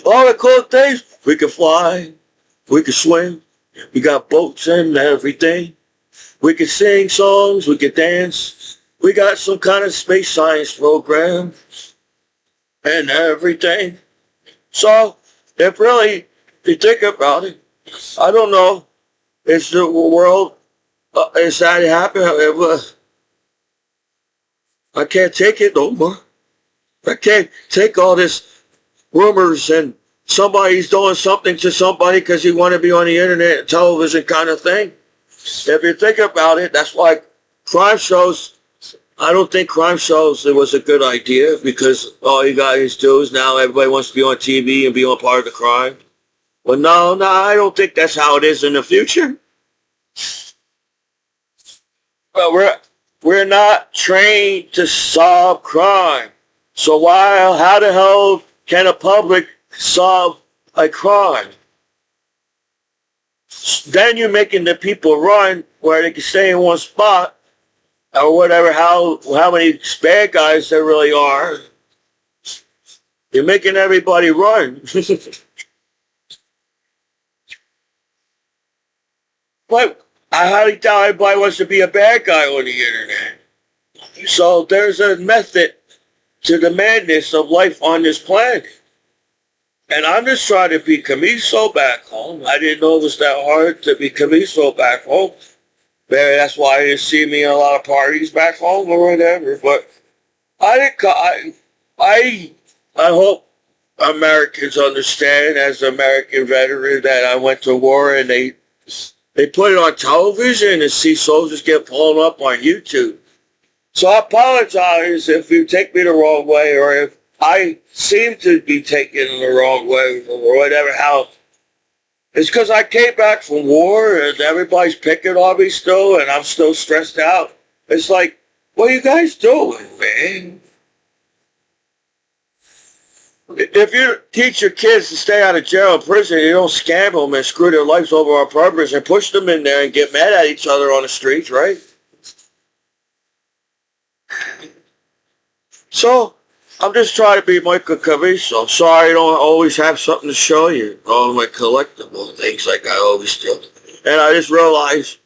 Speaker 1: All the cool things, we can fly, we can swim, we got boats and everything. We can sing songs, we can dance. We got some kind of space science program and everything. So, if really you think about it, I don't know, is the world, is that happening? I can't take it no more. I can't take all this rumors and somebody's doing something to somebody because you want to be on the internet and television kind of thing. If you think about it, that's why crime shows, I don't think crime shows it was a good idea because all you guys do is now everybody wants to be on TV and be on part of the crime. Well, no, I don't think that's how it is in the future. But we're not trained to solve crime. So how the hell can a public solve a crime? Then you're making the people run where they can stay in one spot or whatever, how many bad guys there really are. You're making everybody run. But I highly doubt anybody wants to be a bad guy on the internet. So there's a method to the madness of life on this planet. And I'm just trying to be Commiso back home. I didn't know it was that hard to be Commiso back home. Maybe that's why you didn't see me in a lot of parties back home or whatever. But I didn't. I hope Americans understand, as an American veteran, that I went to war and they put it on television and see soldiers get blown up on YouTube. So I apologize if you take me the wrong way, or if I seem to be taken the wrong way, or whatever. How it's because I came back from war and everybody's picking on me still, and I'm still stressed out. It's like, what are you guys doing, man? If you teach your kids to stay out of jail and prison, you don't scam them and screw their lives over on purpose and push them in there and get mad at each other on the streets, right? So, I'm just trying to be Michael Commiso. I'm sorry I don't always have something to show you. All my collectible things like I always do. And I just realized,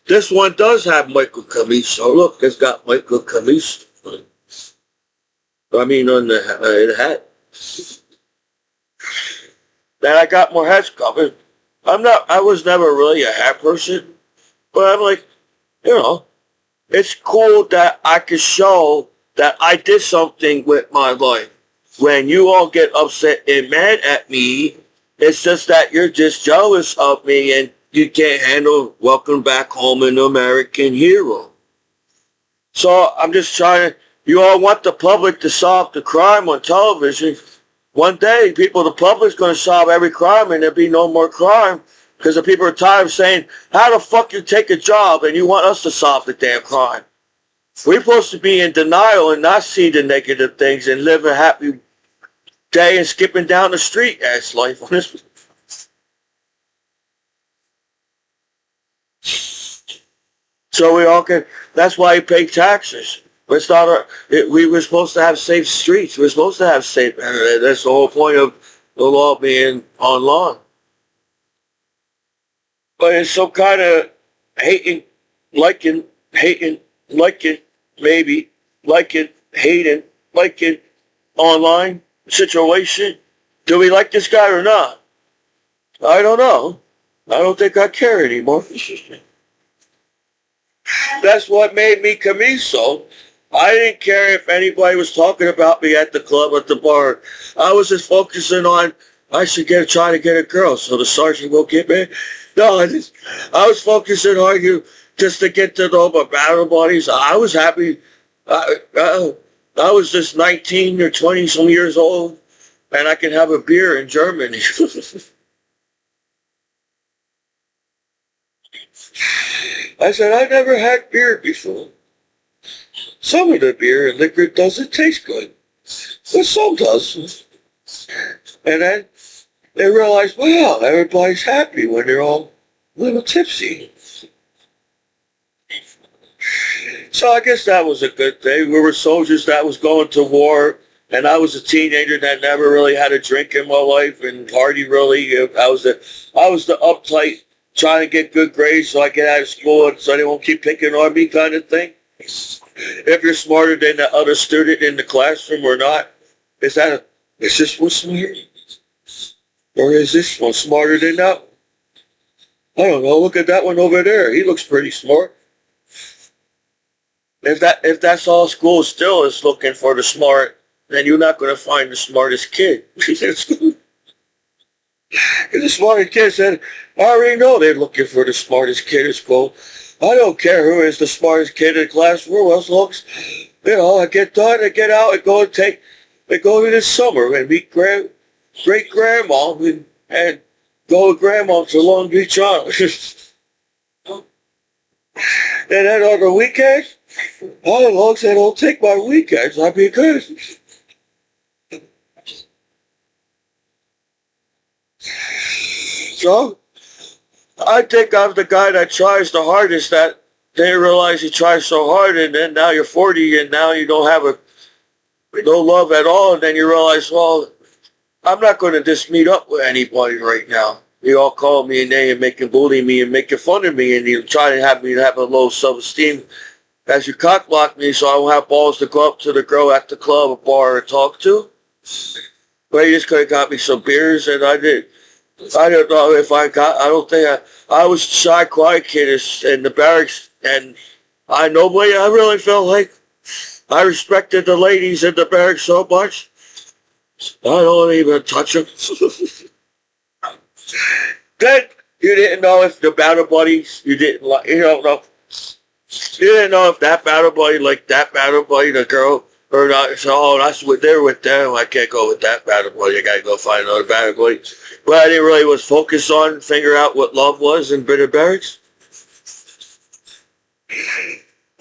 Speaker 1: this one does have Michael Commiso. Look, it's got Michael Commiso. I mean, on the hat. Then I got more hats coming. I was never really a hat person. But I'm like, it's cool that I can show that I did something with my life. When you all get upset and mad at me, it's just that you're just jealous of me and you can't handle welcome back home, an American hero. So I'm just trying to, you all want the public to solve the crime on television. One day, the public's going to solve every crime and there'll be no more crime. Because the people are tired of saying, how the fuck you take a job and you want us to solve the damn crime? We're supposed to be in denial and not see the negative things and live a happy day and skipping down the street as life on this. So we all can, that's why you pay taxes. It's not we were supposed to have safe streets. We're supposed to have safe, that's the whole point of the law being online. But it's some kind of hating, liking, maybe, liking, hating, liking, online situation. Do we like this guy or not? I don't know. I don't think I care anymore. That's what made me Commiso. I didn't care if anybody was talking about me at the club, at the bar. I was just focusing on, I should try to get a girl so the sergeant won't get me. No, I was focusing on you just to get to know my battle buddies. I was happy. I was just 19 or 20 some years old, and I can have a beer in Germany. I said, I never had beer before. Some of the beer and liquor doesn't taste good, but some does. And then they realized, well, everybody's happy when they're all a little tipsy. So I guess that was a good thing. We were soldiers that was going to war, and I was a teenager that never really had a drink in my life, and hardly really. I was the uptight, trying to get good grades so I get out of school, and so they won't keep picking on me kind of thing. If you're smarter than the other student in the classroom or not, is this one smart? Or is this one smarter than that one? I don't know. Look at that one over there. He looks pretty smart. If that's all school still is looking for the smart, then you're not going to find the smartest kid. The smartest kid said, I already know they're looking for the smartest kid at school. I don't care who is the smartest kid in the classroom. As long as, I get done, I get out, I go to the summer and meet great-grandma and go with grandma to Long Beach Island. And then on the weekends, as long as I don't take my weekends, I'll be good. So, I think I'm the guy that tries the hardest, that they realize you try so hard, and then now you're 40 and now you don't have no love at all, and then you realize, well, I'm not going to just meet up with anybody right now. They all call me a name and making bully me and making fun of me, and you try to have me have a low self-esteem as you cock block me so I don't have balls to go up to the girl at the club or bar and talk to. But he just could have got me some beers, and I did. I don't know if I got, I don't think I was a shy, quiet kid in the barracks, and I really felt like I respected the ladies in the barracks so much. I don't even touch them. Then you didn't know if the battle buddies, you didn't like, you don't know. You didn't know if that battle buddy liked that battle buddy, the girl, or not. So, oh, that's what they're with them. I can't go with that battle buddy. I gotta go find another battle buddy. But I didn't really was focused on figure out what love was in British barracks.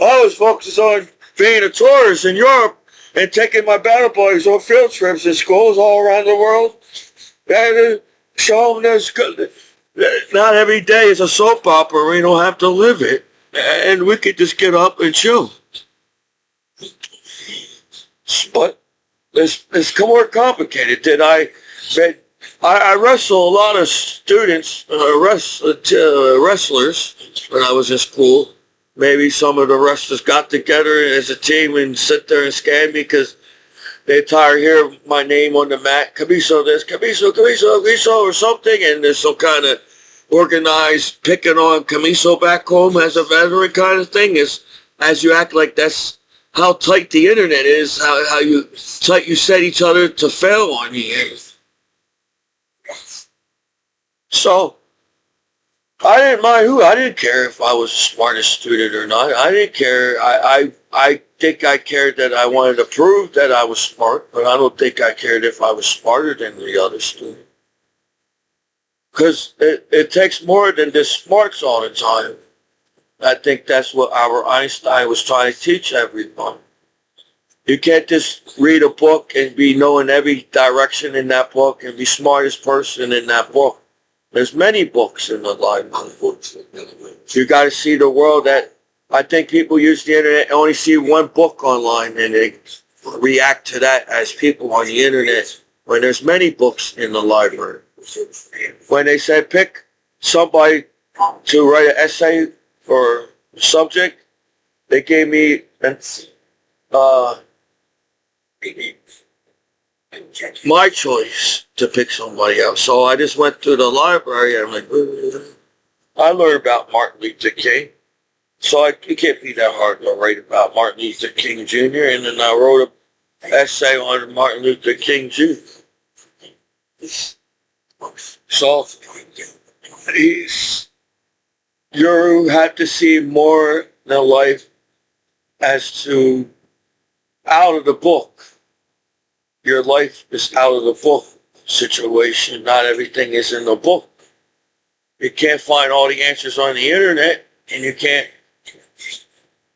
Speaker 1: I was focused on being a tourist in Europe and taking my battle buddies on field trips in schools all around the world. And show them there's good. Not every day is a soap opera. We don't have to live it. And we could just get up and chill. But it's more complicated. I wrestle a lot of students, wrestlers when I was in school. Maybe some of the wrestlers got together as a team and sit there and scan me because they're tired of hearing my name on the mat. Commiso this, Commiso, or something. And there's some kind of organized picking on Commiso back home as a veteran kind of thing. Is as you act like that's how tight the internet is, how tight you set each other to fail on you. So, I didn't mind who. I didn't care if I was the smartest student or not. I didn't care. I think I cared that I wanted to prove that I was smart, but I don't think I cared if I was smarter than the other student. Because it takes more than just smarts all the time. I think that's what Albert Einstein was trying to teach everyone. You can't just read a book and be knowing every direction in that book and be smartest person in that book. There's many books in the library. You got to see the world that I think people use the internet and only see one book online and they react to that as people on the internet when there's many books in the library. When they said pick somebody to write an essay for a subject, they gave me my choice to pick somebody else. So I just went to the library and I'm like, I learned about Martin Luther King. So it can't be that hard to write about Martin Luther King Jr. And then I wrote an essay on Martin Luther King Jr. So you have to see more than life as to out of the book. Your life is out of the book situation. Not everything is in the book. You can't find all the answers on the internet, and you can't.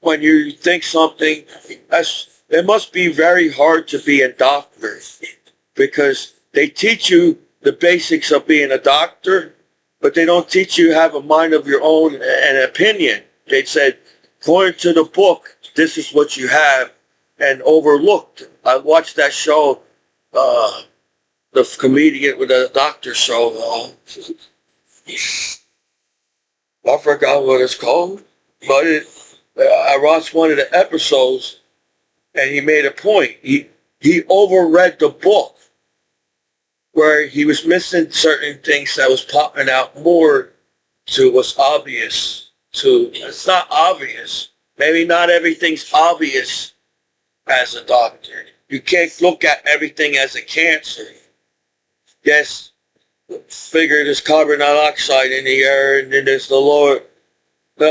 Speaker 1: When you think something, it must be very hard to be a doctor because they teach you the basics of being a doctor, but they don't teach you to have a mind of your own and an opinion. They said, according to the book, this is what you have, and overlooked. I watched that show, the comedian with the doctor show. I forgot what it's called, but I watched one of the episodes, and he made a point. He overread the book, where he was missing certain things that was popping out more to what's obvious. It's not obvious. Maybe not everything's obvious as a doctor. You can't look at everything as a cancer. Yes, figure there's carbon dioxide in the air, and then there's the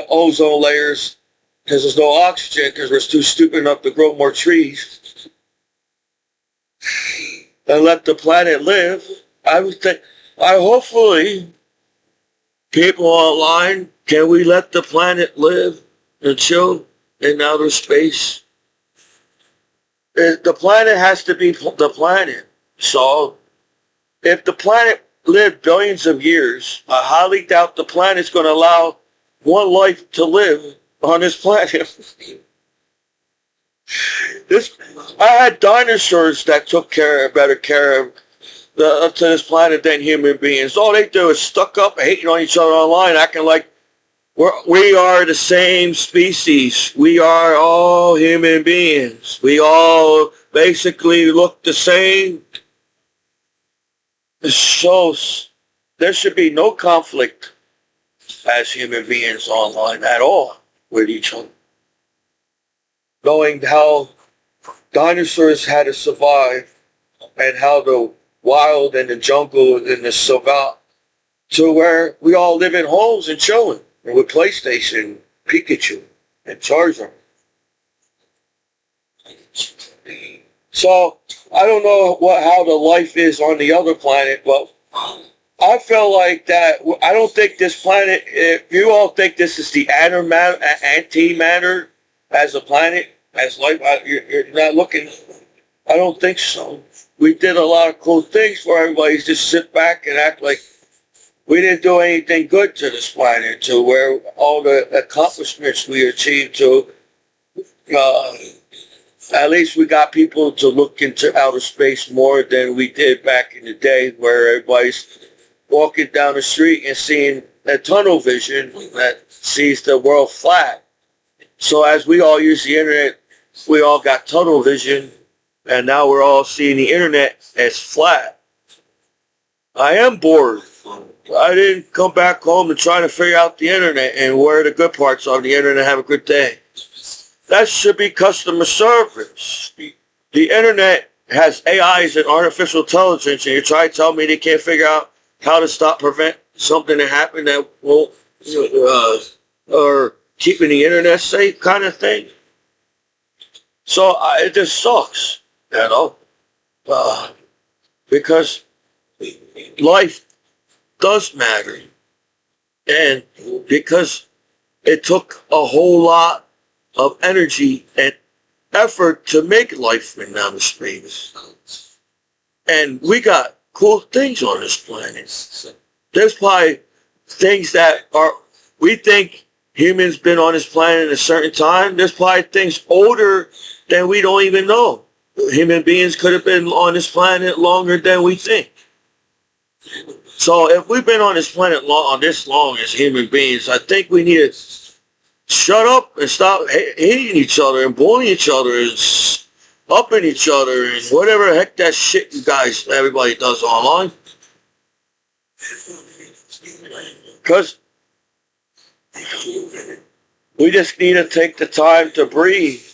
Speaker 1: ozone layers, because there's no oxygen, because we're too stupid enough to grow more trees. And let the planet live. Hopefully, people online, can we let the planet live and chill in outer space? The planet has to be the planet. So, if the planet lived billions of years, I highly doubt the planet's going to allow one life to live on this planet. I had dinosaurs that took better care of to this planet than human beings. All they do is stuck up, hating on each other online, acting like we are the same species. We are all human beings. We all basically look the same. It shows there should be no conflict as human beings online at all with each other. Knowing how dinosaurs had to survive and how the wild and the jungle and the savannah to where we all live in homes and chilling and with PlayStation, Pikachu, and Charizard. So I don't know how the life is on the other planet, but I feel like that. I don't think this planet. If you all think this is the antimatter as a planet, as life, you're not looking. I don't think so. We did a lot of cool things for everybody. Just sit back and act like we didn't do anything good to this planet, to where all the accomplishments we achieved to. At least we got people to look into outer space more than we did back in the day, where everybody's walking down the street and seeing that tunnel vision that sees the world flat. So as we all use the internet, we all got tunnel vision, and now we're all seeing the internet as flat. I am bored. I didn't come back home and try to figure out the internet and where the good parts are of the internet. Have a good day. That should be customer service. The internet has AIs and artificial intelligence, and you try to tell me they can't figure out how to prevent something to happen that will, or keeping the internet safe kind of thing. So it just sucks, because life does matter. And because it took a whole lot of energy and effort to make life in outer space. And we got cool things on this planet. There's probably things that we think humans been on this planet at a certain time. There's probably things older than we don't even know. Human beings could have been on this planet longer than we think. So if we've been on this planet this long as human beings, I think we need to shut up and stop hating each other and bullying each other and upping each other and whatever the heck that shit everybody does online. Because we just need to take the time to breathe.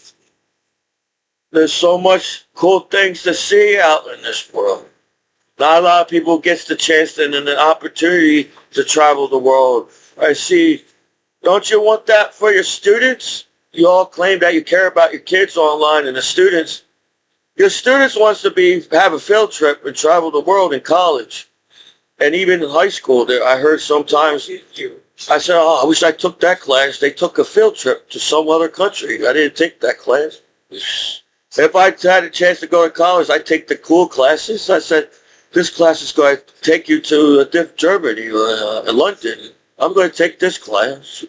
Speaker 1: There's so much cool things to see out in this world. Not a lot of people gets the chance and the opportunity to travel the world. I see. Don't you want that for your students? You all claim that you care about your kids online and the students. Your students wants to have a field trip and travel the world in college. And even in high school, I heard sometimes, I said, I wish I took that class. They took a field trip to some other country. I didn't take that class. If I had a chance to go to college, I'd take the cool classes. I said, this class is going to take you to Germany or London. I'm going to take this class.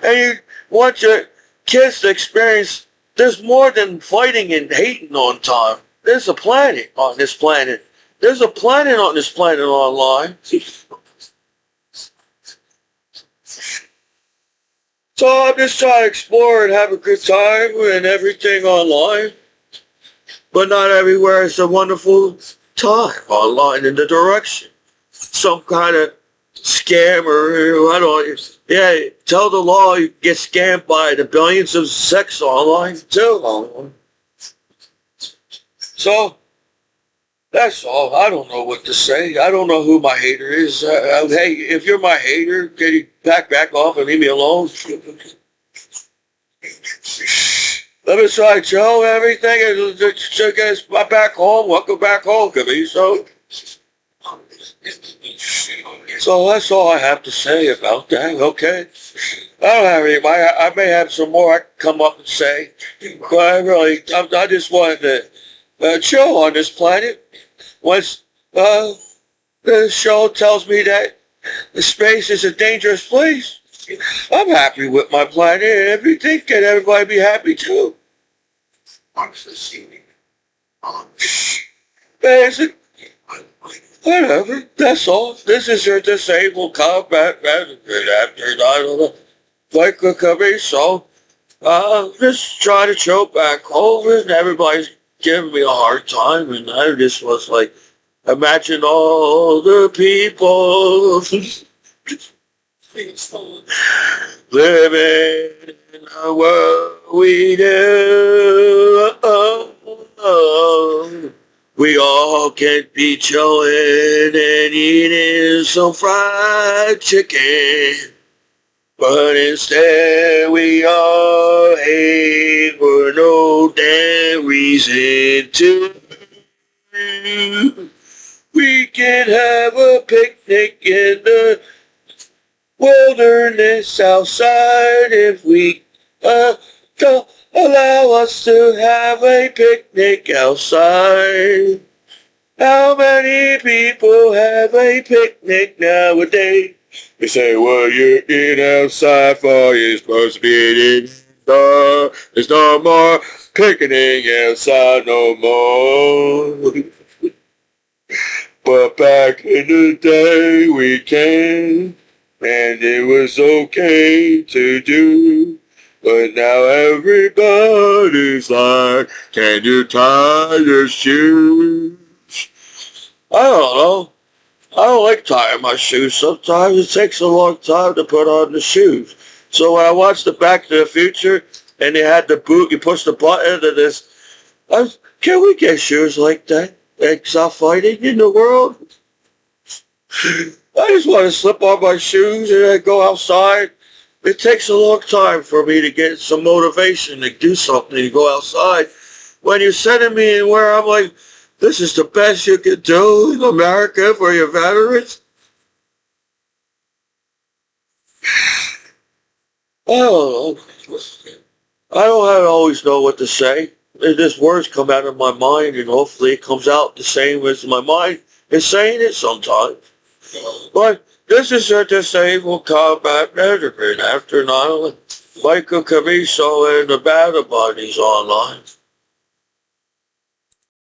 Speaker 1: And you want your kids to experience, there's more than fighting and hating on time. There's a planet on this planet. There's a planet on this planet online. So I'm just trying to explore and have a good time and everything online. But not everywhere is a wonderful time online in the direction. Some kind of scam or I don't know. Tell the law you get scammed by the billions of sex online too. So that's all. I don't know what to say. I don't know who my hater is. Hey, if you're my hater, can you back off and leave me alone? Let me try to show everything and get back home. Welcome back home, Commiso. So that's all I have to say about that, okay? I don't have any, I may have some more I can come up and say, but I just wanted to chill on this planet. Once the show tells me that the space is a dangerous place, I'm happy with my planet and everything, and everybody be happy too. Basic, whatever, that's all. This is your disabled combat veteran after 9/11. Like a Commiso, just try to chill back home and everybody's giving me a hard time and I just was like, imagine all the people living in a world we do. We all can be chillin' and eating some fried chicken. But instead we all hate for no damn reason to. We can have a picnic in the wilderness outside if we don't allow us to have a picnic outside. How many people have a picnic nowadays? They say, well, you're in outside for you're supposed to be in indoor. There's no more picnic outside no more. But back in the day we can, and it was okay to do. But now everybody's like, can you tie your shoes? I don't know. I don't like tying my shoes. Sometimes it takes a long time to put on the shoes. So when I watched the Back to the Future and they had the boot, you push the button and this, can we get shoes like that and stop fighting in the world? I just want to slip on my shoes and then go outside. It takes a long time for me to get some motivation to do something to go outside. When you're sending me where I'm like, this is the best you can do in America for your veterans? I don't know. I don't always know what to say. Just words come out of my mind and hopefully it comes out the same as my mind is saying it sometimes. But this is a disabled combat veteran after 9/11. Michael Commiso and the Battle Buddies online.